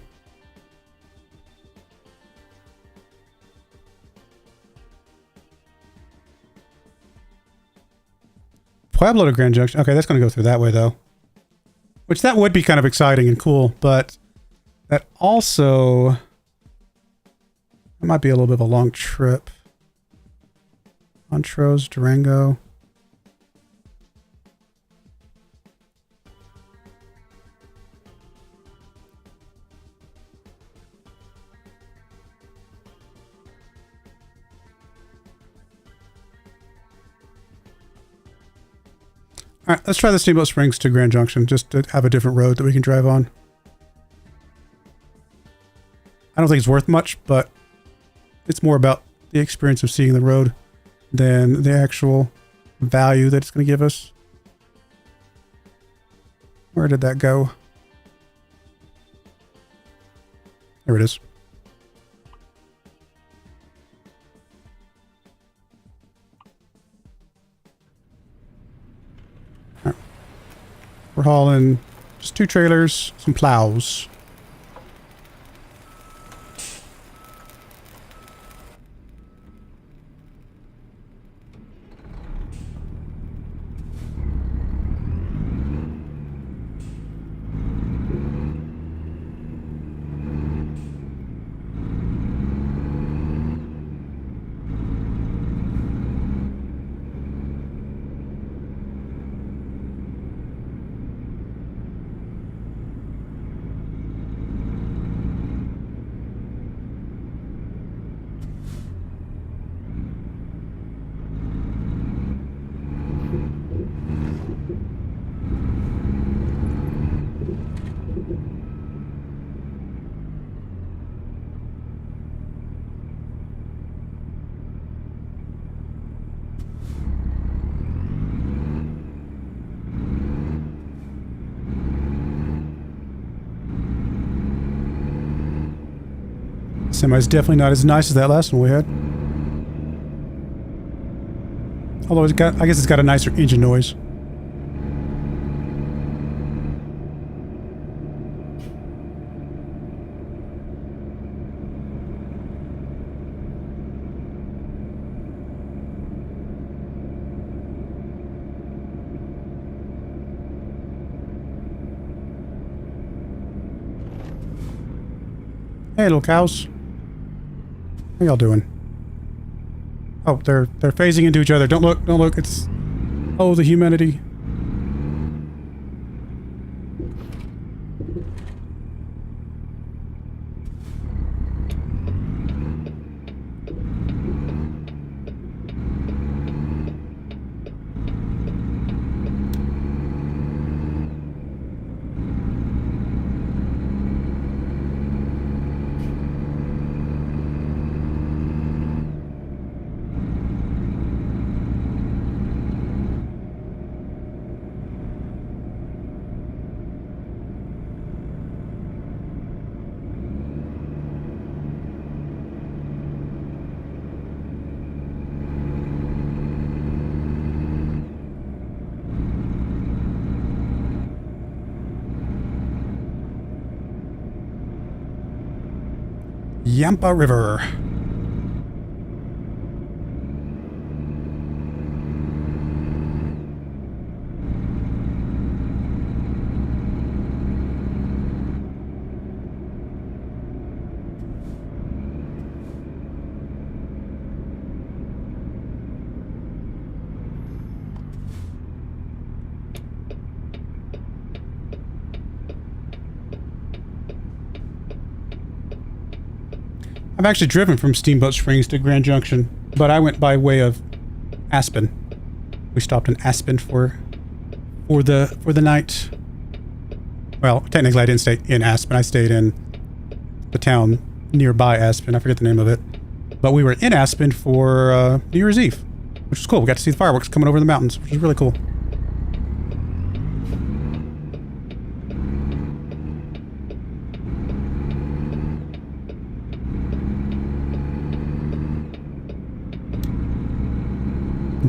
Pueblo to Grand Junction. Okay, that's going to go through that way though. Which that would be kind of exciting and cool, but that also... That might be a little bit of a long trip. Montrose, Durango. All right, let's try the Steamboat Springs to Grand Junction, just to have a different road that we can drive on. I don't think it's worth much, but it's more about the experience of seeing the road than the actual value that it's going to give us. Where did that go? There it is. All right. We're hauling just 2 trailers, some plows. Semi's definitely not as nice as that last one we had. Although it's got, I guess it's got a nicer engine noise. Hey, little cows. How y'all doing? Oh, they're phasing into each other. Don't look, don't look. It's... Oh, the humanity. Yampa River. I've actually driven from Steamboat Springs to Grand Junction, but I went by way of Aspen. We stopped in Aspen for the night. Well, technically I didn't stay in Aspen. I stayed in the town nearby Aspen. I forget the name of it. But we were in Aspen for New Year's Eve, which was cool. We got to see the fireworks coming over the mountains, which was really cool.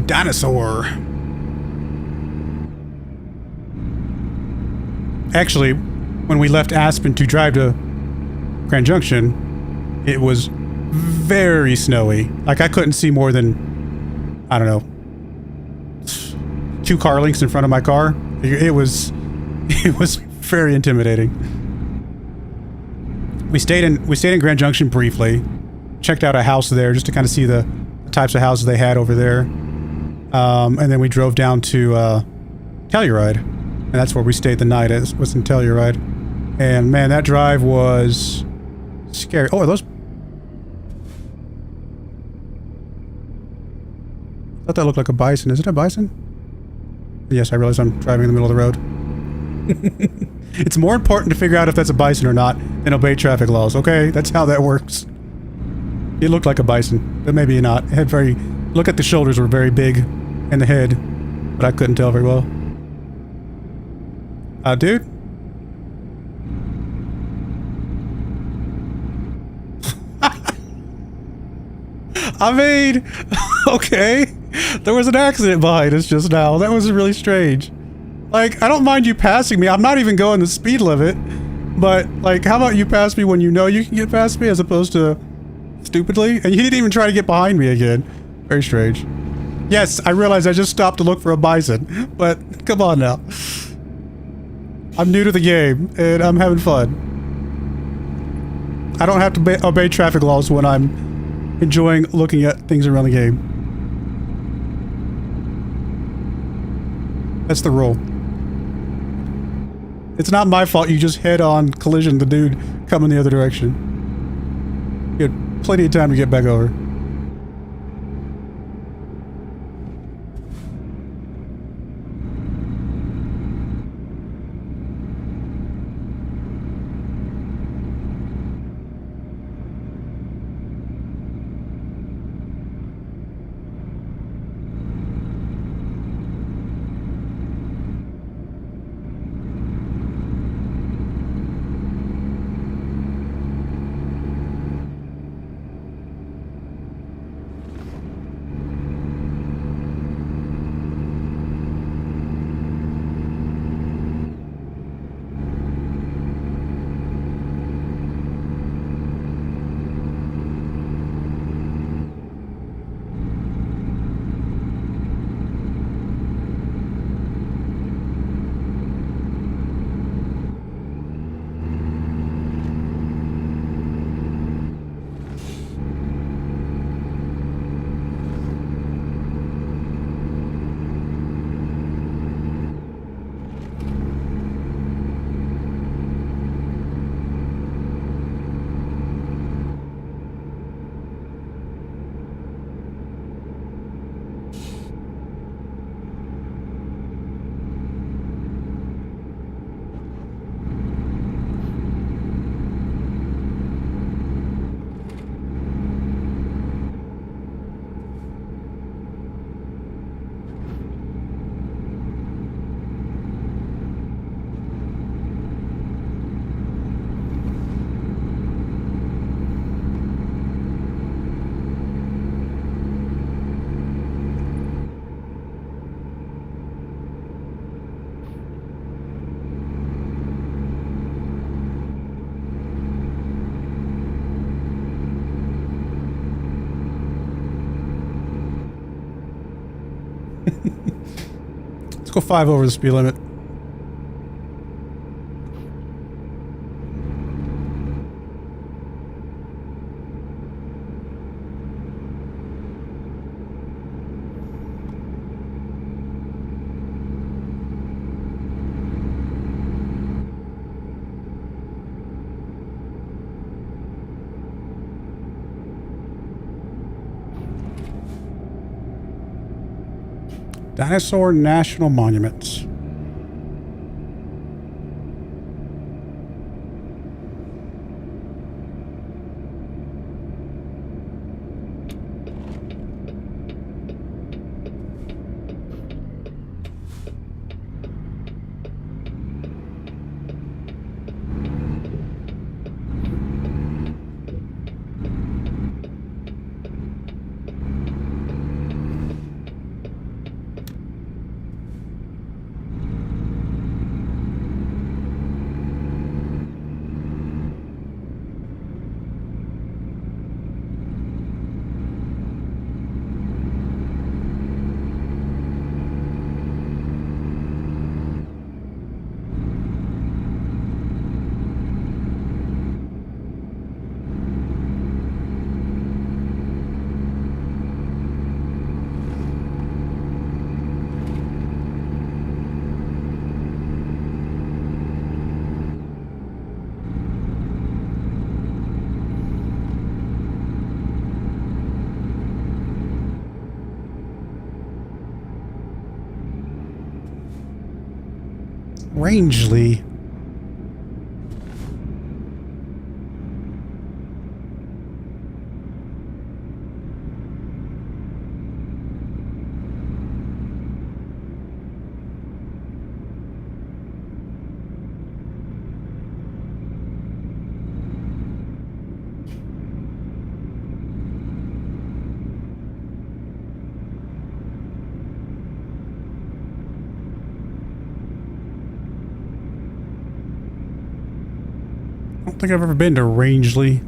Dinosaur. Actually, when we left Aspen to drive to Grand Junction, it was very snowy. Like I couldn't see more than, I don't know, 2 car lengths in front of my car. It was very intimidating. We stayed in Grand Junction briefly, checked out a house there just to kind of see the types of houses they had over there, and then we drove down to Telluride, and that's where we stayed the night. It was in Telluride, and man, that drive was scary. Oh, are those? I thought that looked like a bison. Is it a bison? Yes, I realize I'm driving in the middle of the road. It's more important to figure out if that's a bison or not than obey traffic laws, okay? That's how that works. It looked like a bison, but maybe not. It had very... Look at the shoulders were very big, and the head, but I couldn't tell very well. Dude? I mean, okay. There was an accident behind us just now. That was really strange. Like, I don't mind you passing me. I'm not even going the speed limit. But, like, how about you pass me when you know you can get past me as opposed to stupidly? And you didn't even try to get behind me again. Very strange. Yes, I realize I just stopped to look for a bison. But, come on now. I'm new to the game, and I'm having fun. I don't have to obey traffic laws when I'm enjoying looking at things around the game. That's the rule. It's not my fault you just head-on collision the dude coming the other direction. You had plenty of time to get back over. Let's go 5 over the speed limit. Dinosaur National Monuments. Rangeley. I don't think I've ever been to Rangeley.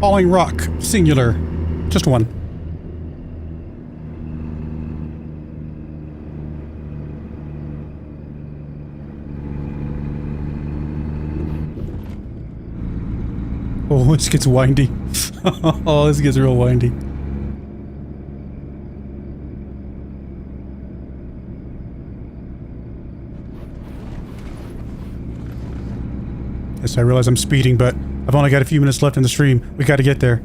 Falling rock, singular. Just one. Oh, this gets windy. Oh, this gets real windy. Yes, I realize I'm speeding, but I've only got a few minutes left in the stream. We got to get there.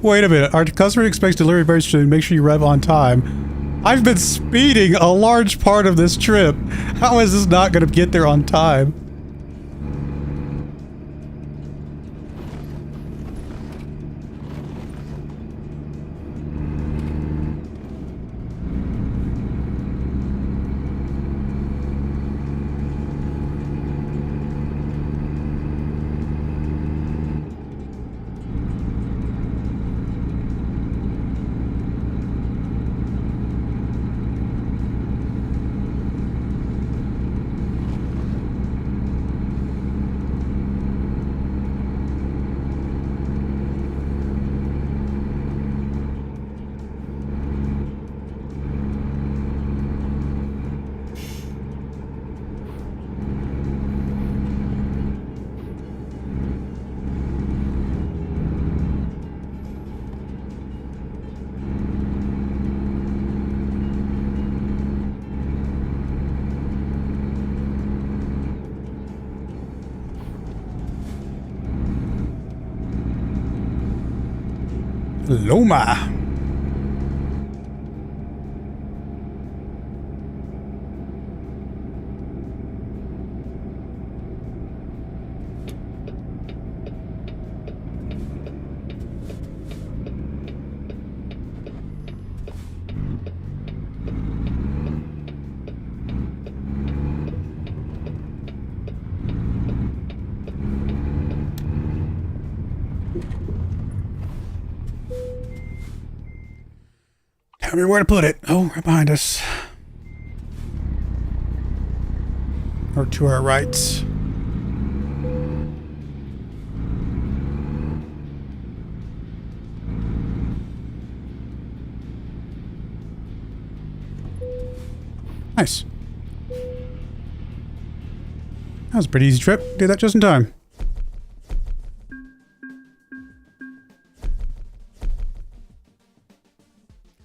Wait a minute. Our customer expects delivery very soon. Make sure you arrive on time. I've been speeding a large part of this trip. How is this not going to get there on time? Loma. Tell me where to put it. Oh, right behind us. Or to our right. Nice. That was a pretty easy trip. Did that just in time.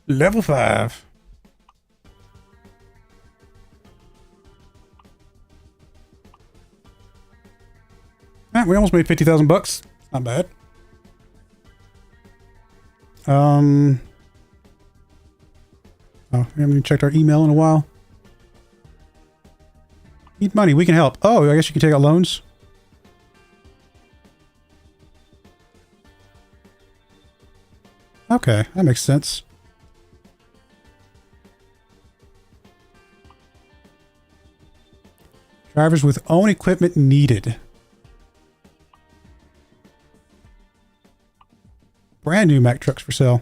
Level 5. We almost made 50,000 bucks. Not bad. Oh, we haven't even checked our email in a while. Need money. We can help. Oh, I guess you can take out loans. Okay, that makes sense. Drivers with own equipment needed. Brand new Mack trucks for sale.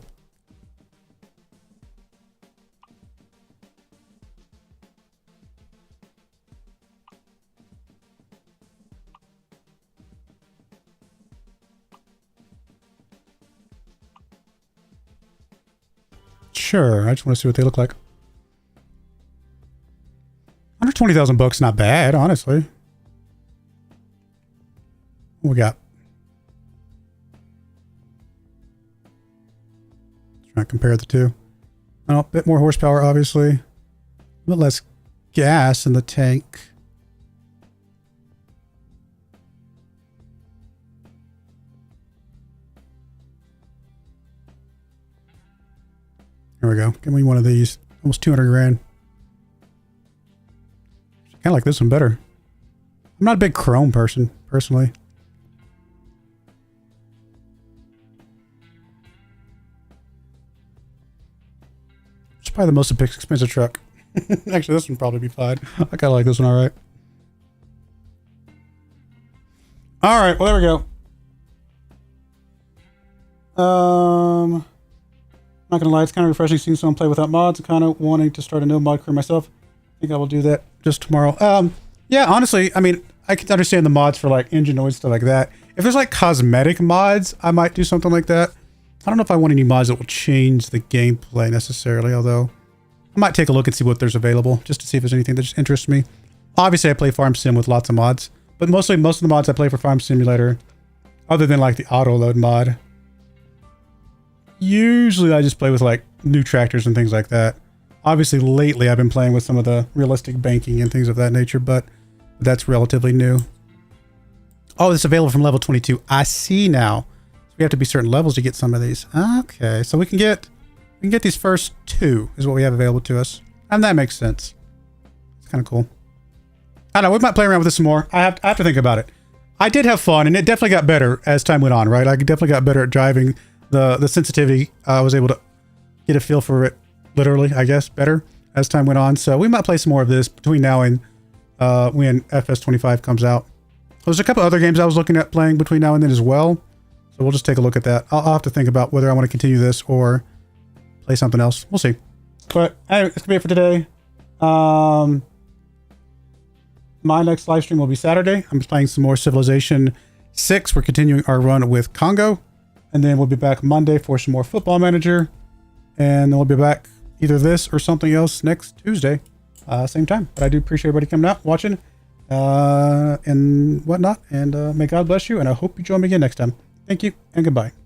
Sure, I just want to see what they look like. Under 20,000 bucks, not bad, honestly. What we got? Trying to compare the two. Oh, a bit more horsepower, obviously. A bit less gas in the tank. Here we go. Give me one of these. Almost 200 grand. I like this one better. I'm not a big chrome person, personally. It's probably the most expensive truck. Actually, this one probably be fine. I kind of like this one, all right. All right, well, there we go. Not gonna lie, it's kind of refreshing seeing someone play without mods. I'm kind of wanting to start a no mod career myself. I think I will do that just tomorrow. Yeah, honestly, I mean, I can understand the mods for like engine noise, stuff like that. If there's like cosmetic mods, I might do something like that. I don't know if I want any mods that will change the gameplay necessarily, although I might take a look and see what there's available just to see if there's anything that just interests me. Obviously, I play Farm Sim with lots of mods, but most of the mods I play for Farm Simulator, other than like the auto load mod, usually I just play with like new tractors and things like that. Obviously, lately I've been playing with some of the realistic banking and things of that nature, but that's relatively new. Oh, it's available from level 22. I see now. We have to be certain levels to get some of these. Okay, so we can get these first 2 is what we have available to us. And that makes sense. It's kind of cool. I don't know, we might play around with this some more. I have to think about it. I did have fun, and it definitely got better as time went on, right? I definitely got better at driving. The sensitivity, I was able to get a feel for it, literally, I guess, better as time went on. So we might play some more of this between now and when FS25 comes out. There's a couple other games I was looking at playing between now and then as well. So we'll just take a look at that. I'll have to think about whether I want to continue this or play something else. We'll see. But anyway, that's going to be it for today. My next live stream will be Saturday. I'm playing some more Civilization 6. We're continuing our run with Congo. And then we'll be back Monday for some more Football Manager. And then we'll be back either this or something else next Tuesday. Same time. But I do appreciate everybody coming out, watching, and whatnot. And may God bless you. And I hope you join me again next time. Thank you and goodbye.